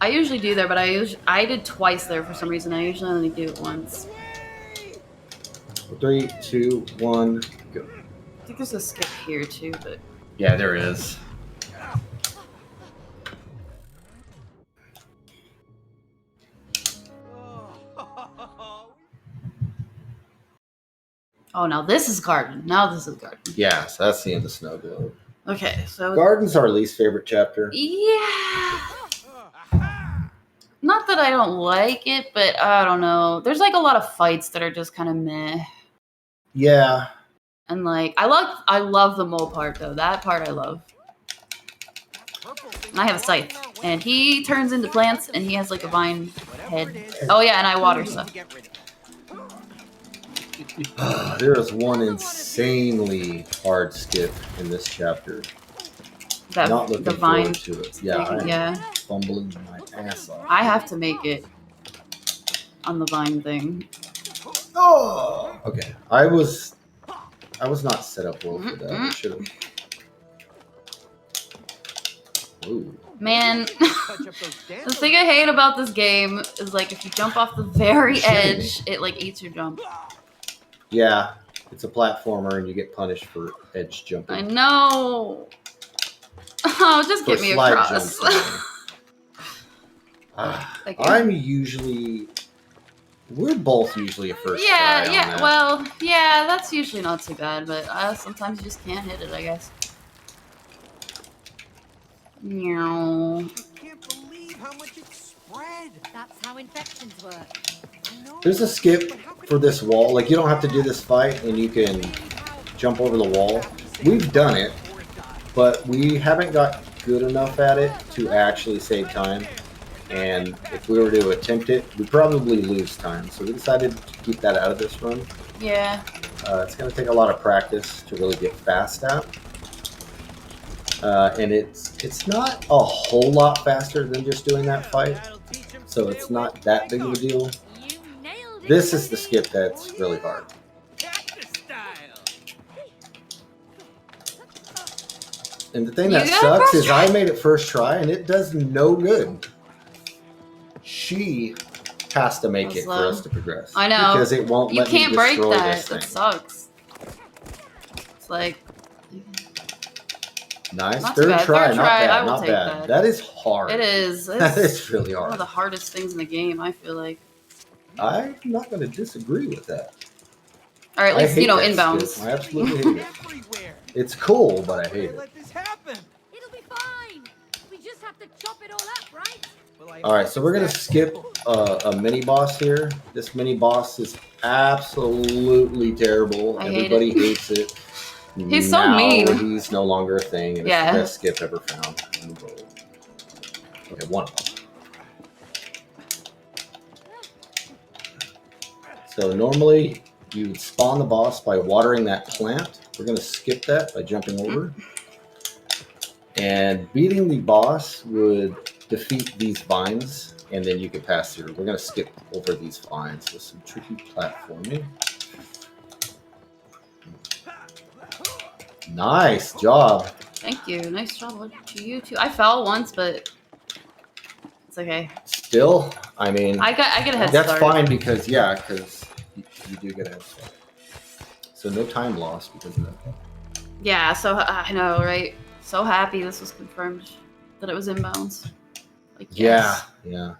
I usually do there, but I did twice there for some reason. I usually only do it once. 3, 2, 1, go. I think there's a skip here too, but Yeah, there is. oh, now this is garden. Now this is garden. Yeah, so that's the end of Snow Globe. Okay, so Garden's our least favorite chapter. yeah. Not that I don't like it, but I don't know. There's like a lot of fights that are just kind of meh. Yeah. And like I love the mole part though. That part I love. And I have a scythe. And he turns into plants and he has like a vine head. Oh yeah, and I water stuff. There is one insanely hard skip in this chapter. That Not looking the vine. forward to it. Yeah, I am Yeah. fumbling my ass off. I have to make it on the vine thing. Oh! Okay. I was not set up well for that. I should have. Ooh. Man, Touch up those the dancers. thing I hate about this game is like if you jump off the very Shit. edge, it like eats your jump. Yeah, it's a platformer and you get punished for edge I jumping. know. Oh, just For get me slide across. jumps. Ah, Thank you. we're both usually a first Yeah, try on yeah. that. Well, yeah, that's usually not too bad, but sometimes you just can't hit it, I guess. Meow. I can't believe how much it spread. That's how infections work. I know. There's a skip But how could for it- this wall. Like, you don't have to do this fight and you can jump over the wall. We've done it, but we haven't got good enough at it to actually save time. And if we were to attempt it, we'd probably lose time. So we decided to keep that out of this run. Yeah. It's going to take a lot of practice to really get fast at. And it's not a whole lot faster than just doing that fight. That'll teach 'em to So stay it's not away that from big of a the deal. You nailed it. This is the skip that's really hard. cactus style. And the thing You that got sucks first is I made it first try and it does no good. She has to make That was it for low. us to progress. I know. Because it won't You let me can't break destroy that. this That thing. sucks. It's like Nice. Not too Third bad. try. Third Not try, I bad. will Not take bad. that. That is hard. it is. That It's is really one of hard. the hardest things in the game. I feel like, I'm not going to disagree with that. or at I least hate that inbounds. skill. I absolutely hate it. Everywhere. It's cool, but I hate They it. let this happen. It'll be fine. We just have to chop it all up, right? Well, I All right, hope so we're gonna it's that skip simple. a mini boss here. This mini boss is absolutely terrible. I hate Everybody it. hates it. He's so Now mean. He's no longer a thing, and Yeah. it's the best skip ever found in the world. Okay, one of them. So normally you would spawn the boss by watering that plant. We're gonna skip that by jumping over. And beating the boss would defeat these vines, and then you can pass through. We're gonna skip over these vines with some tricky platforming. Nice job. Thank you. Nice job to you too. I fell once, but it's okay. Still, I mean, I get a head that's start. fine because you do get a head start. So no time lost because of that. Yeah. So I know, right? So happy this was confirmed that it was inbounds. Like yes. Yeah.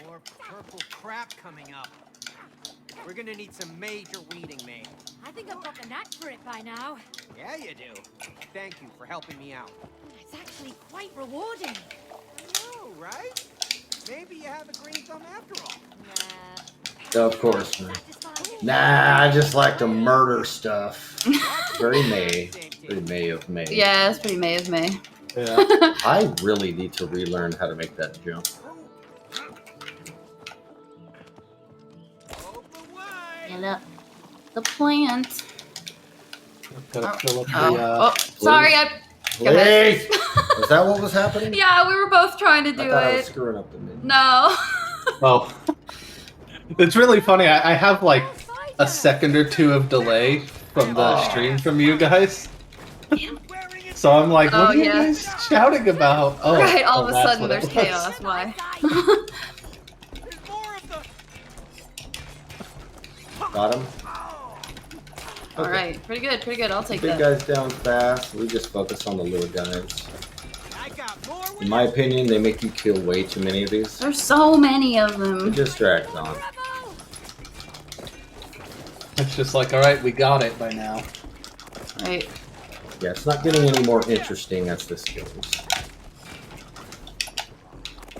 More purple crap coming up. We're gonna need some major weeding, mate. I think I've got the knack for it by now. Yeah, you do. Thank you for helping me out. It's actually quite rewarding. I know, right? Maybe you have a green thumb after all. Nah. Of course, man. Satisfying. Nah, I just like to murder stuff. That's Very May. Same kid. Very May of May. Yeah, it's pretty May of May. Yeah. I really need to relearn how to make that jump. Fill up the plant. Gotta fill up the. Oh, sorry. Go ahead. Please! Was that what was happening? Yeah, we were both trying to I do thought I was it. screwing up the menu. No. Oh. It's really funny. I have like a second or two of delay from the stream from you guys. So I'm like, what Oh, are you yeah. guys shouting about? Oh, Right, all of a that's sudden what there's it was. chaos. Why? There's more of them. Got him? Alright, pretty good. I'll take Big that. guys down fast. We just focus on the little guys. I got more In my opinion, they make you kill way too many of these. There's so many of It them. just drags on. It's just like, all right, we got it by now. Right. Yeah, it's not getting any more interesting as this goes.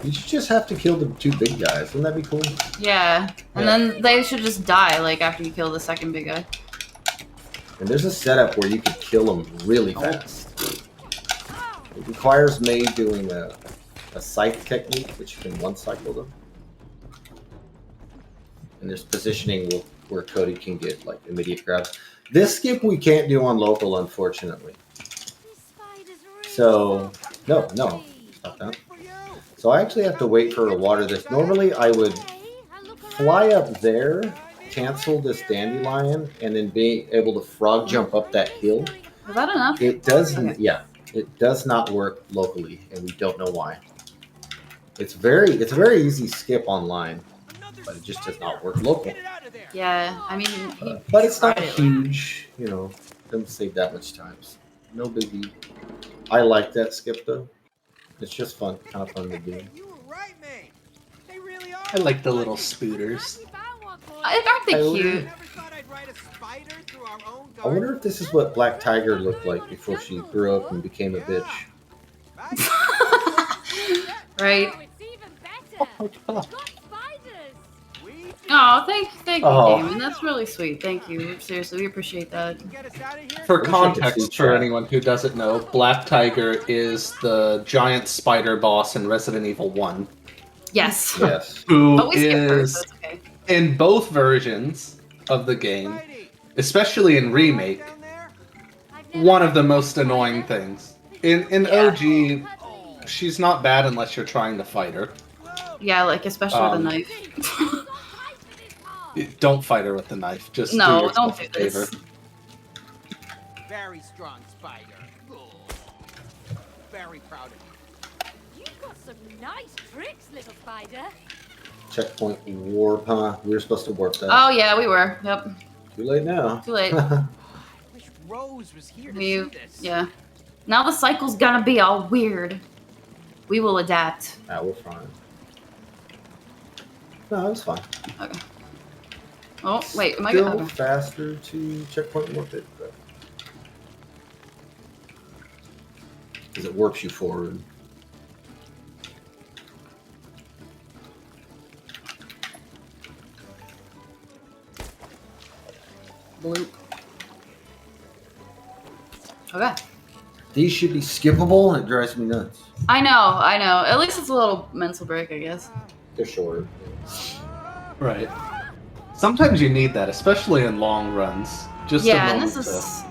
You should just have to kill the two big guys. Wouldn't that be cool? Yeah. And then they should just die, like, after you kill the second big guy. And there's a setup where you could kill them really fast. It requires May doing a scythe technique, which you can one-cycle them. And there's positioning where Cody can get like immediate grabs. This skip we can't do on local, unfortunately. So, no, stop that. So I actually have to wait for her to water this. Normally I would fly up there, cancel this dandelion, and then be able to frog jump up that hill. Was that enough? It doesn't, yeah, it does not work locally, and we don't know why. It's a very easy skip online, but it just does not work local. Yeah, I mean, But it's not tried it. huge, you know, doesn't save that much time. No biggie. I like that skip though. It's just fun, kind of fun to do. You were right, May. They really are. I like the little spooters. aren't they I cute? Never thought I'd ride a spider through our own I wonder if this is what Black Tiger looked like before she grew up and became a bitch. Right. Oh, it's even better. Oh, Got spiders. Oh, thank you, Oh. Damon. That's really sweet. Thank you. Seriously, we appreciate that. Get us out of here. For Wish I could see context, for chat. anyone who doesn't know, Black Tiger is the giant spider boss in Resident Evil 1, Yes. Yes. who But we skipped her, is so it's okay. in both versions of the game, Spidey, especially in Remake, down there? I've never one of the seen most a annoying spider. things. In Yeah. OG, she's not bad unless you're trying to fight her. Yeah, like especially with a Um, knife. Don't fight her with the knife. Just No, do yourself don't a do this. favor. Very strong spider. very proud of you. You've got some nice tricks, little spider. Checkpoint warp, huh? We were supposed to warp that. Oh yeah, we were. Yep. Too late now. Too late. I wish Rose was here to We see this. yeah. Now the cycle's gonna be all weird. We will adapt. Nah, we're fine. No, it was fine. Okay. Oh wait, am I Still okay. faster to checkpoint warp it, but because it warps you forward. Bloop. Okay. These should be skippable, and it drives me nuts. I know. At least it's a little mental break, I guess. They're short. Right. Sometimes you need that, especially in long runs. Just a Yeah, and moment this to, is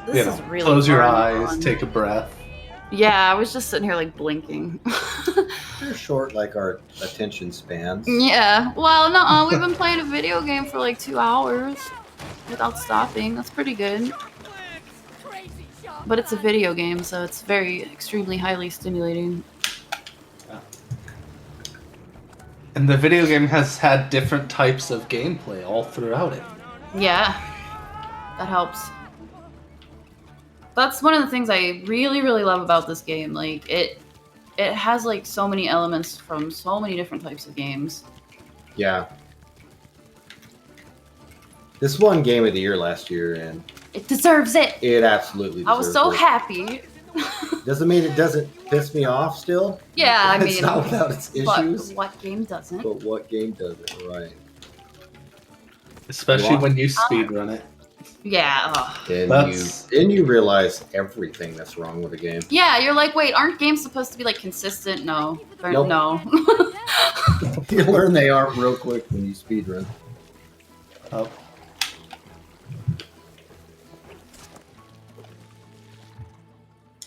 you this know, is really close your far eyes, on. take a breath. Yeah, I was just sitting here like blinking. They're short, like our attention spans. Yeah. Well, no, we've been playing a video game for like 2 hours without stopping. That's pretty good. Crazy sharp. But it's a video game, so it's very extremely highly stimulating. And the video game has had different types of gameplay all throughout it. Yeah. That helps. That's one of the things I really, really love about this game. Like it has like so many elements from so many different types of games. Yeah. This won Game of the Year last year, and It deserves it. it absolutely I was deserves so it. happy. Doesn't mean it doesn't piss me off still. Yeah, I It's mean, not without its but issues. what game doesn't? But what game doesn't, right? Especially Wow. when you speedrun it. Yeah. Ugh. Then you realize everything that's wrong with the game. Yeah, you're like, wait, aren't games supposed to be like consistent? No. Nope. No. You learn they aren't real quick when you speedrun. Oh.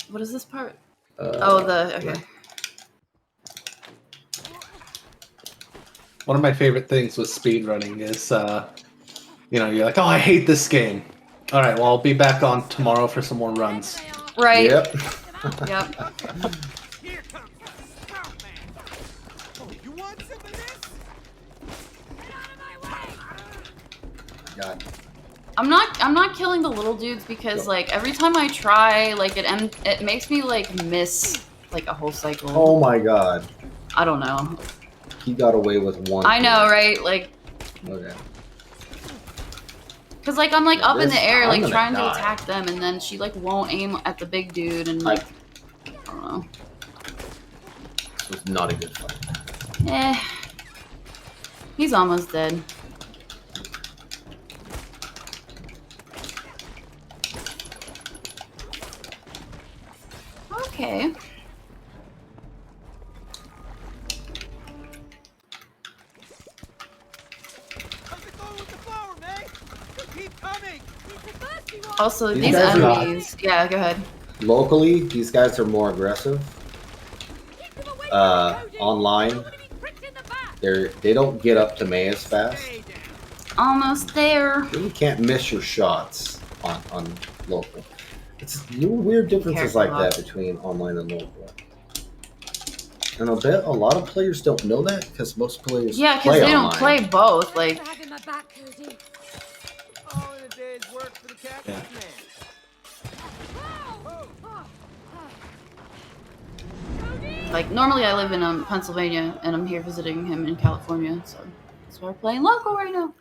What is this part? Yeah. Okay. One of my favorite things with speedrunning is, you're like, oh, I hate this game. All right, well, I'll be back on tomorrow for some more runs. Right. Yep. Yep. Here comes the scout man. Oh, you want some of this? Get out of my way. God. I'm not killing the little dudes because like every time I try, like it makes me like miss like a whole cycle. Oh my God. I don't know. He got away with one. I know, kill. right? Like, Okay. cause like I'm like up in This- the air, I'm like gonna trying to die. attack them, and then she like won't aim at the big dude, and like I don't know. This was not a good fight. Eh. He's almost dead. Okay. How's it going with the flower, May? Keep coming. Also, These these guys are- enemies. Yeah, go ahead. Locally, these guys are more aggressive. Online, they don't get up to May as fast. Stay down. Almost there. You really can't miss your shots on local. It's little weird differences Careful. like that between online and local. And I bet a lot of players don't know that because most players Yeah, play because they online. don't play both. Like, Having my back, Cody. All in a day's work for the cactus Yeah. man. like normally I live in Pennsylvania, and I'm here visiting him in California, so that's why we're playing local right now.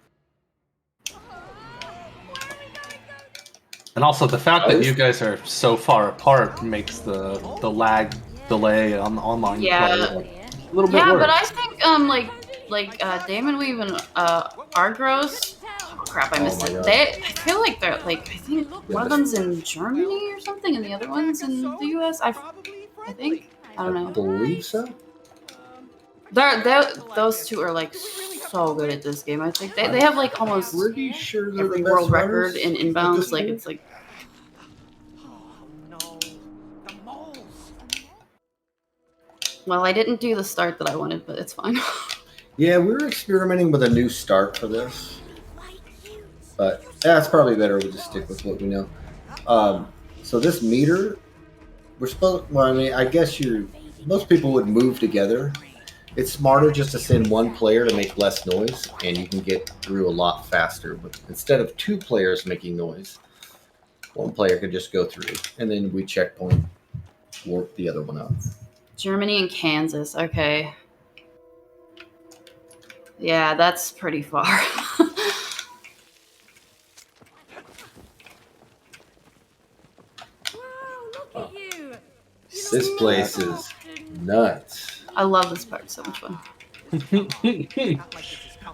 And also the fact I that was- you guys are so far apart makes the lag delay on the online Yeah. play a little bit Yeah, worse. but I think Damon Weave and Argros. Oh crap, I Oh missed my it. God. I feel like they're like I think one of them's in Germany or something, and the other one's in the U.S. I think. I don't I know. believe so. Those two are like so good at this game. I think they have like almost Pretty sure they're every the best world record runners in at inbounds. this Like game. it's like Oh no, the moles. well, I didn't do the start that I wanted, but it's fine. Yeah, we were experimenting with a new start for this, but that's probably better. We just stick with what we know. So this meter We're supposed. Well, I mean, I guess most people would move together. It's smarter just to send one player to make less noise, and you can get through a lot faster. But instead of 2 players making noise, 1 player could just go through, and then we checkpoint, warp the other one up. Germany and Kansas. Okay. Yeah, that's pretty far. Wow, look at you. This place is nuts. I love this part. So much fun.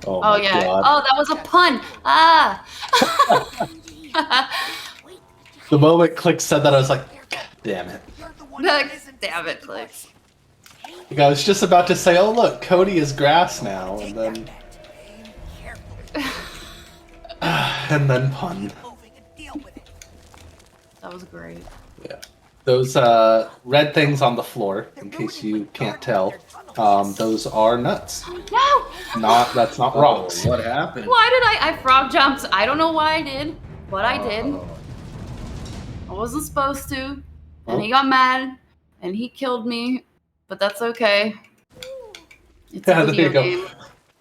Oh, Oh my yeah. God. Oh, that was a pun. Ah. The moment Click said that, I was like, God damn it. Damn it, Clicks. Like, I was just about to say, oh look, Cody is grass now, and then... and then pun. That was great. Yeah. Those red things on the floor, in case you can't tell, those are nuts. No! That's not rocks. What happened? Why did I frog jumped? I don't know why I did, but I did. Oh. I wasn't supposed to. And he got mad, and he killed me, but that's okay. It's Yeah, a there video you go. game.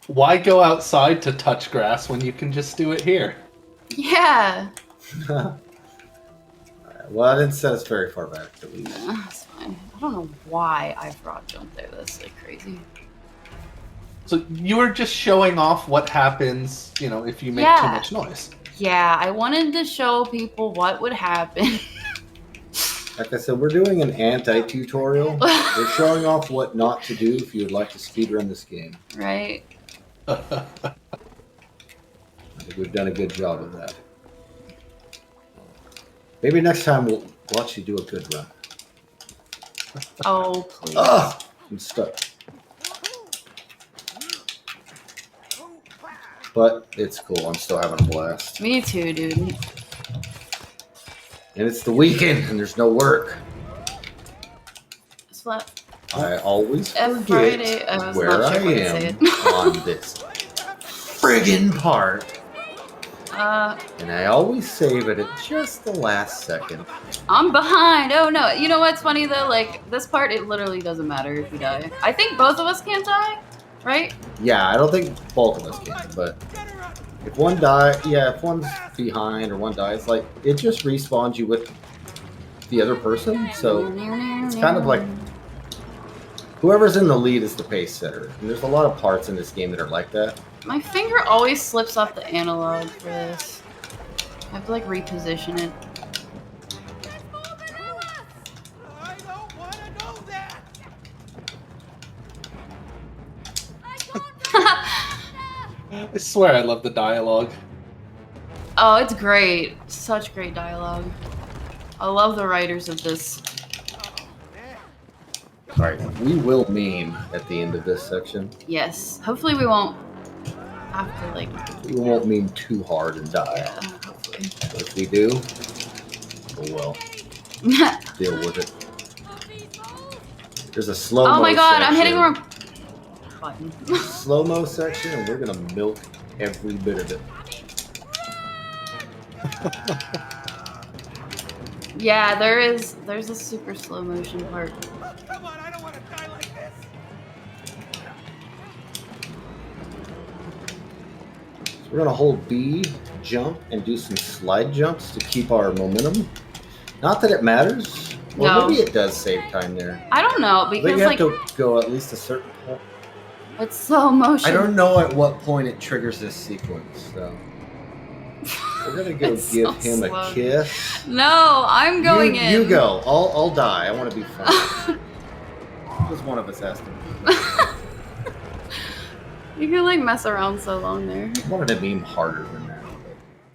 Why go outside to touch grass when you can just do it here? Yeah. Well, I didn't set us very far back, at least. That's fine. I don't know why I frog jumped there. That's like crazy. So you were just showing off what happens, if you make too Yeah. much noise. Yeah, I wanted to show people what would happen. Like I said, we're doing an anti-tutorial. We're showing off what not to do if you would like to speedrun this game. Right? I think we've done a good job of that. Maybe next time we'll actually do a good run. Oh, please. Ah! I'm stuck. But it's cool. I'm still having a blast. Me too, dude. And it's the weekend and there's no work. It's what? I always And forget Friday, I was where not I sure what to say am it. on this friggin' part. And I always save it at just the last second. I'm behind. Oh no. You know what's funny though? Like this part, it literally doesn't matter if we die. I think both of us can't die, right? Yeah, I don't think both of us can, but if one if one's behind or one dies, like it just respawns you with the other person. So it's kind of like whoever's in the lead is the pace setter. And there's a lot of parts in this game that are like that. My finger always slips off the analog for this. I have to like reposition it. I don't want to know that. I swear I love the dialogue. Oh, it's great. Such great dialogue. I love the writers of this. Alright, we will meme at the end of this section. Yes. Hopefully we won't have to like. We won't meme too hard and die. Yeah, hopefully. But if we do, oh well, deal with it. There's a slow-mo Oh my god, I'm hitting the section. wrong button. Slow-mo section, and we're gonna milk every bit of it. Yeah, there's a super slow motion part. Come on, I don't want to die like this. So we're gonna hold B, jump, and do some slide jumps to keep our momentum. Not that it matters. Well, No. maybe it does save time there. I don't know I think because you have like to go at least a certain point. it's slow motion. I don't know at what point it triggers this sequence, so we're gonna go It's give so him slow. a kiss. No, I'm going in. You go. I'll die. I want to be fun. Because one of us has to. You can like mess around so long there. I wanted to meme harder than that.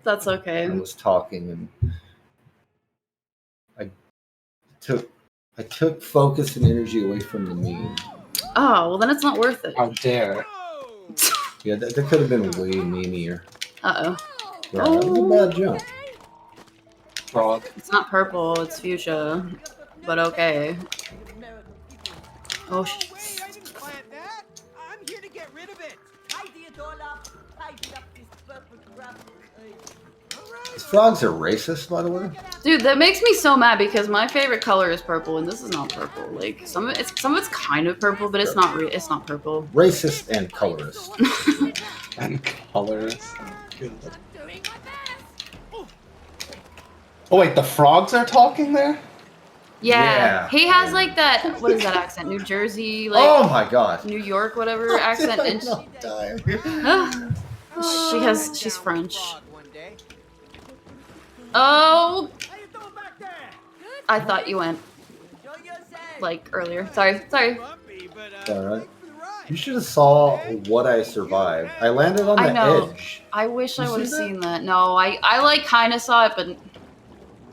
That's But okay. I was talking and I took focus and energy away from the meme. Oh, well then it's not worth it. How dare. Whoa! Yeah, that could have been way memeier. Uh-oh. Yeah, that was a bad jump. Frog. It's not purple, it's fuchsia. But okay. Oh, Hey, I didn't plant that. I'm here to get rid of it. I Tidy it all up. Tidy up this purple crap. These frogs are racist, by the way. Dude, that makes me so mad because my favorite color is purple, and this is not purple. Like some of it's kind of purple, but it's not. It's not purple. Racist and colorist. And colors. I'm doing my best. Oh wait, the frogs are talking there? Yeah, Yeah. he has like that. What is that accent? New Jersey, like Oh my god. New York, whatever accent. And she's French. Oh, How you doing back there? I thought you went Enjoy yourself. like earlier. Sorry. Bumpy, but It's alright. thanks for the ride. You should have saw what I survived. I landed on I the know. edge. I wish I You would have see that? seen that. No, I like kind of saw it, but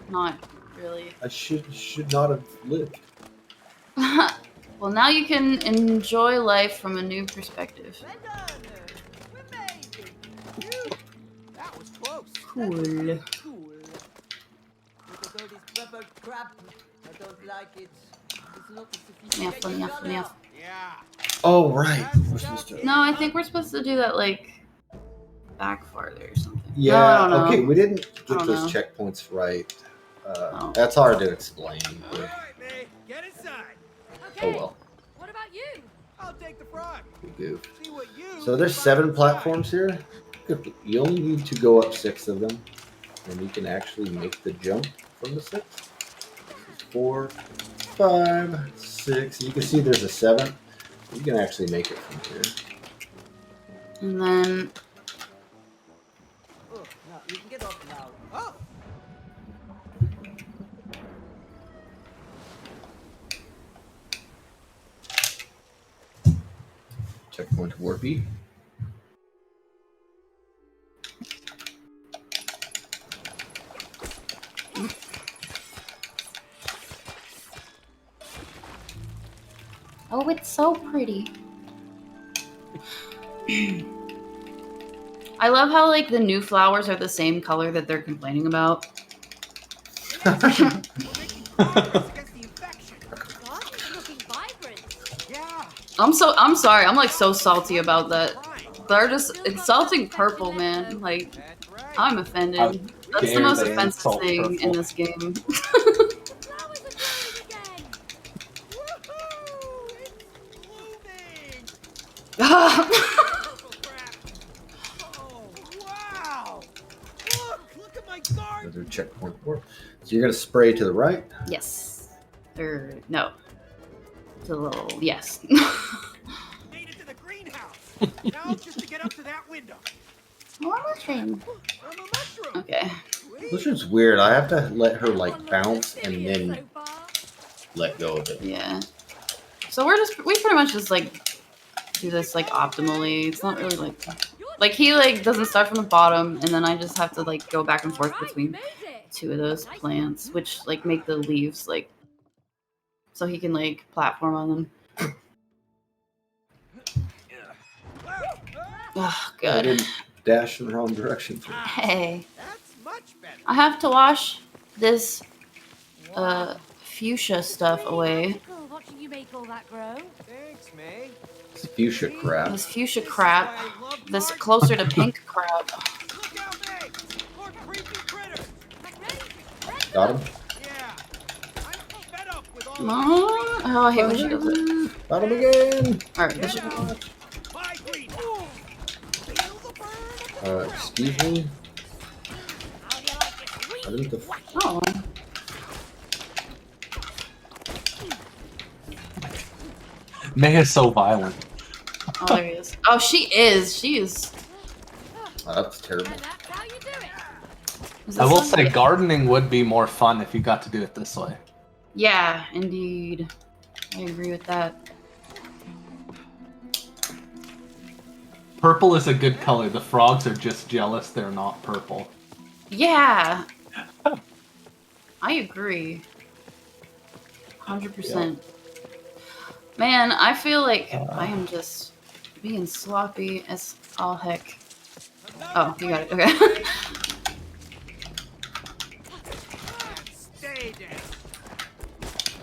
not really. I should not have lived. Well, now you can enjoy life from a new perspective. Well done. We made it. Phew. That was close. Cool. Cool. Look at all this purple crap. I don't like it. It's not a sophisticated Yeah. color. Yeah. Oh right. We're supposed to. No, I think we're supposed to do that like back farther or something. Yeah. No, I don't know. Okay, we didn't I get don't those know. checkpoints right. Oh. That's hard to explain. All But, right, May. Get inside. oh Okay. well. What about you? I'll take the frog. We do. See what you. So there's find 7 inside. platforms here. You only need to go up 6 of them, and you can actually make the jump from the 6. 4, 5, 6. You can see there's a 7th. You can actually make it from here. And then Oh, now you can get off now. Oh. Checkpoint Warpy. oh, it's so pretty. I love how like the new flowers are the same color that they're complaining about. We're making progress against the infection. God, it's looking vibrant. Yeah. I'm sorry. I'm like so salty about that. They're just insulting purple, man. Like That's right. I'm offended. How That's the dare most they offensive insult thing in purple. this game. The flowers are growing again. Woohoo! It's blooming. Purple crap. Oh wow! Look at my garden. Another checkpoint warp. So you're gonna spray to the right. Yes. Or no. It's a little yes. Made it to the greenhouse. Now just to get up to that window. More mushroom. I'm a mushroom. Okay. Sweet. This is weird. I have to let her like Everyone bounce loves this and video then so far. let go of it. Yeah. So we pretty much just like do this like optimally. It's not really like he like doesn't start from the bottom and then I just have to like go back and forth Right, we between made it. 2 of those plants, which like make the leaves like so he can like platform on them. Oh, I good. didn't dash in the wrong direction. Hey, That's much better. I have to wash this fuchsia stuff away. Cool watching you make all that grow. Thanks, May. It's fuchsia crap. This fuchsia This is crap. why I love This gardening. closer to pink crap. Look out, May! More creepy critters. I'm ready. Got him. Yeah. I'm fed up with all Come on. Oh, I hate when she does it. Got him again. Alright, this Get should out. My greenhouse. Feel the burn of the Excuse me. How do you like this? I think the Oh. May is so violent. Oh, there he is. Oh, she is. She is. that's terrible. And that's how you do it. Is I this will one? say Yeah. gardening would be more fun if you got to do it this way. Yeah, indeed. I agree with that. Purple is a good color. The frogs are just jealous they're not purple. Yeah. I agree. 100%. Man, I feel like I am just being sloppy as all heck. Oh, you got it. Okay. Stay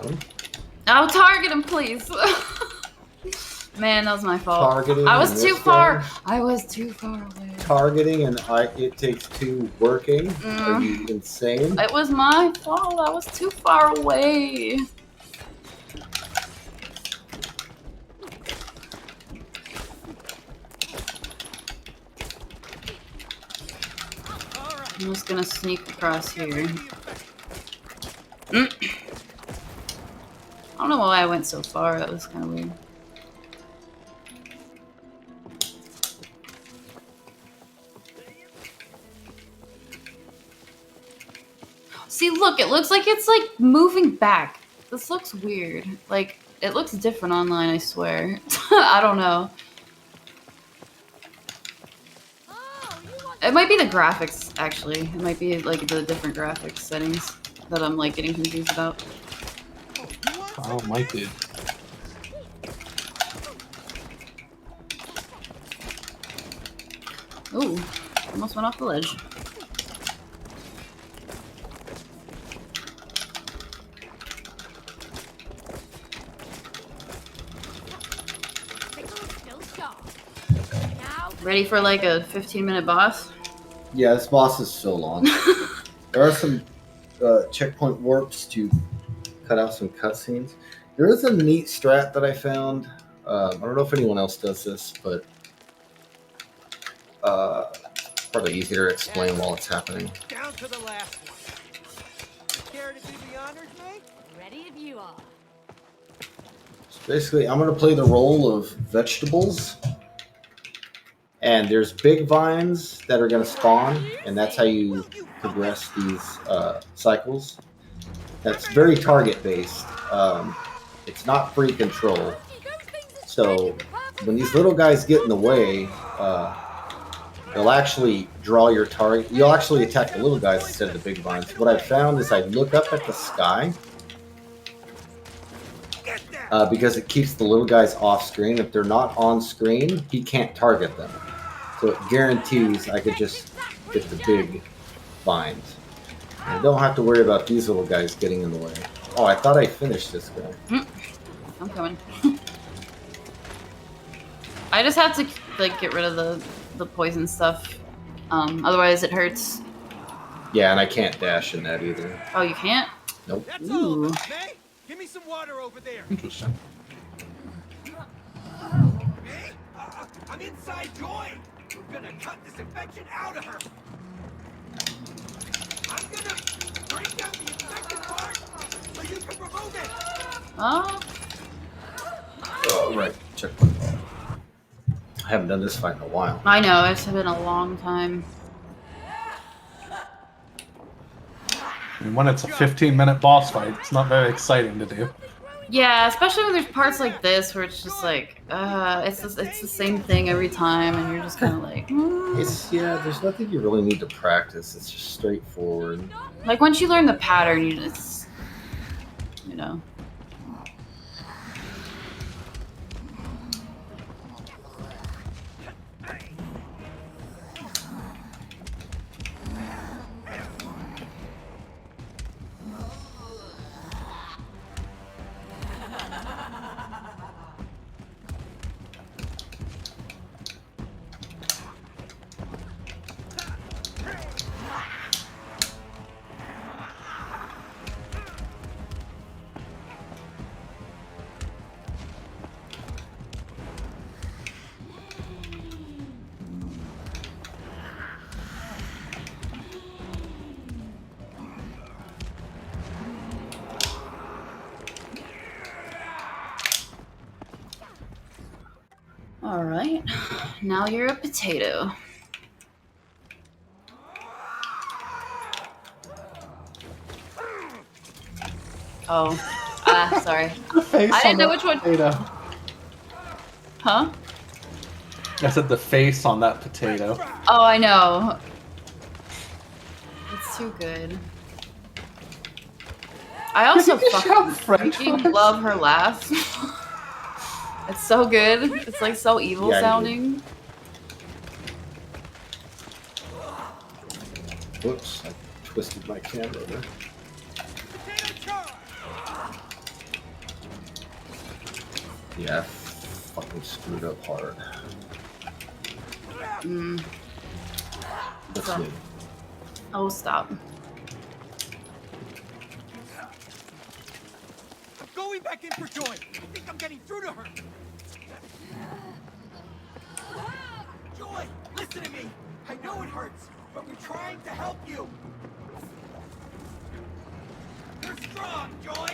down. Oh, target him, please. Man, that was my fault. Targeting. I was in too this far. game. I was too far away. Targeting and It Takes Two working. Are you insane? It was my fault. I was too far away. I'm just gonna sneak across here. I don't know why I went so far. That was kind of weird. See, look, it looks like it's like moving back. This looks weird. Like, it looks different online, I swear. I don't know. It might be the graphics, actually. It might be like the different graphics settings that I'm like getting confused about. Oh, might be. Ooh, almost went off the ledge. Ready for like a 15-minute boss? Yeah, this boss is so long. There are some checkpoint warps to cut out some cutscenes. There is a neat strat that I found. I don't know if anyone else does this, but probably easier to explain while it's happening. Down to the last one. Care to do the honors, mate? Ready if you are. So basically, I'm going to play the role of vegetables. And there's big vines that are going to spawn, and that's how you progress these cycles. That's very target-based. It's not free control. So when these little guys get in the way, they'll actually draw your target. You'll actually attack the little guys instead of the big vines. What I've found is I look up at the sky, because it keeps the little guys off screen. If they're not on screen, he can't target them. So it guarantees I could just get the big vines. I don't have to worry about these little guys getting in the way. Oh, I thought I finished this guy. I'm coming. I just have to like get rid of the poison stuff. Otherwise it hurts. Yeah, and I can't dash in that either. Oh, you can't? Nope. That's all Ooh. of us, May. Give me some water over there. Interesting. May? I'm inside Joy. We're gonna cut this infection out of her. I'm gonna break down the infected part so you can remove it. Oh. Oh, right. Checkpoint. I haven't done this fight in a while. I know, it's been a long time. And when it's a 15-minute boss fight, it's not very exciting to do. Yeah, especially when there's parts like this where it's just like, it's the same thing every time, and you're just kind of like, There's nothing you really need to practice. It's just straightforward. like once you learn the pattern, you just, you know. All right, now you're a potato. Oh, sorry. The face I didn't on know that which one. potato. Huh? I said the face on that potato. Oh, I know. It's too good. I also Did you shout fucking French freaking fries? love her laugh. It's so good. It's like so evil Yeah, I do. sounding. Whoops, I twisted my camera there. Potato charge. Yeah, fucking screwed up hard. Mm. That's So- me. Oh, stop. I'm going back in for Joy. I think I'm getting through to her. Joy, listen to me. I know it hurts, but we're trying to help you. You're strong, Joy.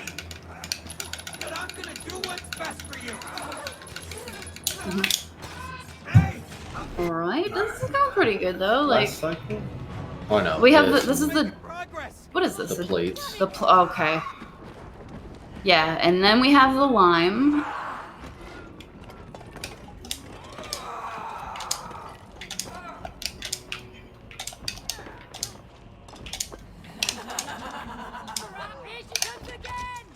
But I'm gonna do what's best for you. Hey! Alright, this is going pretty good though. Like, Last cycle? Oh no. we have this this is the, Making progress. what is this? the plates. Okay. Yeah, and then we have the lime. Here she comes again!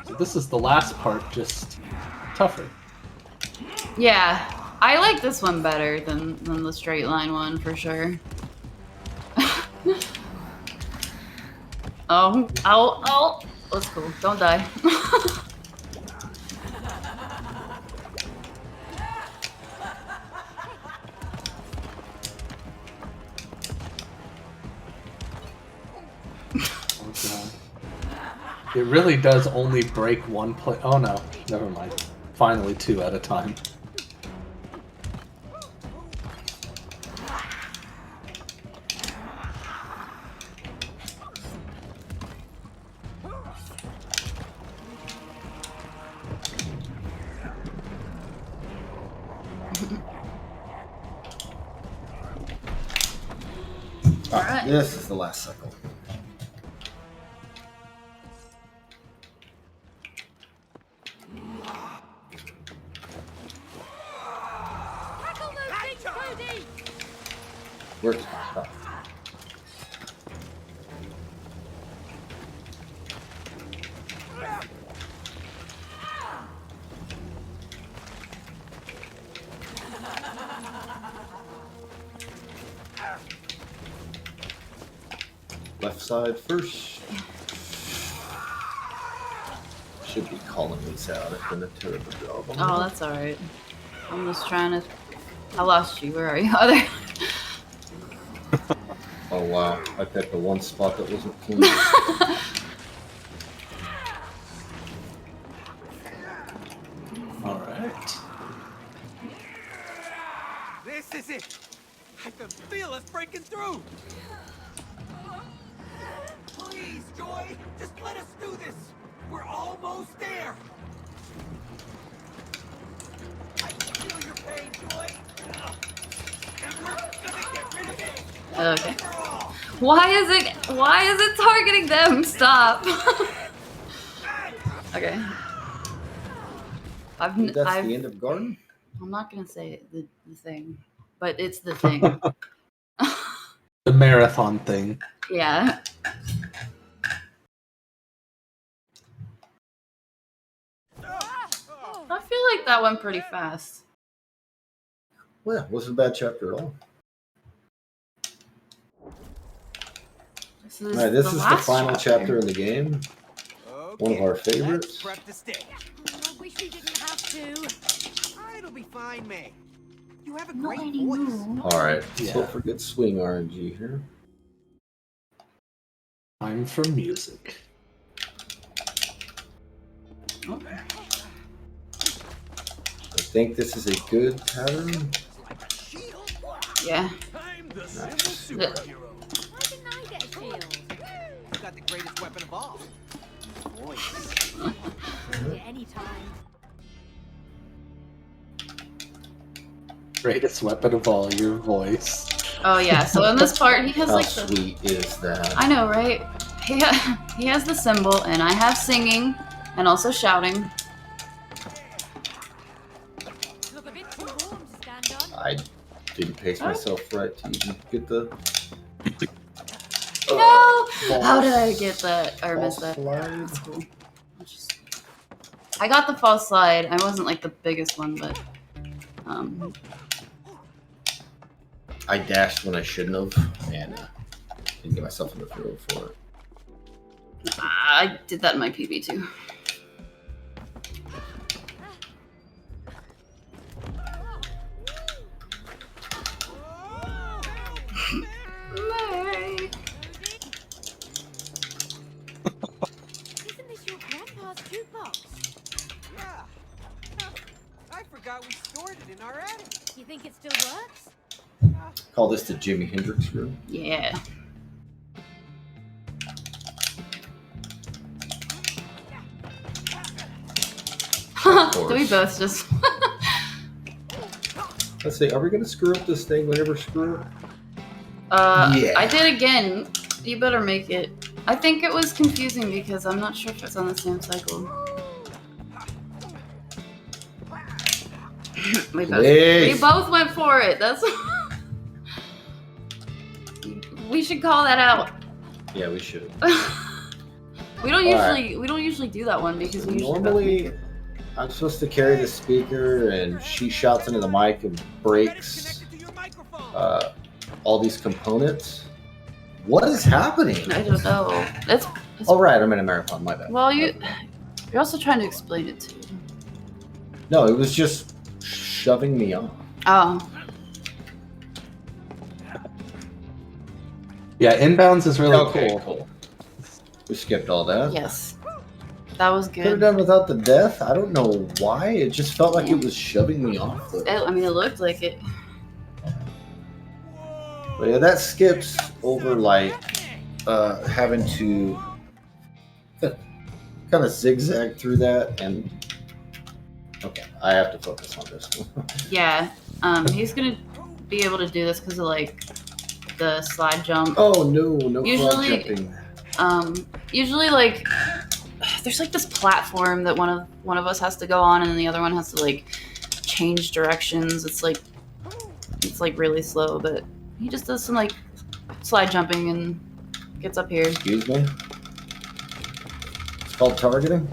So this is the last part, just tougher. Yeah, I like this one better than the straight line one for sure. Oh, oh, that's cool. Don't die. Oh, God. It really does only break one plate. Oh no, never mind. Finally, 2 at a time. Alright. This is the last cycle. Tackle those things, Cody! Where's stop? Left side first. Should be calling these out. I've done a terrible job on Oh, that. that's alright. I'm just trying to. I lost you. Where are you? Oh, there. Oh wow, I picked the one spot that wasn't clean. Alright. This is it. I can feel us breaking through. Please, Joy, just let us do this. We're almost there. I feel your pain, Joy. And we're gonna get rid of it. Okay. For all. Why is it targeting them? Stop. Okay. That's the I've end of garden. I'm not gonna say the thing, but it's the thing. The marathon thing. Yeah. I feel like that went pretty fast. Well, yeah, wasn't a bad chapter at all. This All right, this is the last final chapter in the game. One of our Let's favorites. prep the stage. I wish we didn't have to. It'll be fine, May. You have a Not great voice. anymore. All right, Yeah. so for good swing RNG here. Time for music. I think this is a good pattern. Like a shield. Yeah. I'm the Nice. simple superhero. Why didn't I get a shield? You got the greatest weapon of all. Voice. Need it anytime. Greatest weapon of all, your voice. Oh yeah. So in this part, he has How like the. sweet is that? I know, right? He has the symbol, and I have singing, and also shouting. Look a bit too warm to stand on. I didn't pace myself right to even get the. No! How did I get that or miss False that? slide. That's cool. I got the false slide. I wasn't like the biggest one, but I dashed when I shouldn't have, and didn't get myself in the field for it. I did that in my PB too. Mary. Isn't this your grandpa's jukebox? Yeah. Huh, I forgot we stored it in our attic. You think it still works? Call this the Jimi Hendrix room. Yeah. Do we both just? Let's see, are we gonna screw up this thing whenever screw it? Yeah. I did again. You better make it. I think it was confusing because I'm not sure if it's on the same cycle. we both went for it. That's. We should call that out. Yeah, we should. we don't usually do that one because we usually Normally, I'm supposed to carry the speaker, and she shouts into the mic and breaks Connected to your microphone. all these components. What is happening? I don't know. It's Oh, right, I'm in a marathon. My bad. well, you're also trying to explain it to me. No, it was just shoving me off. Oh, Yeah, inbounds is really cool. Cool. We skipped all that. yes. That was Could have good. done without the death. I don't know why. It just felt like it was shoving me off. I mean, it looked like it. But yeah, that skips over like having to kind of zigzag through that, and okay, I have to focus on this one. Yeah. He's gonna be able to do this because of like the slide jump. Oh no, no frog Usually- jumping. Usually like there's like this platform that one of us has to go on, and then the other one has to like change directions. It's like really slow, but he just does some like slide jumping and gets up here. Excuse me. It's called targeting.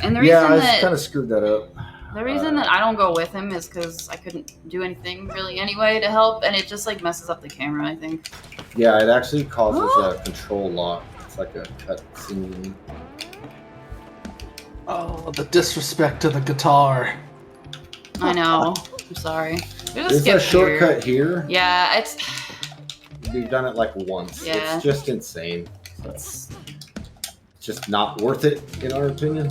And the Yeah, reason I that kind of screwed that up. the reason that I don't go with him is because I couldn't do anything really anyway to help, and it just like messes up the camera, I think. Yeah, it actually causes a control lock. It's like a cutscene. Oh, the disrespect to the guitar. I know. I'm sorry. There's a Is there a skip shortcut here? Yeah, it's We've done it like once. Yeah. It's just insane. So it's it's just not worth it, in our opinion.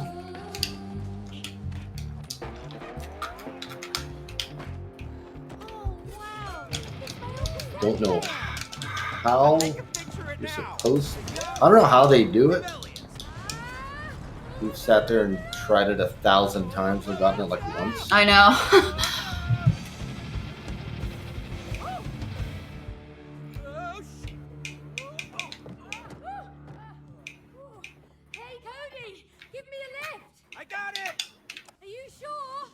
Oh, wow. Don't know how Take a picture of it you're now. supposed. I don't know how they do it. We've sat there and tried it 1,000 times and gotten it like once. I know. Oh, shit. Hey, Cody, give me a lift. I got it. Are you sure?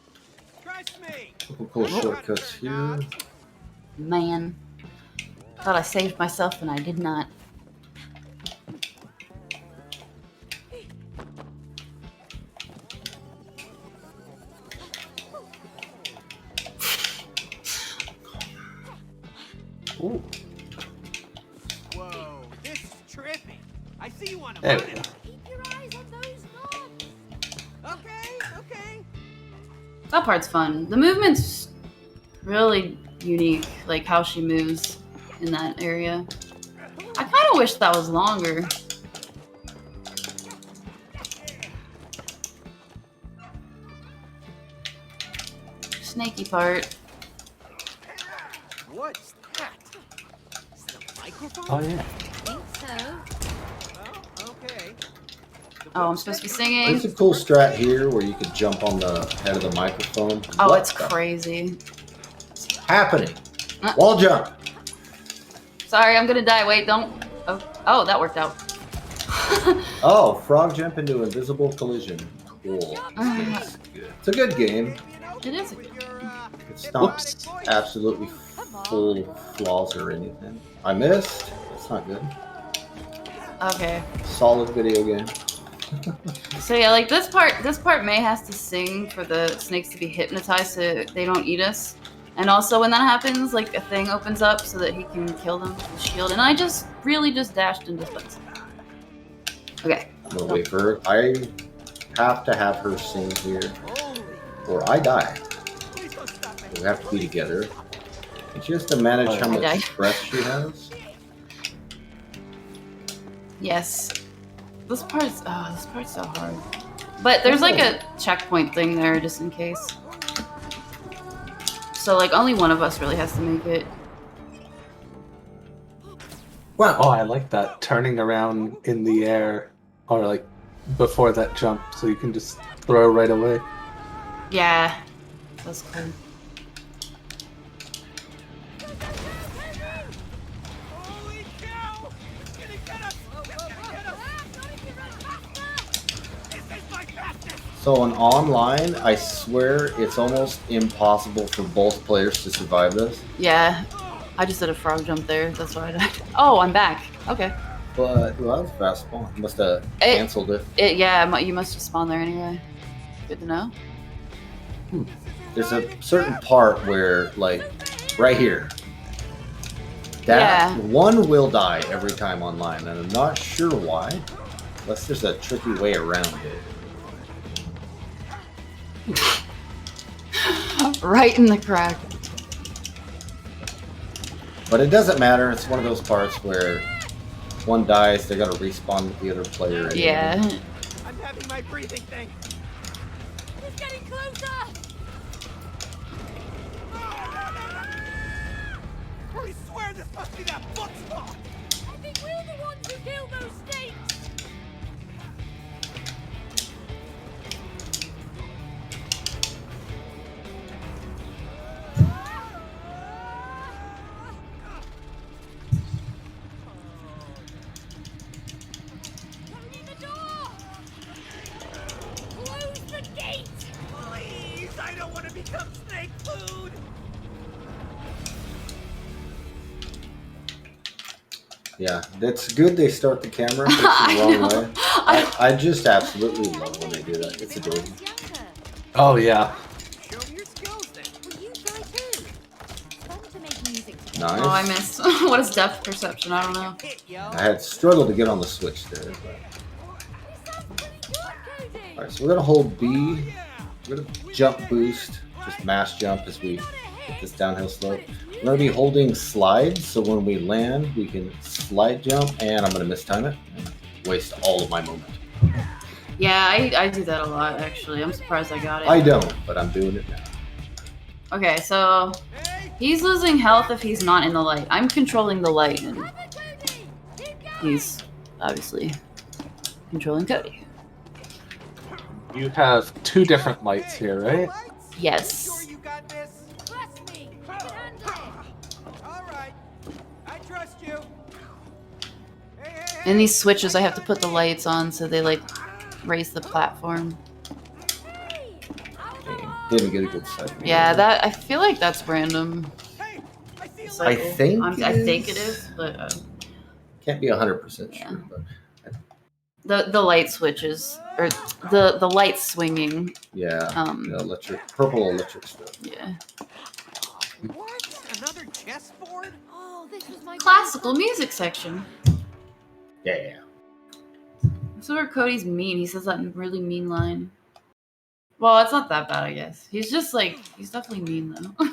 Trust me. Couple cool shortcuts here. Man. Thought I saved myself and I did not. Ooh. Whoa, this is trippy. I see you on a There we monitor. Keep your eyes on those knobs. Okay. That part's fun. The movement's really unique, like how she moves in that area. I kind of wish that was longer. Snaky part. What's that? Is it a microphone? Oh yeah. Think so. Oh, okay. Oh, I'm supposed to be singing. There's a cool strat here where you could jump on the head of the microphone. Oh, What it's the crazy. happening? Wall jump. Sorry, I'm gonna die. Wait, don't. Oh, that worked out. Oh, frog jump into invisible collision. Cool. It's a good game. It is. When you're It's not Whoops. absolutely full of flaws or anything. I missed. That's not good. Okay. Solid video game. So yeah, like this part May has to sing for the snakes to be hypnotized so they don't eat us. And also when that happens, like a thing opens up so that he can kill them with the shield. And I just really just dashed into space. Okay. I'm gonna wait for her. I have to have her sing here, or I die. We have to be together. And she has to manage how I died. much breath she has. Yes. This part's so hard. But there's like a checkpoint thing there just in case. So like only one of us really has to make it. Wow. Oh, I like that turning around in the air, or like before that jump, so you can just throw right away. Yeah. That's cool. Holy cow! It's gonna get us! It's gonna get us! This is my fastest! So on online, I swear it's almost impossible for both players to survive this. Yeah. I just did a frog jump there. That's why I died. Oh, I'm back. Okay. But well, that was a fast spawn. Must have It- canceled it. Yeah, you must have spawned there anyway. Good to know. There's a certain part where, like, right here. That Yeah. one will die every time online, and I'm not sure why. Unless there's a tricky way around it. Right in the crack. But it doesn't matter. It's one of those parts where one dies, they gotta respawn with the other player. Anyway. Yeah. I'm having my breathing thing. It's getting closer! I swear this must be that book spot. I think we're the ones who killed those snakes! Opening the door! Close the gate! Please, I don't want to become snake food. Yeah, that's good. They start the camera it's the I wrong know. way. I just absolutely love when they do that. It's adorable. Oh yeah. Show me your skills then. Will you try too? It's fun to make music together. Nice. Oh, I missed. What is depth perception? I don't know. Hit, yo. I had struggled to get on the switch there. But... This sounds pretty good, Cody! Alright, so we're gonna hold B. We're gonna jump boost, just mass jump as we hit this downhill slope. We're gonna be holding slides, so when we land, we can slide jump, and I'm gonna mistime it and waste all of my moment. Yeah, I do that a lot actually. I'm surprised I got it. I don't, but I'm doing it now. Okay, so he's losing health if he's not in the light. I'm controlling the light, and Have it, Cody! Keep going! he's obviously controlling Cody. You have two different lights here, right? Yes. Sure you got this? Trust me! You can handle it! All right. I trust you. Hey, hey, hey. In these switches, I have to put the lights on so they like raise the platform. Hey! Out of the way! Didn't get a good sight. Yeah, that I feel like that's random. Hey, I see a So I think I think it is, but Can't be 100% Yeah. sure, but the light switches or the light swinging. yeah. Um, The purple electric stuff. yeah. What? Another chessboard? Oh, this was my Classical music section. Yeah. So where Cody's mean. He says that really mean line. Well, it's not that bad, I guess. He's just like he's definitely mean though.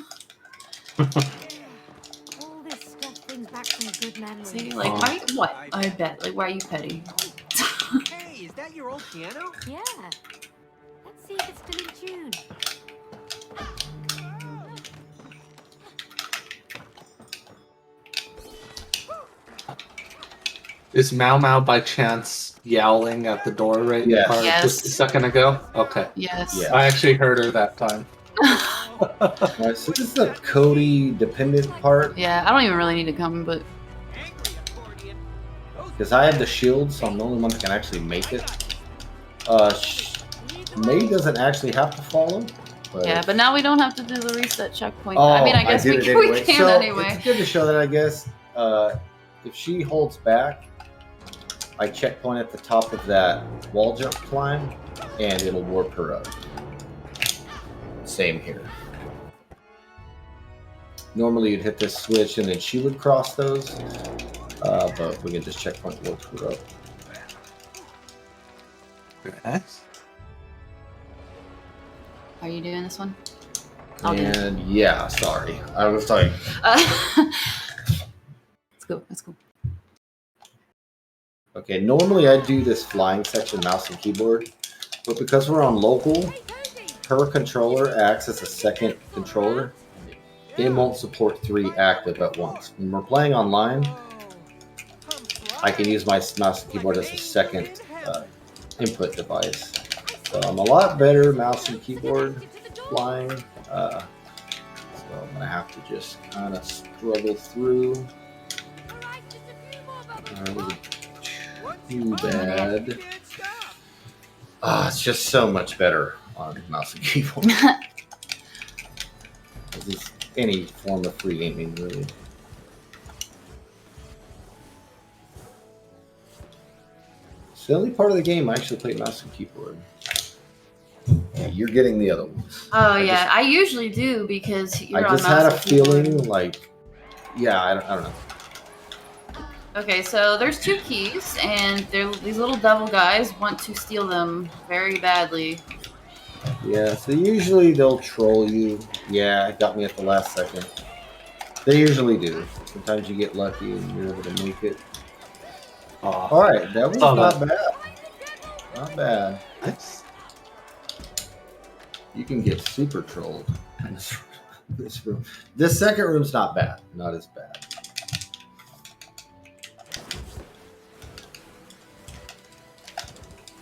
All this stuff brings back some good memories. See, like why? What? I bet. Like why are you petty? Hey, is that your old piano? Yeah. Let's see if it's still in tune. Is Mau Mau by chance yowling at the door right Yes. part Yes. just a second ago? Okay. Yes. Yeah. I actually heard her that time. Alright, so this is the Cody dependent part Yeah, I don't even really need to come, but Angry accordion. because I have the shield, so I'm the only one that can actually make it. May doesn't actually have to follow. Yeah, but now we don't have to do the reset checkpoint. Oh, I mean, I guess we did it can, we anyway. can So anyway. it's good to show that, I guess. If she holds back, I checkpoint at the top of that wall jump climb, and it'll warp her up. Same here. Normally you'd hit this switch and then she would cross those, but we can just checkpoint warp her up. Very nice. Are you doing this one? I'll do it. And yeah, sorry. I was like, Let's go. Let's go. okay, normally I do this flying section mouse and keyboard, but because we're on local, her controller acts as a second controller. It won't support 3 active at once. When we're playing online, I can use my mouse and keyboard as a second input device. So I'm a lot better mouse and keyboard flying. So I'm gonna have to just kind of struggle through. Too bad. It's just so much better on mouse and keyboard. This is any form of free gaming, really. It's the only part of the game I actually play mouse and keyboard. Yeah, you're getting the other ones. Oh yeah, I usually do because you're I on just had a mouse and keyboard. feeling like, yeah, I don't know. Okay, so there's 2 keys, and these little devil guys want to steal them very badly. Yeah, so usually they'll troll you. Yeah, it got me at the last second. They usually do. Sometimes you get lucky and you're able to make it. All right, that was not bad. Not bad. Nice. You can get super trolled in this room. This second room's not bad. Not as bad.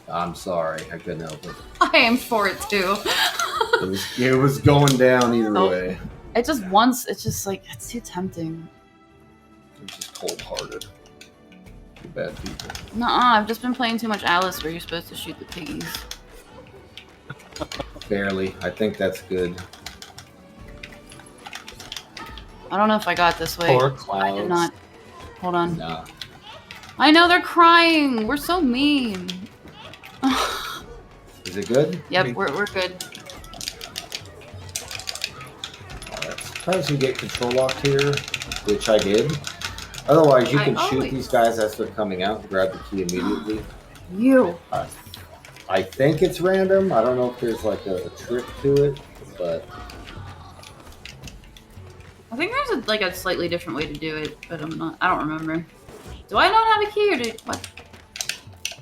I'm sorry, I couldn't help it. I am for it too. It was going down either Oh. way. It just once, it's just like, it's too tempting. I'm just cold-hearted. You bad people. Nuh-uh, I've just been playing too much Alice where you're supposed to shoot the piggies. Barely. I think that's good. I don't know if I got this way. Poor I clouds. did not. Hold on. Nah. I know, they're crying. We're so mean. Is it good? Yep, we're good. Sometimes you get control locked here, which I did. Otherwise, you I can shoot always- these guys as they're coming out and grab the key immediately. You. I think it's random. I don't know if there's like a trick to it, but I think there's a slightly different way to do it, but I don't remember. Do I not have a key or what?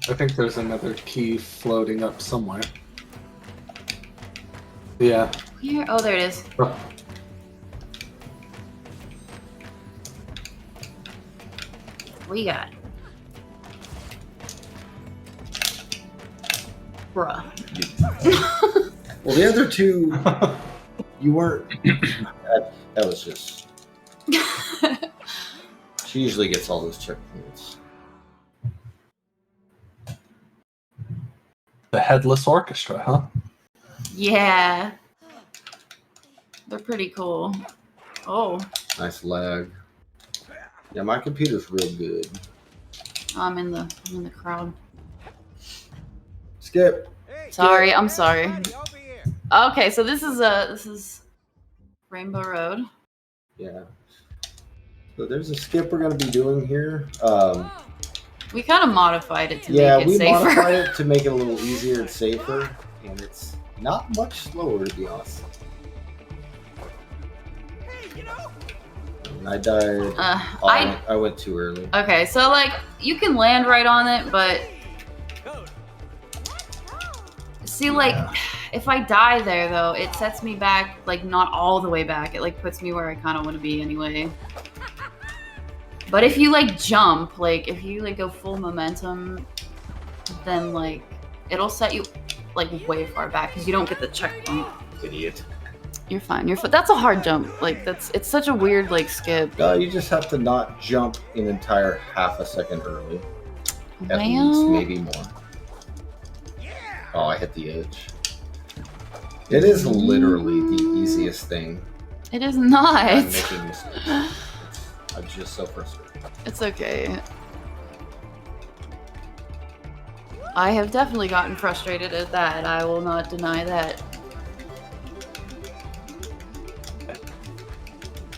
I think there's another key floating up somewhere. Yeah. Here? Oh, there it is. Oh. What you got? Bruh. well, the other two, you weren't. That was just. She usually gets all those checkpoints. The Headless Orchestra, huh? Yeah. They're pretty cool. Oh, Nice lag. Yeah, my computer's real good. I'm in the crowd. Skip. Sorry, I'm sorry. Okay, so this is Rainbow Road. Yeah. So there's a skip we're gonna be doing here. We kind of modified it to Yeah, make it we safer. modified it to make it a little easier and safer, and it's not much slower to be honest. And I died. I went too early. Okay, so like you can land right on it, but see, like if I die there though, it sets me back like not all the way back. It like puts me where I kind of want to be anyway. But if you like jump, like if you like go full momentum, then like it'll set you like way far back because you don't get the checkpoint. Idiot. You're fine. That's a hard jump. Like it's such a weird like skip. You just have to not jump an entire half a second early. At least, Well, maybe more. Oh, I hit the edge. It is literally the easiest thing. It is I'm not. making mistakes. I'm just so frustrated. It's okay. I have definitely gotten frustrated at that. I will not deny that.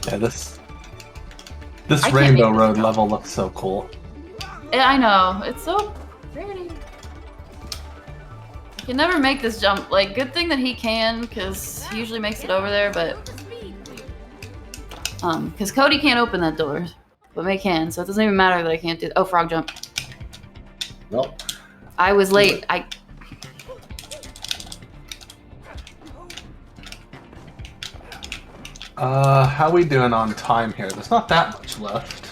Yeah, this I can't Rainbow make this Road jump. level looks so cool. Yeah, I know. It's so pretty. I can never make this jump. Like, good thing that he can, because he usually makes it over there, but... because Cody can't open that door, but May can, so it doesn't even matter that I can't do... Oh, frog jump. Well, I was late. How we doing on time here? There's not that much left.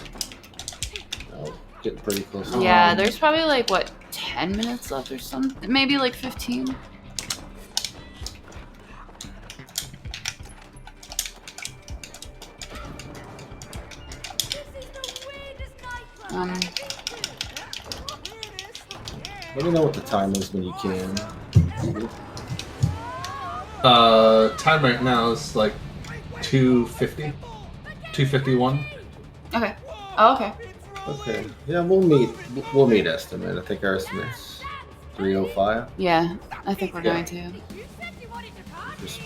no, getting pretty close. Yeah, there's probably like, what, 10 minutes left or something? Maybe like 15. Let me know what the time is when you can. Time right now is like 2:50, 2:51. Okay. Oh, okay. Okay. Yeah, we'll meet estimate. I think our estimate's 305. Yeah, I think we're going to. Just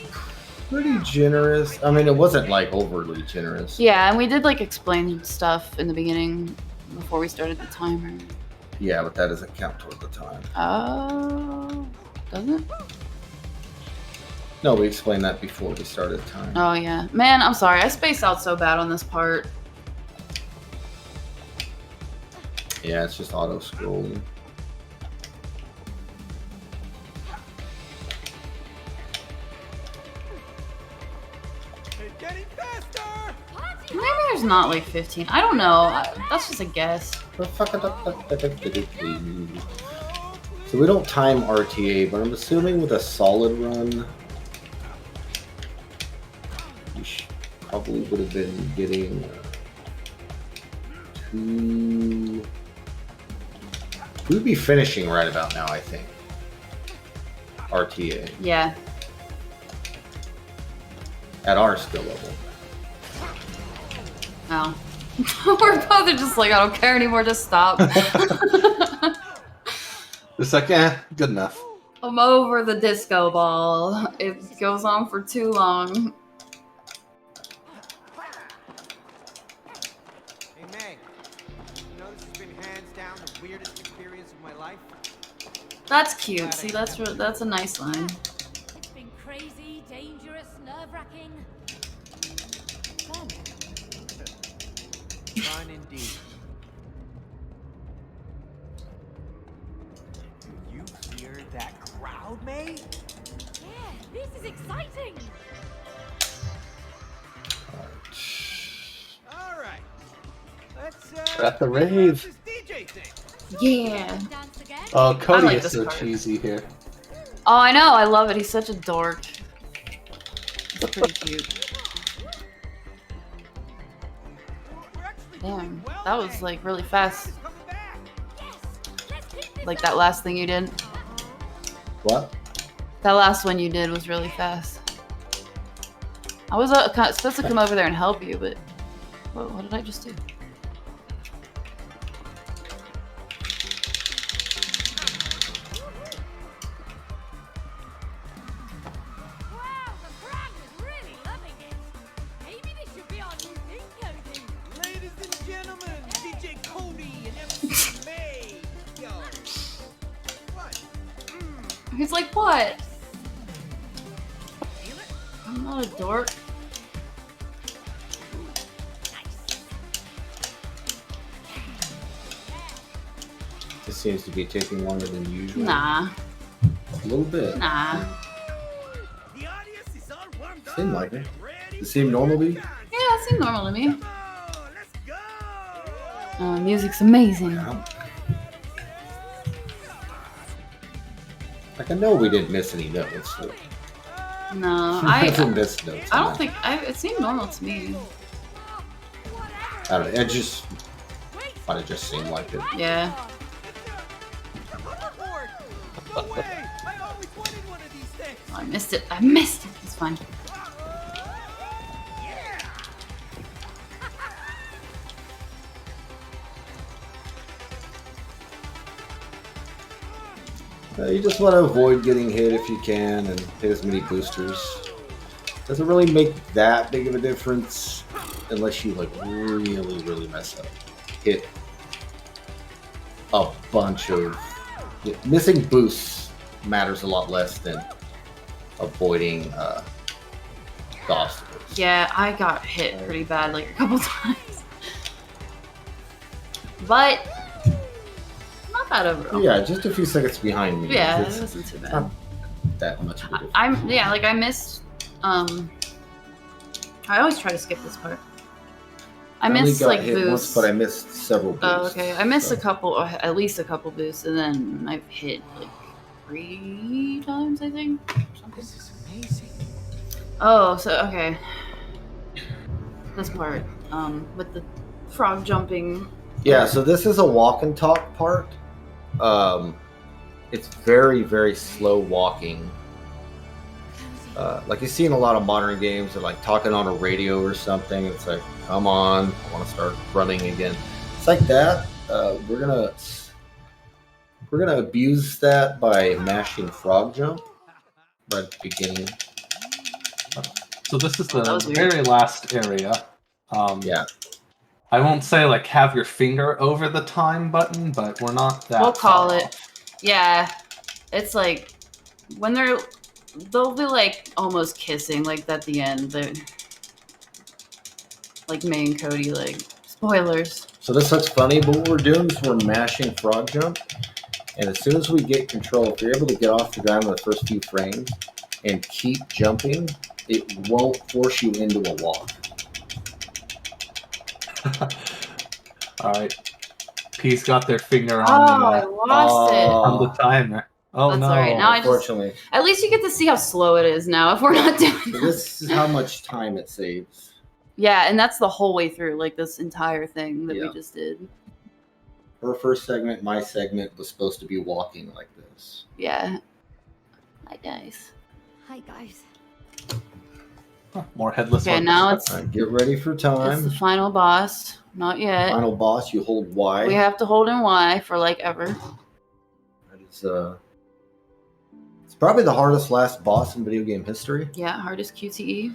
pretty generous. I mean, it wasn't like overly generous. Yeah, and we did like explain stuff in the beginning before we started the timer. Yeah, but that doesn't count toward the time. Oh, doesn't it? No, we explained that before we started time. Oh yeah. Man, I'm sorry. I spaced out so bad on this part. Yeah, it's just auto scrolling. It's getting faster. Maybe there's not like 15. I don't know. That's just a guess. So we don't time RTA, but I'm assuming with a solid run, you probably would have been getting 2. We'd be finishing right about now, I think. RTA Yeah. at our skill level. Oh. We're both just like, I don't care anymore. Just stop. It's like, good enough. I'm over the disco ball. It goes on for too long. Hey, Meg. You know this has been hands down the weirdest experience of my life. That's cute. See, that's a nice line. It's been crazy, dangerous, nerve-wracking. Fun. Fun indeed. Do you hear that crowd, May? Yeah, this is exciting. All right. Let's We're at the figure out rave. this DJ thing. Yeah. Dance again? Oh, Cody like is this so part. cheesy here. Oh, I know. I love it. He's such a dork. It's pretty cute. We're actually Damn, doing well, that was May. like really fast. It's coming back. Yes, let's keep this Like up. that last thing you did. What? That last one you did was really fast. I was supposed to come over there and help you, but what did I just do? Wow, the crowd is really loving it. Maybe this should be our new thing, Cody. Ladies and gentlemen, DJ Cody and MC May. Yo. What? He's like, what? Feel it? I'm not a dork. This seems to be taking longer than usual. Nah, A little bit. nah. The audience is all warmed up. Seemed like it. Ready Does it seem normal to you? Yeah, it seemed normal to me. Come on, let's go. Music's amazing. Yeah. Like, I know we didn't miss any notes. So No, I I didn't miss notes. I don't think it seemed normal to me. I don't know. It just might have just seemed like it. Yeah. No way! I always wanted one of these things. I Missed it. I missed it. It's fine. You just want to avoid getting hit if you can and hit as many boosters. Doesn't really make that big of a difference unless you like really mess up. Hit a bunch of missing boosts matters a lot less than avoiding the obstacles. Yeah, I got hit pretty bad like a couple times. But not bad overall. Yeah, just a few seconds behind me. Yeah, It's it wasn't too bad. not that much of a difference. I missed I always try to skip this part. I only missed got like hit boosts. once, but I missed several boosts. Oh, okay. I missed so. a couple, at least a couple boosts, and then I've hit like 3 times, I think. This is amazing. Oh, so okay. This part, with the frog jumping. Yeah, so this is a walk and talk part. It's very slow walking. Like you see in a lot of modern games, they're like talking on a radio or something. It's like, come on, I want to start running again. It's like that. We're gonna abuse that by mashing frog jump right at the beginning. So this is that the was weird. very last area. Yeah. I won't say like have your finger over the time button, but we're not that. We'll call far it. off. Yeah, it's like when they'll be like almost kissing, like at the end. They're like May and Cody, like spoilers. So this looks funny, but what we're doing is we're mashing frog jump, and as soon as we get control, if you're able to get off the ground in the first few frames and keep jumping, it won't force you into a walk. All right. P's got their finger Oh, on I lost it. on the timer. Oh That's no! all right. Now I just Unfortunately, at least you get to see how slow it is now if we're not doing so that. this is how much time it saves. Yeah, and that's the whole way through, like this entire thing that Yeah. we just did. Her first segment, my segment, was supposed to be walking like this. Yeah. Hi guys. Hi, guys. More headless. Okay, ones. now it's All right, get ready for the time. final boss. Not yet. Final boss, you hold Y. We have to hold in Y for like ever. That is, it's probably the hardest last boss in video game history. Yeah, hardest QTE.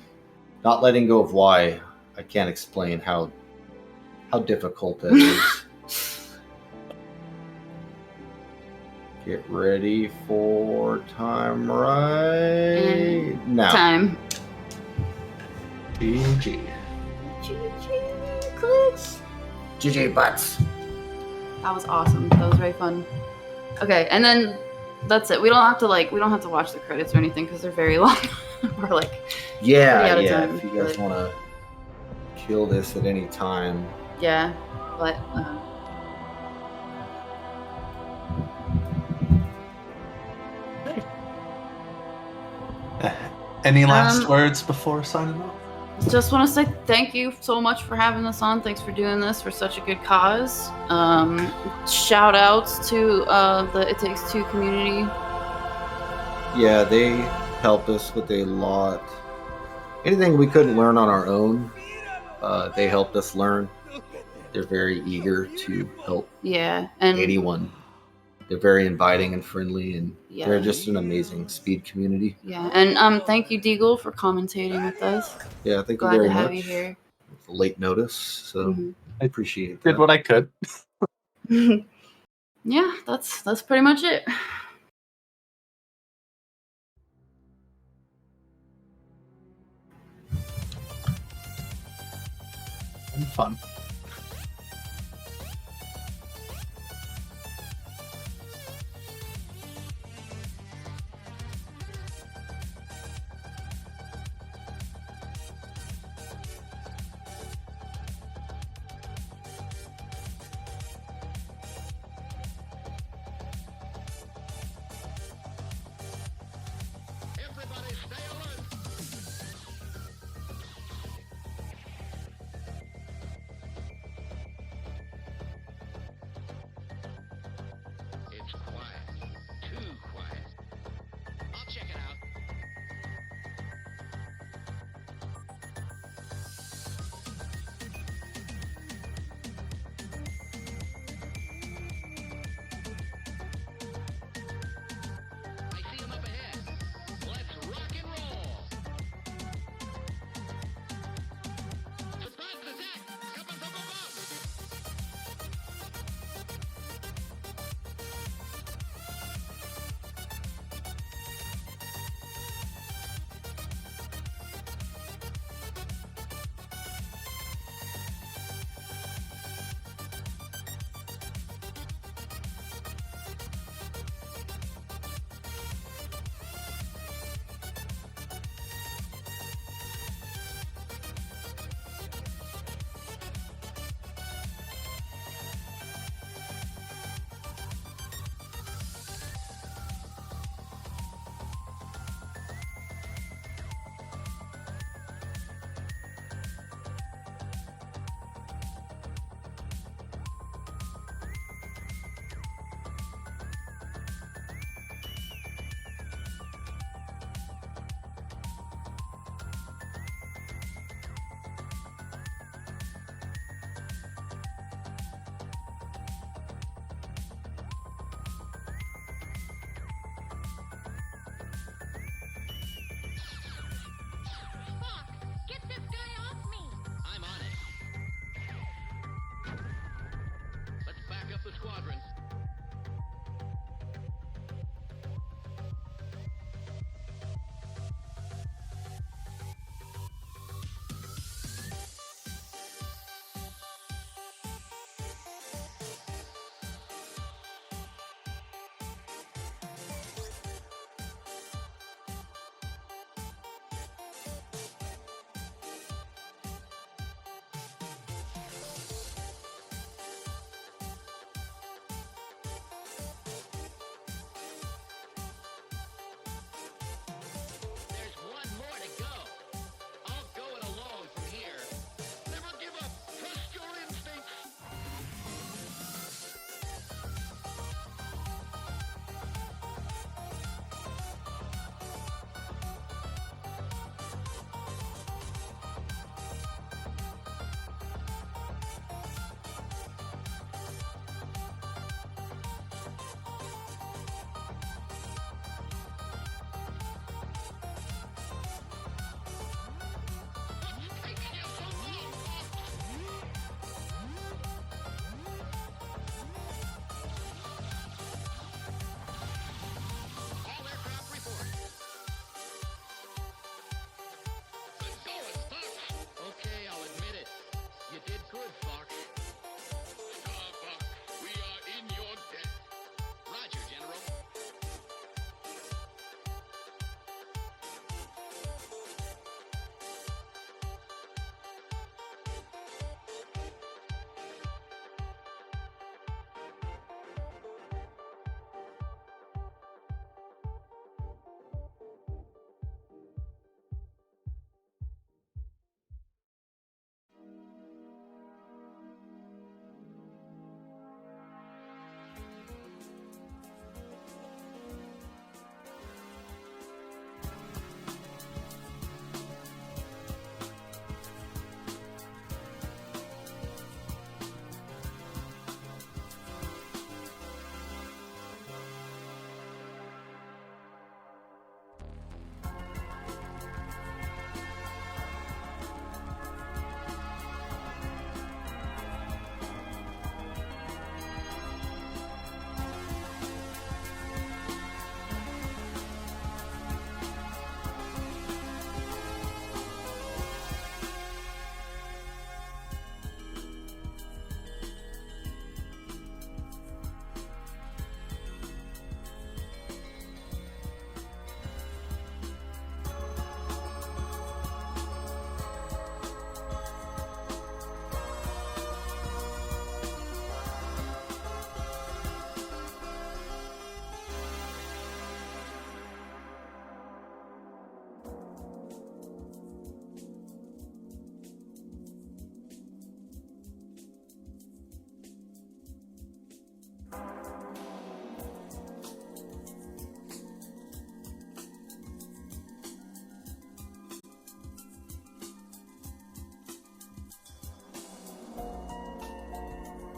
Not letting go of Y, I can't explain how difficult that is. Get ready for time right now. Time. GG. Clicks. GG butts. That was awesome. That was very fun. Okay, and then that's it. We don't have to watch the credits or anything because they're very long. We're like Yeah, Pretty out of yeah. time, If you guys but- want to kill this at any time, yeah, but Any last words before signing off? just want to say thank you so much for having us on. Thanks for doing this for such a good cause. Shout outs to the It Takes Two community. yeah, they helped us with a lot. Anything we couldn't learn on our own, they helped us learn. They're very eager to help Yeah, and anyone. They're very inviting and friendly, and yeah, they're just an amazing speed community. yeah, and thank you, Deagle, for commentating with us. Yeah, thank you Glad very to have much. you here. Late notice, so Mhm. I appreciate Did that. what I could. Yeah, that's pretty much it. And fun.